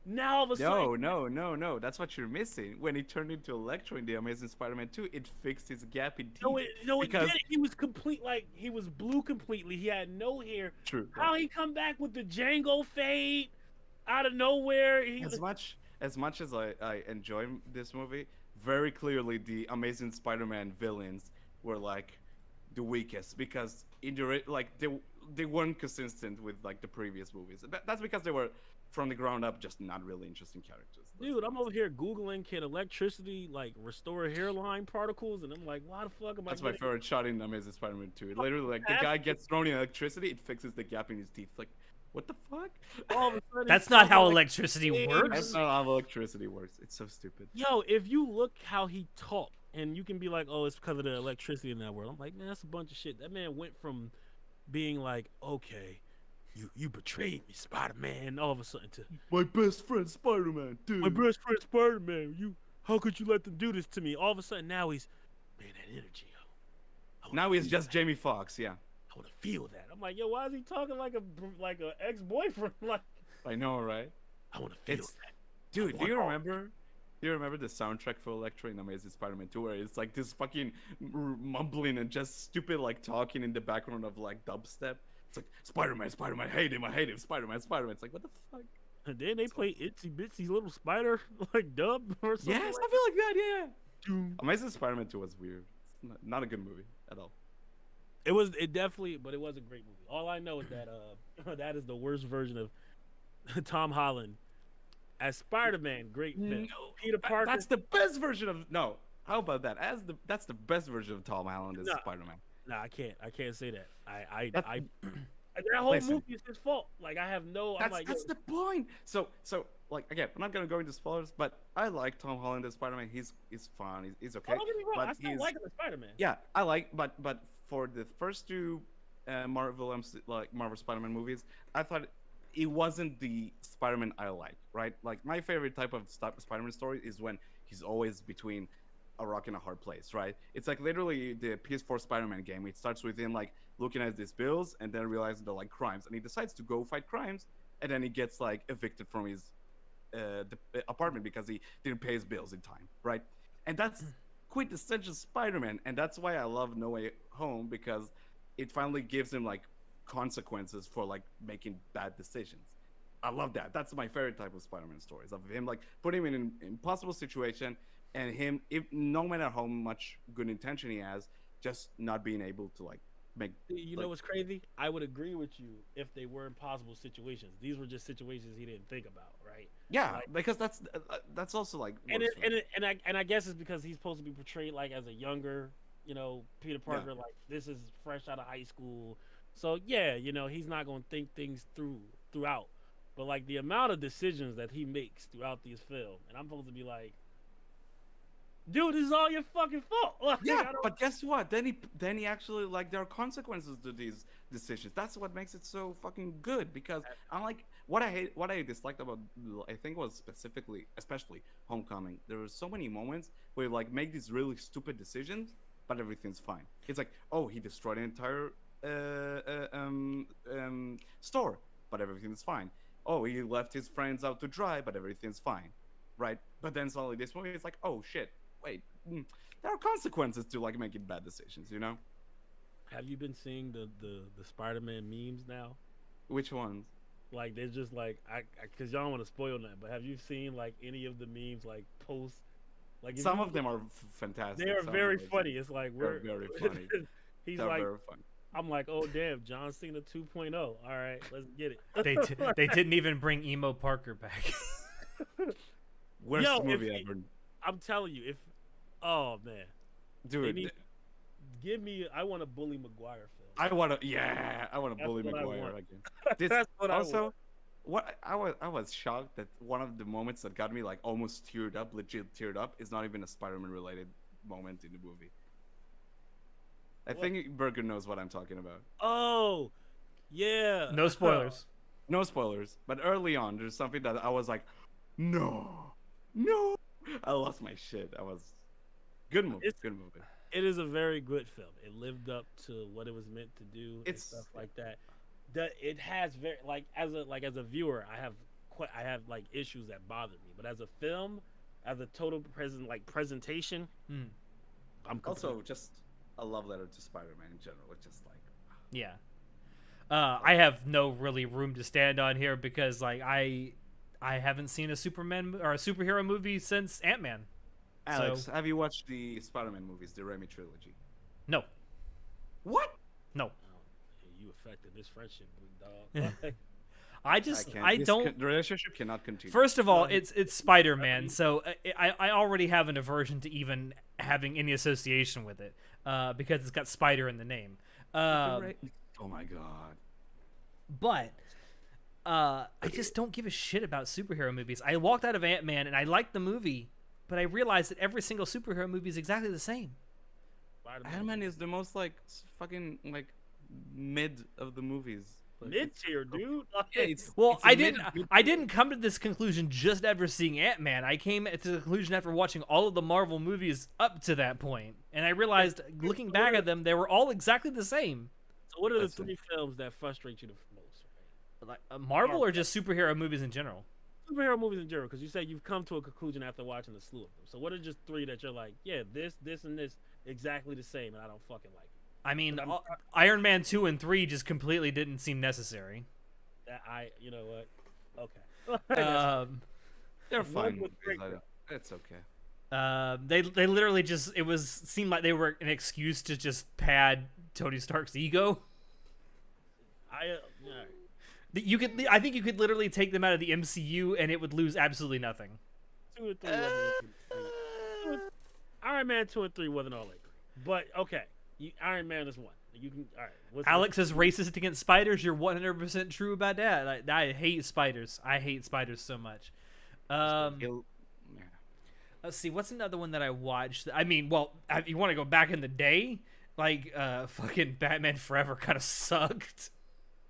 Now all of a sudden, no. That's what you're missing. When he turned into Electro in the Amazing Spider-Man 2, it fixed his gap in teeth. It didn't. He was complete, like he was blue completely. He had no hair. True. How he come back with the Django fade out of nowhere? As much as I enjoy this movie, very clearly the Amazing Spider-Man villains were like the weakest because they weren't consistent with like the previous movies. That's because they were from the ground up just not really interesting characters. Dude, I'm over here googling can electricity like restore hairline particles, and I'm like, why the fuck am I? That's my favorite shot in Amazing Spider-Man 2. It literally like the guy gets thrown in electricity, it fixes the gap in his teeth. Like, what the fuck? All of a sudden, that's not how electricity works. That's not how electricity works. It's so stupid. Yo, if you look how he talked, and you can be like, oh, it's because of the electricity in that world. I'm like, man, that's a bunch of shit. That man went from being like, okay, you betrayed me, Spider-Man, all of a sudden to my best friend Spider-Man, dude. My best friend Spider-Man, how could you let them do this to me? All of a sudden now he's, man, that energy, now he's just Jamie Foxx, yeah. I want to feel that. I'm like, yo, why is he talking like a ex-boyfriend? Like, I know, right? I want to feel that. Dude, do you remember the soundtrack for Electro in Amazing Spider-Man 2 where it's like this fucking mumbling and just stupid like talking in the background of like dubstep? It's like, Spider-Man, hate him, Spider-Man. It's like, what the fuck? And then they play Itsy Bitsy Little Spider like dub or something. Yeah, something like that, yeah. Amazing Spider-Man 2 was weird. It's not a good movie at all. It definitely, but it was a great movie. All I know is that that is the worst version of Tom Holland as Spider-Man. Great film. Peter Parker. That's the best version of How about that? That's the best version of Tom Holland as Spider-Man. No, I can't say that. That whole movie is his fault. Like I have no. That's the point. So like again, I'm not gonna go into spoilers, but I like Tom Holland as Spider-Man. He's fun. He's okay. Don't get me wrong. I still like him as Spider-Man. Yeah, I like, but for the first two Marvel Spider-Man movies, I thought it wasn't the Spider-Man I like. Right? Like my favorite type of Spider-Man story is when he's always between a rock and a hard place, right? It's like literally the PS4 Spider-Man game. It starts with him like looking at these bills and then realizing they're like crimes, and he decides to go fight crimes, and then he gets like evicted from his apartment because he didn't pay his bills in time, right? And that's quintessential Spider-Man, and that's why I love No Way Home, because it finally gives him like consequences for like making bad decisions. I love that. That's my favorite type of Spider-Man stories, of him like putting him in an impossible situation, and him, if no matter how much good intention he has, just not being able to like make. You know what's crazy? I would agree with you if they were impossible situations. These were just situations he didn't think about, right? Yeah, like, because that's also like. And I guess it's because he's supposed to be portrayed like as a younger, Peter Parker. Yeah. Like this is fresh out of high school, so yeah, he's not gonna think things throughout. But like the amount of decisions that he makes throughout these films, and I'm supposed to be like, dude, this is all your fucking fault. Like, yeah, but guess what? Then he actually like there are consequences to these decisions. That's what makes it so fucking good. Because I'm like, what I disliked about, I think was especially Homecoming. There were so many moments where you like make these really stupid decisions, but everything's fine. It's like, oh, he destroyed an entire store, but everything's fine. Oh, he left his friends out to dry, but everything's fine, right? But then suddenly this movie is like, oh shit, wait, there are consequences to like making bad decisions, you know? Have you been seeing the Spider-Man memes now? Which ones? Like they're just like because y'all don't want to spoil that, but have you seen like any of the memes like posts? Like some of them are fantastic. They are very funny. It's like they're very funny. He's they're like, very funny. I'm like, oh damn, John Cena 2.0. All right, let's get it. They didn't even bring Emo Parker back. Worst movie ever. I'm telling you, oh man, dude, give me. I want a Bully Maguire film. I want a Bully Maguire again. That's what also, I want. What I was shocked that one of the moments that got me like almost teared up, legit teared up, is not even a Spider-Man related moment in the movie. I think Berger knows what I'm talking about. Oh, yeah. No spoilers. No spoilers. But early on, there's something that I was like, no. I lost my shit. I was good movie. Good movie. It is a very good film. It lived up to what it was meant to do and stuff like that. It has very as a viewer, I have like issues that bother me. But as a film, as a total presentation, I'm also just a love letter to Spider-Man in general. It's just like yeah. I have no really room to stand on here because like I haven't seen a Superman or a superhero movie since Ant-Man. Alex, have you watched the Spider-Man movies, the Raimi trilogy? No. What? No. You affected this friendship, big dog. The relationship cannot continue. First of all, it's Spider-Man, so I already have an aversion to even having any association with it because it's got spider in the name. Oh my god. But I just don't give a shit about superhero movies. I walked out of Ant-Man and I liked the movie, but I realized that every single superhero movie is exactly the same. Ant-Man is the most like fucking like mid of the movies. Mid tier, dude. I didn't come to this conclusion just after seeing Ant-Man. I came to the conclusion after watching all of the Marvel movies up to that point, and I realized, looking back at them, they were all exactly the same. So, what are the three films that frustrate you the most? Like Marvel or just superhero movies in general? Superhero movies in general, because you say you've come to a conclusion after watching a slew of them. So, what are just three that you're like, yeah, this, and this exactly the same, and I don't fucking like it? I mean, Iron Man 2 and 3 just completely didn't seem necessary. You know what? Okay. They're fine. It's okay. They literally just seemed like they were an excuse to just pad Tony Stark's ego. I think you could literally take them out of the MCU and it would lose absolutely nothing. 2 and 3 Iron Man 2 and 3 wasn't all that great, but okay. Iron Man is one. You can. All right. Alex is racist against spiders. You're 100% true about that. I hate spiders. I hate spiders so much. Let's see. What's another one that I watched? I mean, well, if you want to go back in the day, like fucking Batman Forever kind of sucked.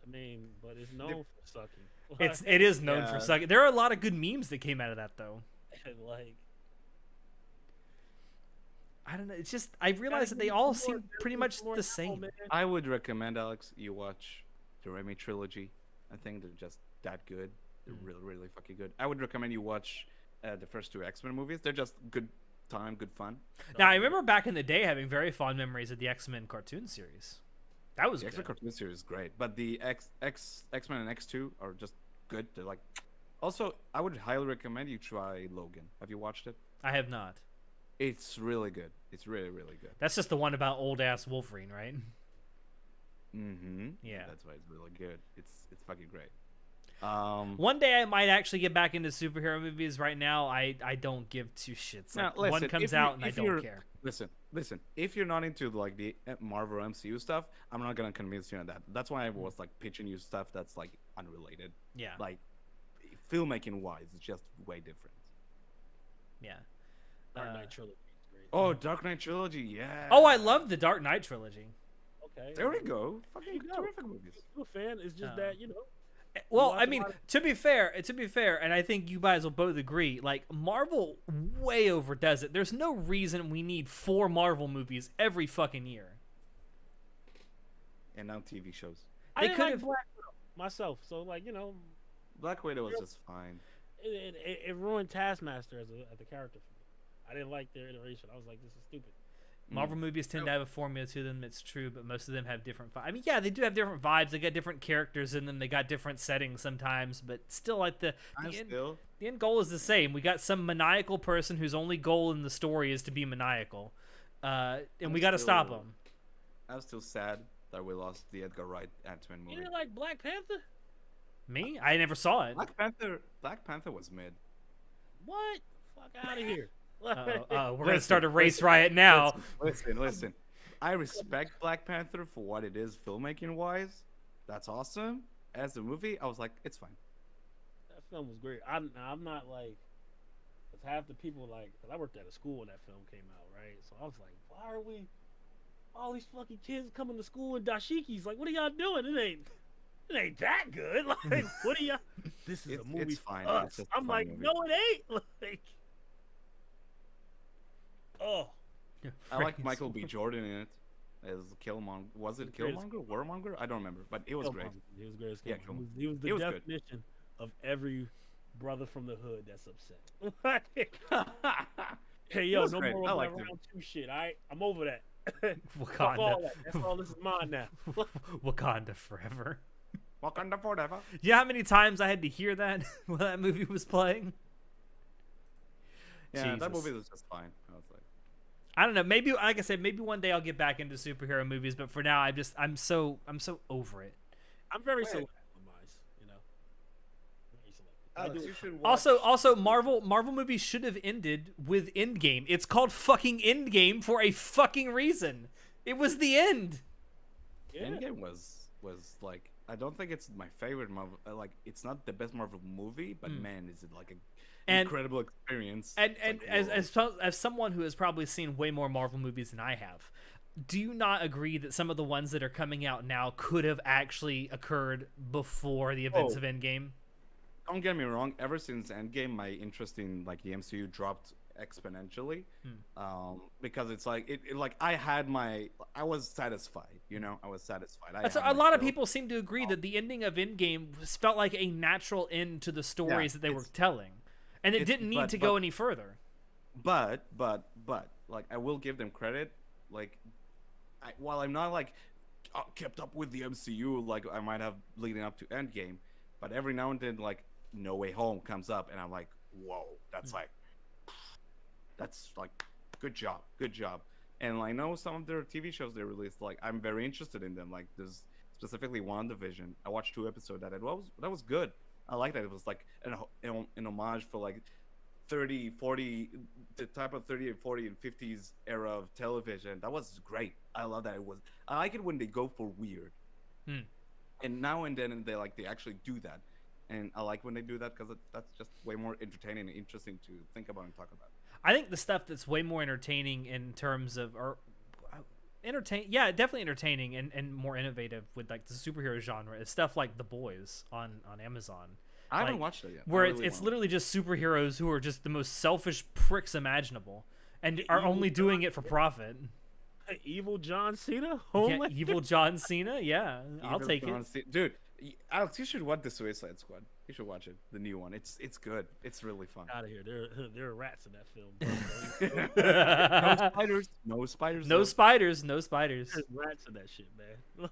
I mean, but it's known for sucking. It is known for sucking. There are a lot of good memes that came out of that though. Like. I don't know. It's just I realized that they all seem pretty much the same. I would recommend, Alex, you watch the Raimi trilogy. I think they're just that good. They're really, really fucking good. I would recommend you watch the first 2 X-Men movies. They're just good time, good fun. Now I remember back in the day having very fond memories of the X-Men cartoon series. That was the X-Men cartoon series is great, but the X-Men and X2 are just good. They're like. Also, I would highly recommend you try Logan. Have you watched it? I have not. It's really good. It's really, really good. That's just the one about old ass Wolverine, right? Mm-hmm. Yeah. That's why it's really good. It's fucking great. One day I might actually get back into superhero movies. Right now, I don't give 2 shits. Like, listen, one comes out and I don't care. Listen. If you're not into like the Marvel MCU stuff, I'm not gonna convince you on that. That's why I was like pitching you stuff that's like unrelated. Yeah. Like filmmaking wise, it's just way different. Yeah. Dark Knight trilogy. Oh, Dark Knight trilogy, yeah. Oh, I love the Dark Knight trilogy. Okay. There we go. Fucking terrific movies. I'm a fan. It's just that Well, I mean, to be fair, and I think you guys will both agree, like, Marvel way overdoes it. There's no reason we need 4 Marvel movies every fucking year. And now TV shows. I didn't like Black Widow myself, so like, you know, Black Widow was just fine. It ruined Taskmaster as a character for me. I didn't like their iteration. I was like, this is stupid. Marvel movies tend to have a formula to them. It's true, but most of them have different. I mean, yeah, they do have different vibes. They got different characters in them. They got different settings sometimes, but still, like the end goal is the same. We got some maniacal person whose only goal in the story is to be maniacal, and we got to stop him. I'm still sad that we lost the Edgar Wright Ant-Man movie. You didn't like Black Panther? Me? I never saw it. Black Panther was mid. What? Fuck out of here. We're gonna start a race riot now. Listen. I respect Black Panther for what it is filmmaking wise. That's awesome. As a movie, I was like, it's fine. That film was great. I'm not like, cause half the people like, cause I worked at a school when that film came out, right? So I was like, why are we, all these fucking kids coming to school in dashikis? Like, what are y'all doing? It ain't that good. Like, what are y'all? This is a movie. It's fine. For us. It's just I'm like, movie. no, it ain't. Like, oh. I like Michael B. Jordan in it as Killmonger. Was it Killmonger? Warmonger? I don't remember, but it was great. He was great. Yeah, he was the definition of every brother from the hood that's upset. Hey, yo, no more round 2 shit. All right, I'm over that. Wakanda. All that. That's all. This is mine now. Wakanda forever. Wakanda forever. Do you know how many times I had to hear that when that movie was playing? Yeah, Jesus. That movie was just fine. I was like, I don't know. Maybe, like I said, maybe one day I'll get back into superhero movies. But for now, I'm so over it. I'm very selective, you know. Alex, you should watch. Also, Marvel movies should have ended with Endgame. It's called fucking Endgame for a fucking reason. It was the end. Yeah. Endgame was like, I don't think it's my favorite Marvel. Like, it's not the best Marvel movie, but man, is it like an incredible experience. And like, as someone who has probably seen way more Marvel movies than I have, do you not agree that some of the ones that are coming out now could have actually occurred before the events of Endgame? Don't get me wrong. Ever since Endgame, my interest in like the MCU dropped exponentially, because it's like I was satisfied, you know. I was satisfied. A lot of people seem to agree that the ending of Endgame felt like a natural end to the stories that they were telling, and it didn't need to go any further. But like, I will give them credit. Like, while I'm not like kept up with the MCU like I might have leading up to Endgame, but every now and then like No Way Home comes up, and I'm like, whoa, that's like good job. And I know some of their TV shows they released, like I'm very interested in them. Like there's specifically WandaVision. I watched 2 episodes that was good. I like that. It was like an homage for like 30, 40, the type of 30 and 40 and 50s era of television. That was great. I love that. I like it when they go for weird. And now and then they actually do that. And I like when they do that because that's just way more entertaining and interesting to think about and talk about. I think the stuff that's way more entertaining in terms of, definitely entertaining and more innovative with like the superhero genre is stuff like The Boys on Amazon. I haven't watched it yet. Where it's literally just superheroes who are just the most selfish pricks imaginable and are only doing it for profit. Evil John Cena? Yeah, evil John Cena? Yeah, I'll take it. Dude, Alex, you should watch the Suicide Squad. You should watch it, the new one. It's good. It's really fun. Out of here. There are rats in that film. No spiders. No spiders. There's rats in that shit, man.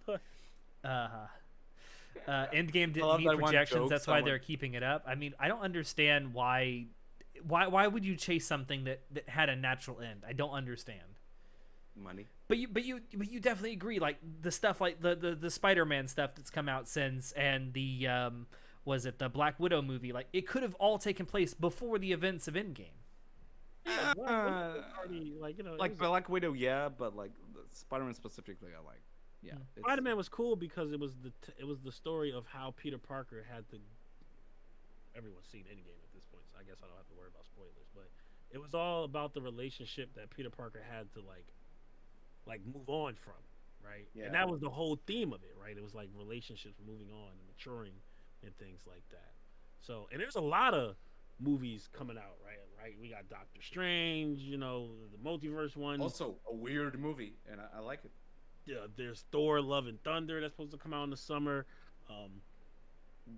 Endgame didn't meet projections. That's why they're keeping it up. I mean, I don't understand why would you chase something that had a natural end? I don't understand. Money. But you definitely agree. Like the stuff like the Spider-Man stuff that's come out since, and the was it the Black Widow movie? Like it could have all taken place before the events of Endgame. Yeah, like Black Widow, yeah, but like Spider-Man specifically, I like. Yeah, Spider-Man was cool because it was the story of how Peter Parker had to. Everyone's seen Endgame at this point, so I guess I don't have to worry about spoilers. But it was all about the relationship that Peter Parker had to like move on from, right? Yeah. And that was the whole theme of it, right? It was like relationships moving on and maturing and things like that. So, and there's a lot of movies coming out, right? We got Doctor Strange, you know, the multiverse one. Also, a weird movie, and I like it. Yeah, there's Thor: Love and Thunder that's supposed to come out in the summer.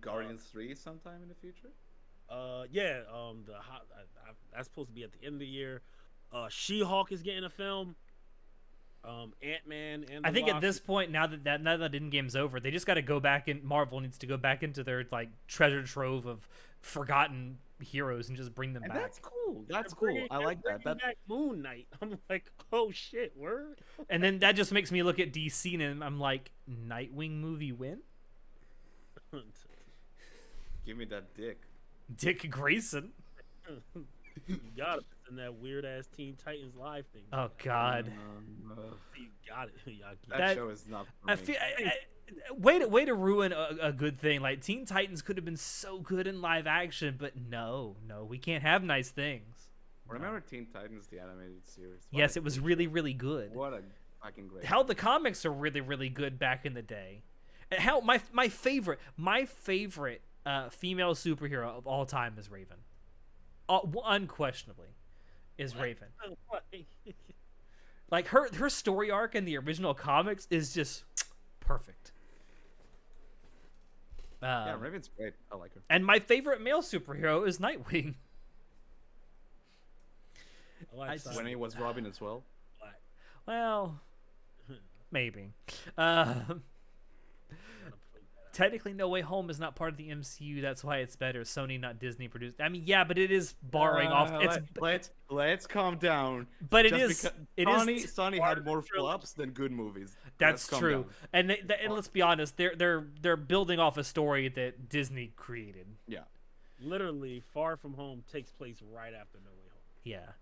Guardians 3 sometime in the future. That's supposed to be at the end of the year. She-Hulk is getting a film. Ant-Man and I think at this point, now that Endgame's over, they just got to go back and Marvel needs to go back into their like treasure trove of forgotten heroes and just bring them back. That's cool. That's cool. I like that. Back Moon Knight. I'm like, oh shit, word. And then that just makes me look at DC and I'm like, Nightwing movie win? Give me that dick. Dick Grayson. You got it in that weird ass Teen Titans live thing. Oh God. You got it. That show is not. For me. Way to ruin a good thing. Like Teen Titans could have been so good in live action, but no, we can't have nice things. Remember Teen Titans, the animated series? Yes, it was really, really good. What a fucking great. Hell, the comics are really, really good back in the day. And hell, my favorite female superhero of all time is Raven. Unquestionably, is Raven. Like her story arc in the original comics is just perfect. Yeah, Raven's great. I like her. And my favorite male superhero is Nightwing. When he was Robin as well. Well, maybe. Technically, No Way Home is not part of the MCU. That's why it's better. Sony, not Disney produced. I mean, yeah, but it is borrowing off. Let's calm down. But Sony had more flops than good movies. That's true. And let's be honest, they're building off a story that Disney created. Yeah. Literally, Far From Home takes place right after No Way Home. Yeah.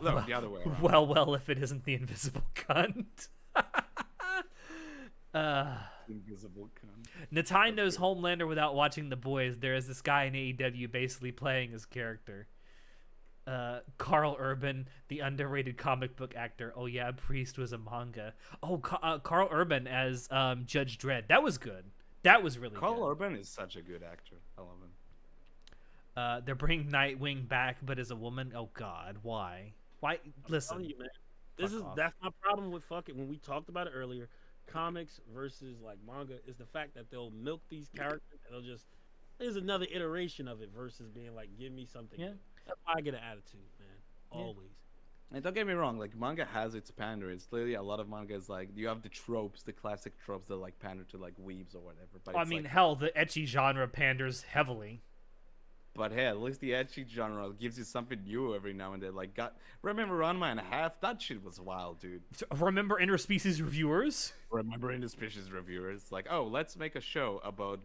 No, the other way around. Well, if it isn't the invisible cunt. Invisible cunt. Natai knows Homelander without watching The Boys. There is this guy in AEW basically playing his character. Carl Urban, the underrated comic book actor. Oh yeah, Priest was a manga. Oh, Carl Urban as Judge Dredd. That was good. That was really good. Carl Urban is such a good actor. I love him. They're bringing Nightwing back, but as a woman. Oh God, why? Why? Listen, you, man. That's my problem with fucking when we talked about it earlier. Comics versus like manga is the fact that they'll milk these characters and they'll just there's another iteration of it versus being like, give me something. Yeah. That's why I get an attitude, man. Always. And don't get me wrong, like manga has its pandering. Clearly, a lot of manga is like you have the tropes, the classic tropes that like pander to like weebs or whatever. But I mean, hell, the ecchi genre panders heavily. But hey, at least the ecchi genre gives you something new every now and then. Like, remember Ranma and a Half? That shit was wild, dude. Remember Interspecies Reviewers? Remember Interspecies Reviewers? Like, oh, let's make a show about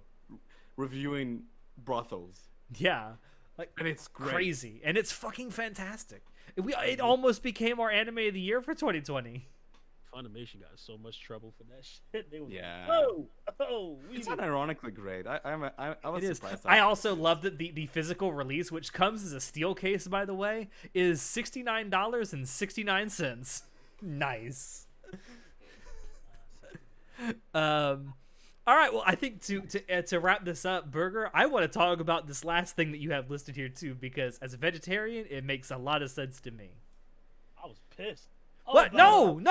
reviewing brothels. Yeah. Like, and it's crazy. And it's fucking fantastic. It almost became our anime of the year for 2020. Funimation got so much trouble for that shit. They were like, oh, it's unironically great. I was surprised. I also love that the physical release, which comes as a steel case, by the way, is $69.69. Nice. All right, well, I think to wrap this up, Burger, I want to talk about this last thing that you have listed here too, because as a vegetarian, it makes a lot of sense to me. I was pissed. Oh, what? No,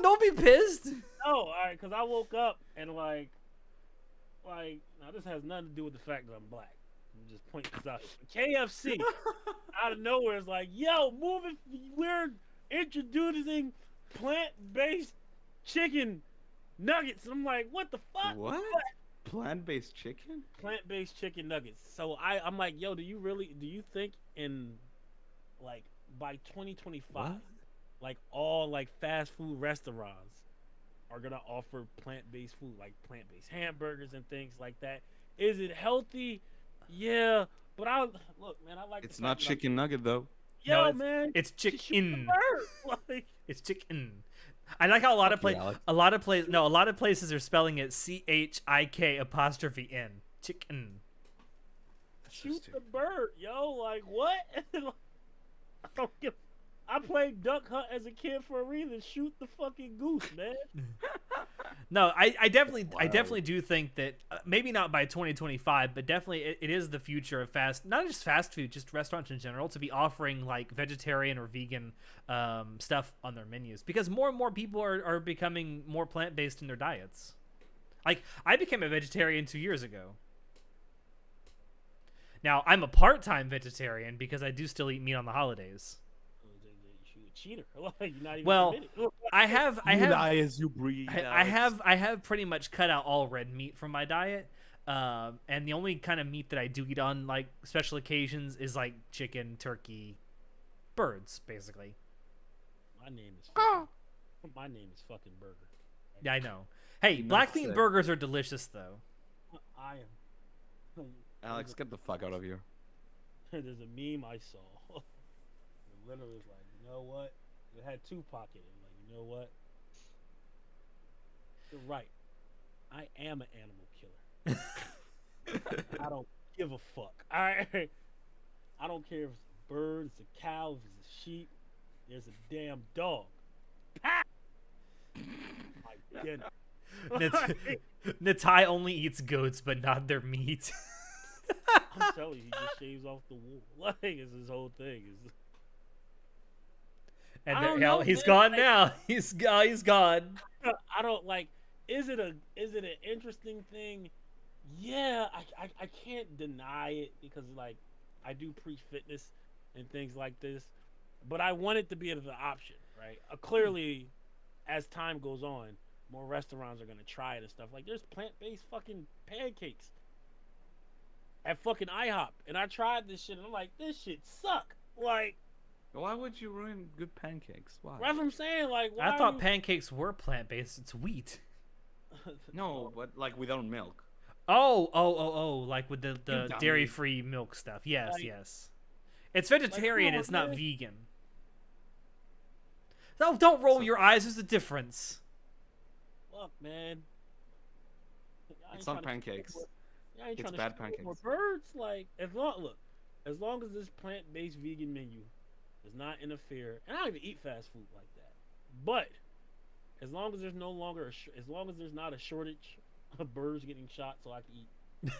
don't be pissed. No, all right, because I woke up and like, now this has nothing to do with the fact that I'm black. I'm just pointing this out. KFC, out of nowhere, is like, yo, we're introducing plant-based chicken nuggets. And I'm like, what the fuck? What? Plant-based chicken? Plant-based chicken nuggets. So I'm like, yo, do you think in, like, by 2025, what? Like all like fast food restaurants are gonna offer plant-based food, like plant-based hamburgers and things like that? Is it healthy? Yeah, but look, man, I like. It's not chicken nugget though. Yo, no, man, it's chicken. Like, it's chicken. I like how a lot of places are spelling it CHIK''N. Chicken. Shoot the bird, yo! Like what? I don't give. I played Duck Hunt as a kid for a reason. Shoot the fucking goose, man. No, I definitely do think that maybe not by 2025, but definitely it is the future of not just fast food, just restaurants in general, to be offering like vegetarian or vegan stuff on their menus, because more and more people are becoming more plant-based in their diets. Like, I became a vegetarian 2 years ago. Now, I'm a part-time vegetarian because I do still eat meat on the holidays. You a cheater. You're not even Well, committed. I have lie as you breathe. I have pretty much cut out all red meat from my diet. And the only kind of meat that I do eat on like special occasions is like chicken, turkey, birds, basically. My name is fucking Burger. Yeah, I know. Hey, black bean burgers are delicious though. I am. Alex, get the fuck out of here. There's a meme I saw. It literally was like, you know what? It had Tupac in it. Like, you know what? You're right. I am an animal killer. I don't give a fuck. All right. I don't care if it's a bird, it's a cow, if it's a sheep. There's a damn dog. My goodness. Natai only eats goats, but not their meat. I'm telling you, he just shaves off the wool. Like, it's his whole thing. And he's gone now. He's gone. I don't like. Is it an interesting thing? Yeah, I can't deny it because like I do preach fitness and things like this, but I want it to be an option, right? Clearly, as time goes on, more restaurants are gonna try it and stuff. Like, there's plant-based fucking pancakes at fucking IHOP, and I tried this shit and I'm like, this shit suck. Like, why would you ruin good pancakes? Why? That's what I'm saying. Like, why I thought pancakes were plant-based. It's wheat. No, but like without milk. Oh, like with the dairy-free milk stuff. Yes, like, yes. It's vegetarian. Like, it's not vegan. No, don't roll your eyes. There's a difference. Look, man. It's not pancakes. It's bad pancakes. More birds, like, as long as this plant-based vegan menu does not interfere, and I don't even eat fast food like that. But as long as there's as long as there's not a shortage of birds getting shot, so I can eat, it's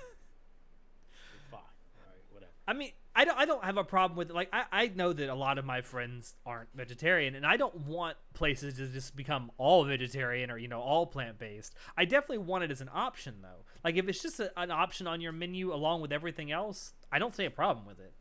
fine. All right, whatever. I mean, I don't have a problem with it. Like, I know that a lot of my friends aren't vegetarian, and I don't want places to just become all vegetarian or, all plant-based. I definitely want it as an option, though. Like, if it's just an option on your menu along with everything else, I don't see a problem with it.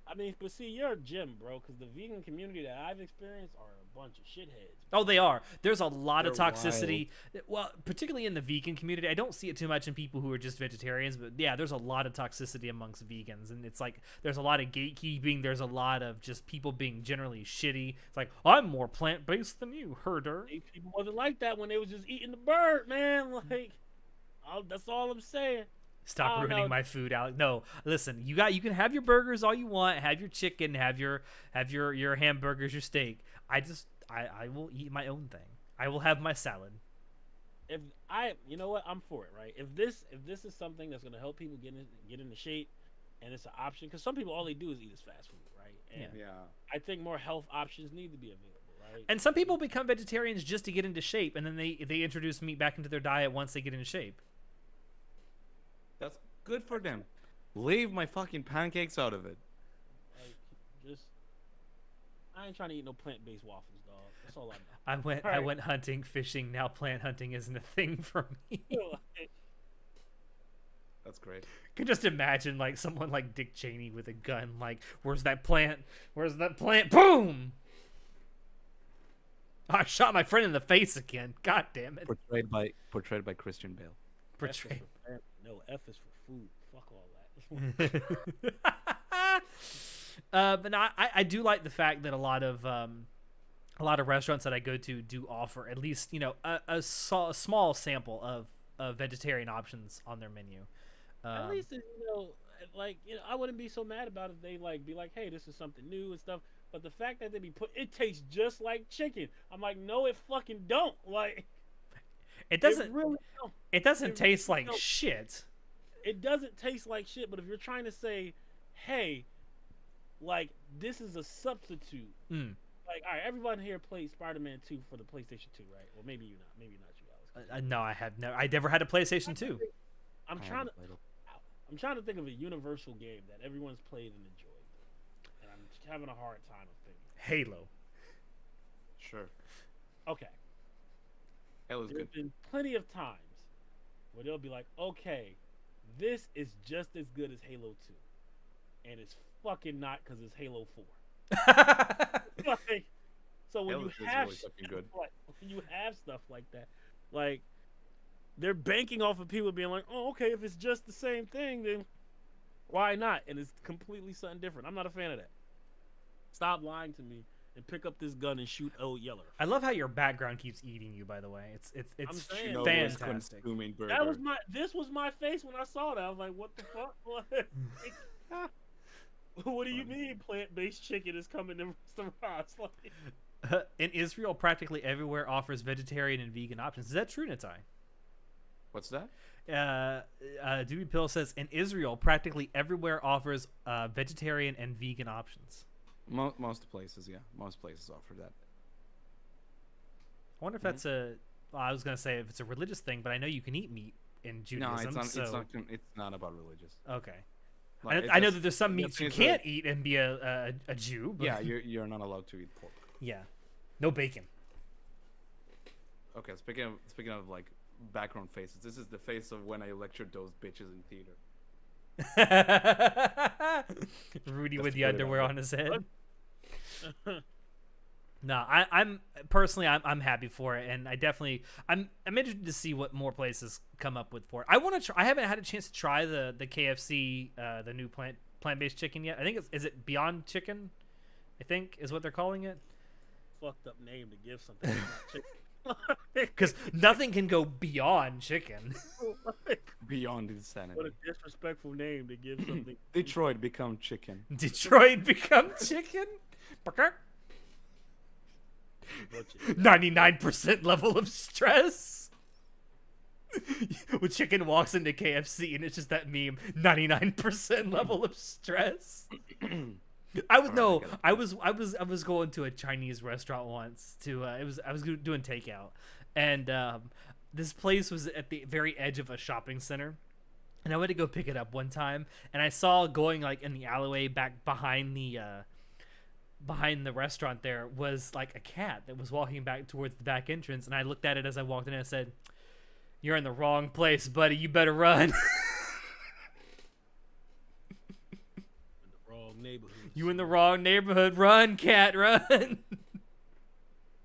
I mean, but see, you're a gym, bro, because the vegan community that I've experienced are a bunch of shitheads. Oh, they are. There's a lot of toxicity. Wild. Well, particularly in the vegan community. I don't see it too much in people who are just vegetarians, but yeah, there's a lot of toxicity amongst vegans, and it's like there's a lot of gatekeeping. There's a lot of just people being generally shitty. It's like, I'm more plant-based than you, herder. People wasn't like that when they was just eating the bird, man. Like, that's all I'm saying. Stop ruining my food, Alex. No, listen. You can have your burgers all you want. Have your chicken. Have your hamburgers, your steak. I will eat my own thing. I will have my salad. You know what? I'm for it, right? If this is something that's gonna help people get into shape, and it's an option, because some people all they do is eat fast food, right? And yeah. I think more health options need to be available, right? And some people become vegetarians just to get into shape, and then they introduce meat back into their diet once they get into shape. That's good for them. Leave my fucking pancakes out of it. Like, I ain't trying to eat no plant-based waffles, dog. That's all I know. I went hunting, fishing. Now plant hunting isn't a thing for me. That's great. I can just imagine like someone like Dick Cheney with a gun. Like, where's that plant? Where's that plant? Boom! Oh, I shot my friend in the face again. God damn it. Portrayed by Christian Bale. Portrayed. No, F is for food. Fuck all that. But no, I do like the fact that a lot of restaurants that I go to do offer at least a small sample of vegetarian options on their menu. At least I wouldn't be so mad about it if they be like, hey, this is something new and stuff. But the fact that they be it tastes just like chicken. I'm like, no, it fucking don't. Like, it doesn't. It really don't. It doesn't taste like shit. It doesn't taste like shit. But if you're trying to say, hey, like, this is a substitute. Like, all right, everyone here played Spider-Man 2 for the PlayStation 2, right? Well, maybe you not. Maybe not you, Alex. No, I have never. I never had a PlayStation 2. I'm trying to think of a universal game that everyone's played and enjoyed, and I'm having a hard time of thinking. Halo. Sure. Okay. Halo's good. There's been plenty of times where they'll be like, okay, this is just as good as Halo 2. And it's fucking not because it's Halo 4. Like, so when Halo you have really fucking good. when you have stuff like that, like they're banking off of people being like, oh, okay, if it's just the same thing, then why not? And it's completely something different. I'm not a fan of that. Stop lying to me and pick up this gun and shoot old Yeller. I love how your background keeps eating you. By the way, it's saying, fantastic. This was my face when I saw that. I was like, what the fuck? What do you mean plant-based chicken is coming to restaurants? Like, in Israel, practically everywhere offers vegetarian and vegan options. Is that true, Natai? What's that? Doobie Pill says in Israel, practically everywhere offers vegetarian and vegan options. Most places, yeah. Most places offer that. I wonder if that's I was gonna say if it's a religious thing, but I know you can eat meat in Judaism. No, so... it's not about religious. Okay. Like, I know that there's some meats you can't eat and be a Jew. But... Yeah, you're not allowed to eat pork. Yeah, no bacon. Okay, speaking of like background faces, this is the face of when I lectured those bitches in theater. Rudy with the underwear on his head. No, I'm personally happy for it, and I'm interested to see what more places come up with for it. I haven't had a chance to try the KFC the new plant-based chicken yet. I think is it Beyond Chicken? I think is what they're calling it. Fucked up name to give something that's not chicken. Because nothing can go beyond chicken. Beyond insanity. What a disrespectful name to give something. Detroit become chicken. Detroit become chicken? 99% level of stress. When chicken walks into KFC and it's just that meme, 99% level of stress. I was going to a Chinese restaurant once to I was doing takeout, and this place was at the very edge of a shopping center, and I went to go pick it up one time, and I saw going like in the alleyway back behind the restaurant there was like a cat that was walking back towards the back entrance, and I looked at it as I walked in and I said, "You're in the wrong place, buddy. You better run." Neighborhood. You in the wrong neighborhood. Run, cat, run.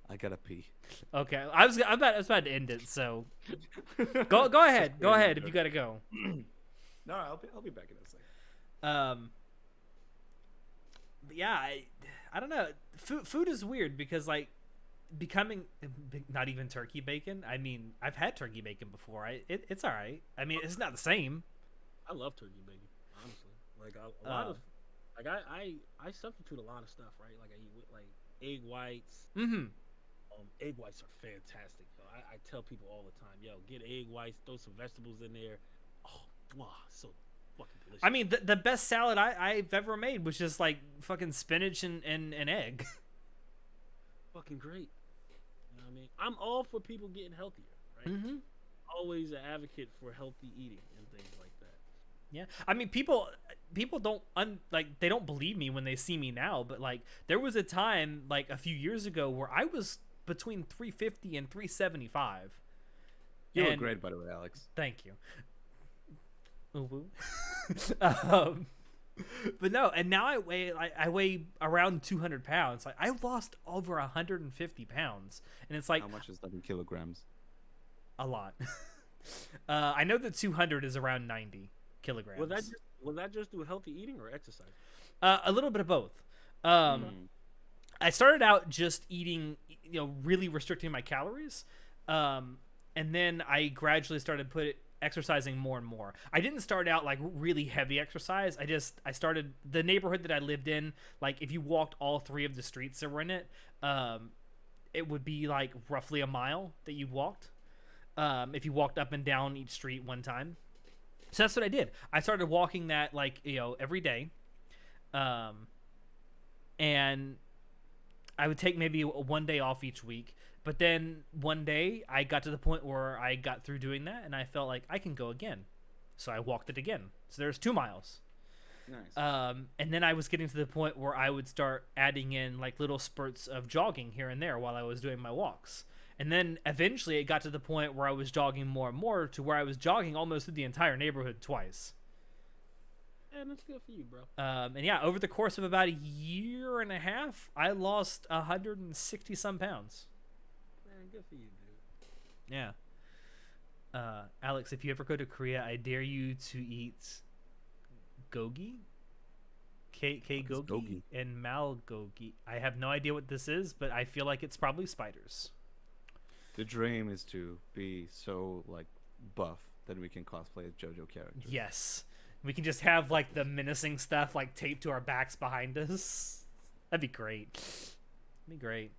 I gotta pee. Okay, I was about to end it. So go ahead. Go ahead if you gotta go. No, I'll be back in a second. But yeah, I don't know. Food is weird because like becoming not even turkey bacon. I mean, I've had turkey bacon before. It's all right. I mean, it's not the same. I love turkey bacon, honestly. Like a lot of. Like I substitute a lot of stuff, right? Like I eat with like egg whites. Mm-hmm. Egg whites are fantastic. Yo. I tell people all the time, yo, get egg whites, throw some vegetables in there. Oh, wow, so fucking delicious. I mean, the best salad I've ever made was just like fucking spinach and egg. Fucking great. You know what I mean? I'm all for people getting healthier, right? Mm-hmm. Always an advocate for healthy eating and things like that. Yeah, I mean, people don't they don't believe me when they see me now, but like there was a time like a few years ago where I was between 350 and 375. You look great, by the way, Alex. Thank you. But no, and now I weigh around 200 pounds. Like I've lost over 150 pounds, and it's like how much is that in kilograms? A lot. I know that 200 is around 90 kilograms. Was that just through healthy eating or exercise? A little bit of both. I started out just eating, really restricting my calories, and then I gradually started exercising more and more. I didn't start out like really heavy exercise. I started the neighborhood that I lived in. Like if you walked all 3 of the streets that were in it, it would be like roughly a mile that you walked. If you walked up and down each street one time. So that's what I did. I started walking that every day. And I would take maybe one day off each week. But then one day I got to the point where I got through doing that and I felt like I can go again. So I walked it again. So there's 2 miles. Nice. And then I was getting to the point where I would start adding in like little spurts of jogging here and there while I was doing my walks. And then eventually it got to the point where I was jogging more and more to where I was jogging almost through the entire neighborhood twice. And that's good for you, bro. And yeah, over the course of about a year and a half, I lost 160 some pounds. Man, good for you, dude. Yeah. Alex, if you ever go to Korea, I dare you to eat gogi, gogi, and malgogi. I have no idea what this is, but I feel like it's probably spiders. The dream is to be so like buff that we can cosplay as JoJo characters. Yes, we can just have like the menacing stuff like taped to our backs behind us. That'd be great. That'd be great.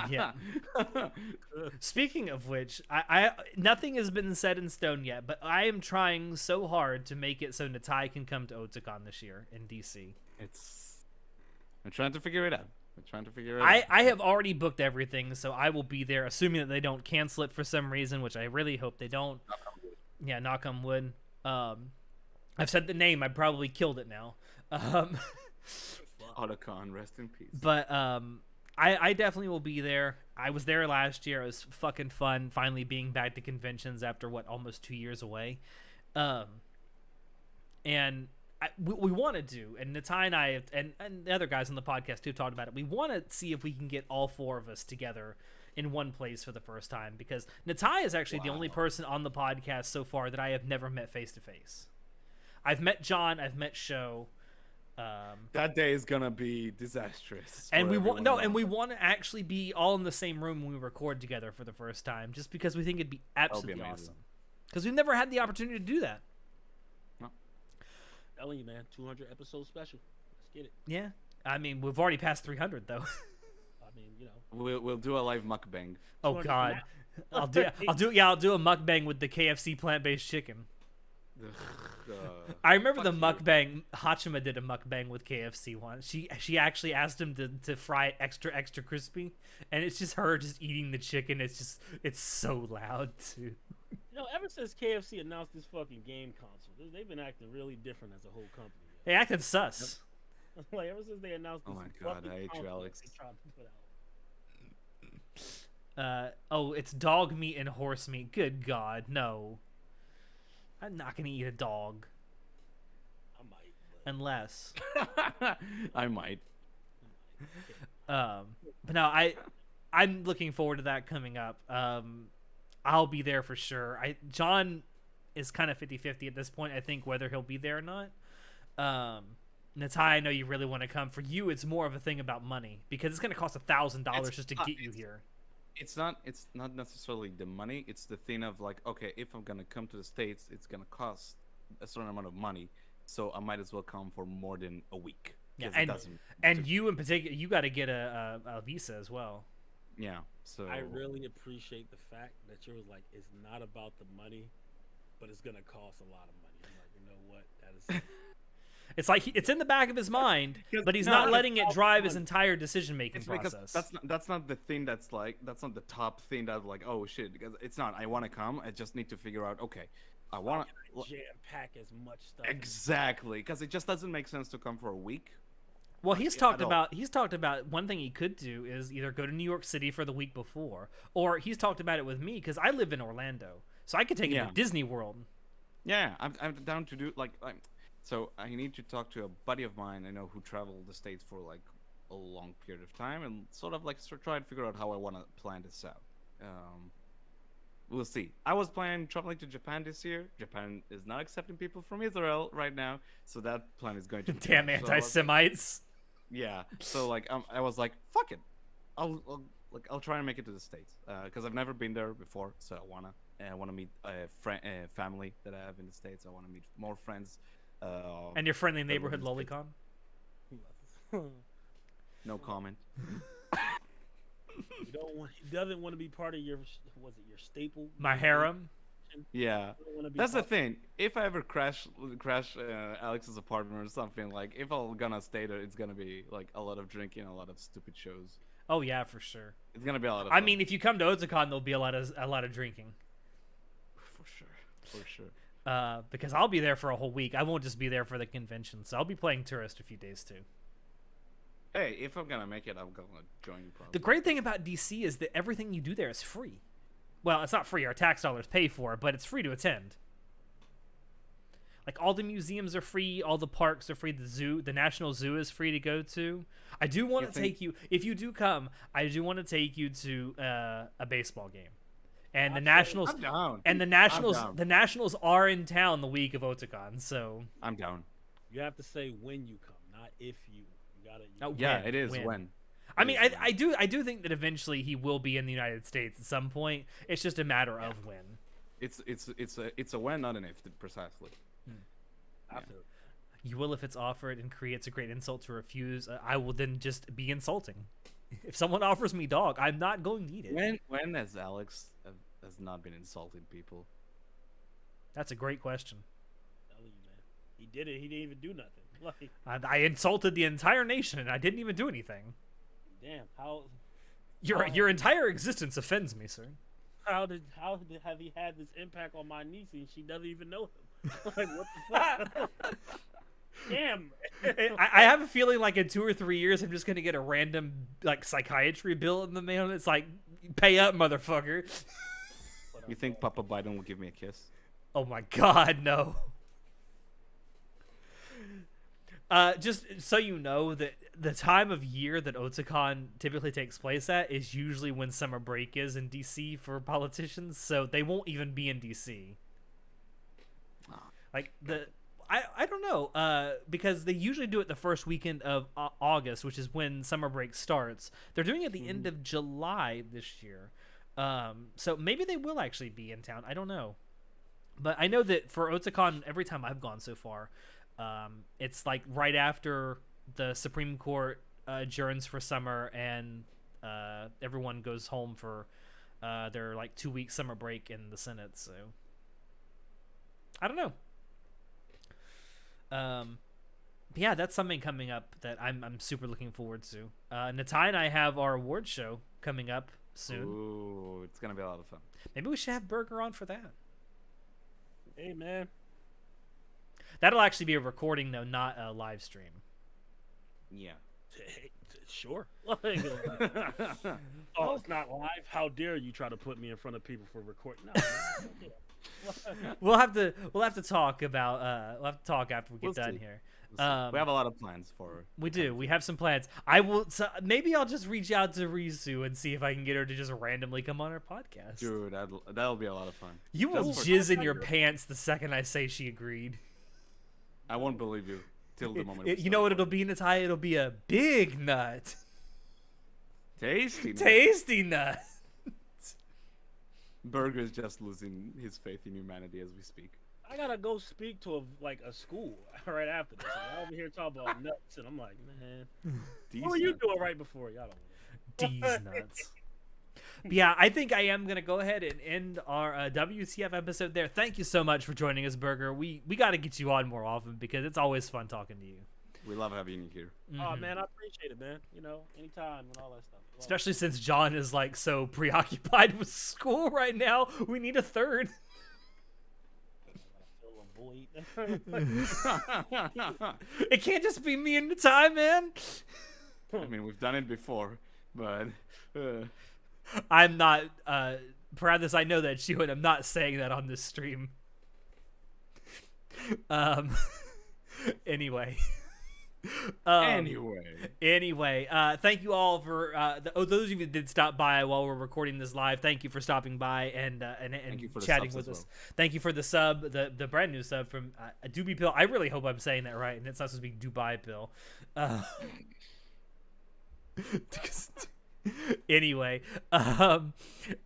Yeah. Speaking of which, I nothing has been set in stone yet, but I am trying so hard to make it so Natai can come to Otakon this year in DC. I'm trying to figure it out. I have already booked everything, so I will be there, assuming that they don't cancel it for some reason, which I really hope they don't. Yeah, knock on wood. I've said the name. I probably killed it now. Otakon, rest in peace. But I definitely will be there. I was there last year. It was fucking fun finally being back to conventions after almost 2 years away. And we want to do, and Natai and I and the other guys on the podcast too talked about it. We want to see if we can get all 4 of us together in one place for the first time, because Natai is actually the only person on the podcast so far that I have never met face to face. I've met John. I've met Sho. That day is gonna be disastrous. And we want to actually be all in the same room when we record together for the first time, just because we think it'd be absolutely awesome. Because we've never had the opportunity to do that. No. Telling you, man, 200 episode special. Let's get it. Yeah, I mean we've already passed 300 though. I mean, you know, we'll do a live mukbang. Oh God, I'll do a mukbang with the KFC plant-based chicken. I remember the mukbang. Hachima did a mukbang with KFC once. She actually asked him to fry it extra crispy, and it's just her just eating the chicken. It's so loud too. You know, ever since KFC announced this fucking game console, they've been acting really different as a whole company. They acting sus. Like ever since they announced this. Oh my God, I hate you, Alex. It's dog meat and horse meat. Good God, no. I'm not gonna eat a dog. I might. Unless. I might. But no, I'm looking forward to that coming up. I'll be there for sure. John is kind of 50-50 at this point, I think, whether he'll be there or not. Natai, I know you really want to come. For you, it's more of a thing about money, because it's going to cost $1,000 just to get you here. It's not necessarily the money. It's the thing of like, okay, if I'm gonna come to the States, it's gonna cost a certain amount of money, so I might as well come for more than a week. Yeah, and you in particular, you got to get a visa as well. Yeah, so I really appreciate the fact that you was like, it's not about the money, but it's gonna cost a lot of money. I'm like, you know what? That is. It's like it's in the back of his mind, but he's not letting it drive his entire decision-making process. That's not the thing that's not the top thing that's like, oh shit, because it's not. I want to come. I just need to figure out, okay, I want to jam pack as much stuff. Exactly, because it just doesn't make sense to come for a week. Well, he's talked about one thing he could do is either go to New York City for the week before, or he's talked about it with me because I live in Orlando, so I could take him to Disney World. Yeah, I'm down to do So I need to talk to a buddy of mine I know who traveled the States for like a long period of time, and sort of like try and figure out how I want to plan this out. We'll see. I was planning traveling to Japan this year. Japan is not accepting people from Israel right now, so that plan is going to be damn anti-Semites. Yeah. So like I was like, fuck it. I'll try and make it to the States because I've never been there before, so I wanna meet a family that I have in the States. I want to meet more friends. And your friendly neighborhood lolicon? No comment. He doesn't want to be part of your staple? My harem? Yeah. That's the thing. If I ever crash Alex's apartment or something, like if I'm gonna stay there, it's gonna be like a lot of drinking, a lot of stupid shows. Oh yeah, for sure. It's gonna be a lot of fun. I mean, if you come to Otakon, there'll be a lot of drinking. For sure. For sure. Because I'll be there for a whole week. I won't just be there for the convention, so I'll be playing tourist a few days too. Hey, if I'm gonna make it, I'm gonna join you. Probably. The great thing about DC is that everything you do there is free. Well, it's not free. Our tax dollars pay for it, but it's free to attend. Like, all the museums are free. All the parks are free. The National Zoo is free to go to. I do want to take you, if you do come, I do want to take you to a baseball game. And the Nationals, I'm down. And the Nationals are in town the week of Otakon, so I'm down. You have to say when you come, not if you. You gotta. Yeah, it is when. I mean, I do think that eventually he will be in the United States at some point. It's just a matter of when. It's a when, not an if, precisely. I feel it. You will if it's offered and creates a great insult to refuse. I will then just be insulting. If someone offers me dog, I'm not going to eat it. When has Alex has not been insulting people? That's a great question. I'm telling you, man. He did it. He didn't even do nothing. Like, I insulted the entire nation and I didn't even do anything. Damn, how your entire existence offends me, sir. How have he had this impact on my niece and she doesn't even know him? Like, what the fuck? Damn. I have a feeling like in 2 or 3 years I'm just gonna get a random like psychiatry bill in the mail and it's like, pay up, motherfucker. You think Papa Biden will give me a kiss? Oh my god, no. Just so you know, that the time of year that Otakon typically takes place at is usually when summer break is in DC for politicians, so they won't even be in DC. Like I don't know, because they usually do it the first weekend of August, which is when summer break starts. They're doing it at the end of July this year, so maybe they will actually be in town. I don't know, but I know that for Otakon, every time I've gone so far, it's like right after the Supreme Court adjourns for summer and everyone goes home for their like 2-week summer break in the Senate. So I don't know. But yeah, that's something coming up that I'm super looking forward to. Natai and I have our award show coming up soon. Ooh, it's gonna be a lot of fun. Maybe we should have Burger on for that. Hey, man. That'll actually be a recording though, not a live stream. Yeah. Sure. Like, oh, it's not live. How dare you try to put me in front of people for recording? No, man. We'll have to talk about we'll have to talk after we get done here. We have a lot of plans for. We do. We have some plans. I will. So maybe I'll just reach out to Rizu and see if I can get her to just randomly come on our podcast. Dude, that'll be a lot of fun. You will jizz in your pants the second I say she agreed. I won't believe you till the moment. You know what it'll be, Natai? It'll be a big nut. Tasty. Tasty nut. Burger is just losing his faith in humanity as we speak. I gotta go speak to a school right after this. I'm over here talking about nuts, and I'm like, man, what were you doing right before? Y'all don't know. D's nuts. But yeah, I think I am gonna go ahead and end our WTF episode there. Thank you so much for joining us, Burger. We got to get you on more often because it's always fun talking to you. We love having you here. Oh man, I appreciate it, man. You know, anytime and all that stuff. Especially since John is like so preoccupied with school right now, we need a third. It can't just be me and the time, man. I mean, we've done it before, but I'm not. Perhaps I know that you, and I'm not saying that on this stream. Anyway. Anyway, thank you all for those of you that did stop by while we're recording this live. Thank you for stopping by and chatting with us. Well. Thank you for the sub, the brand new sub from Doobie Pill. I really hope I'm saying that right, and it's not supposed to be Dubai Pill. Anyway,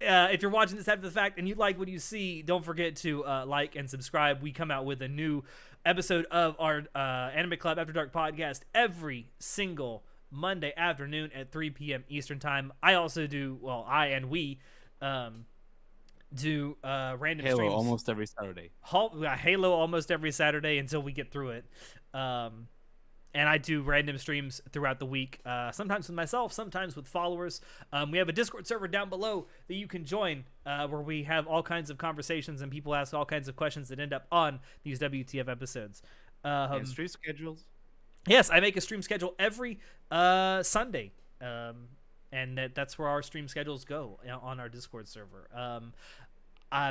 if you're watching this after the fact and you like what you see, don't forget to like and subscribe. We come out with a new episode of our Anime Club After Dark podcast every single Monday afternoon at 3 p.m. Eastern time. I also do, we do random Halo streams. almost every Saturday. Halo almost every Saturday until we get through it. and I do random streams throughout the week, sometimes with myself, sometimes with followers. We have a Discord server down below that you can join, where we have all kinds of conversations and people ask all kinds of questions that end up on these WTF episodes. And stream schedules. Yes, I make a stream schedule every Sunday, and that's where our stream schedules go, on our Discord server.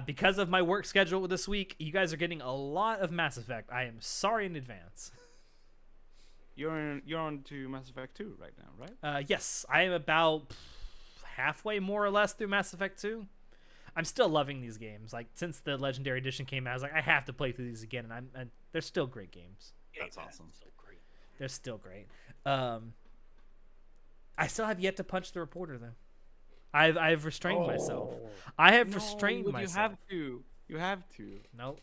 Because of my work schedule this week, you guys are getting a lot of Mass Effect. I am sorry in advance. You're on to Mass Effect 2 right now, right? Yes, I am about halfway more or less through Mass Effect 2. I'm still loving these games. Like, since the Legendary Edition came out, I was like, I have to play through these again, and they're still great games. That's awesome. So great. They're still great. I still have yet to punch the reporter, though. I've restrained myself. I have restrained myself. You have to. Nope.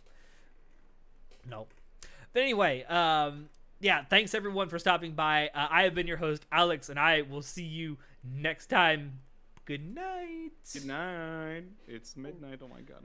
But anyway, yeah, thanks everyone for stopping by. I have been your host, Alex, and I will see you next time. Good night. Good night. It's midnight. Oh my god.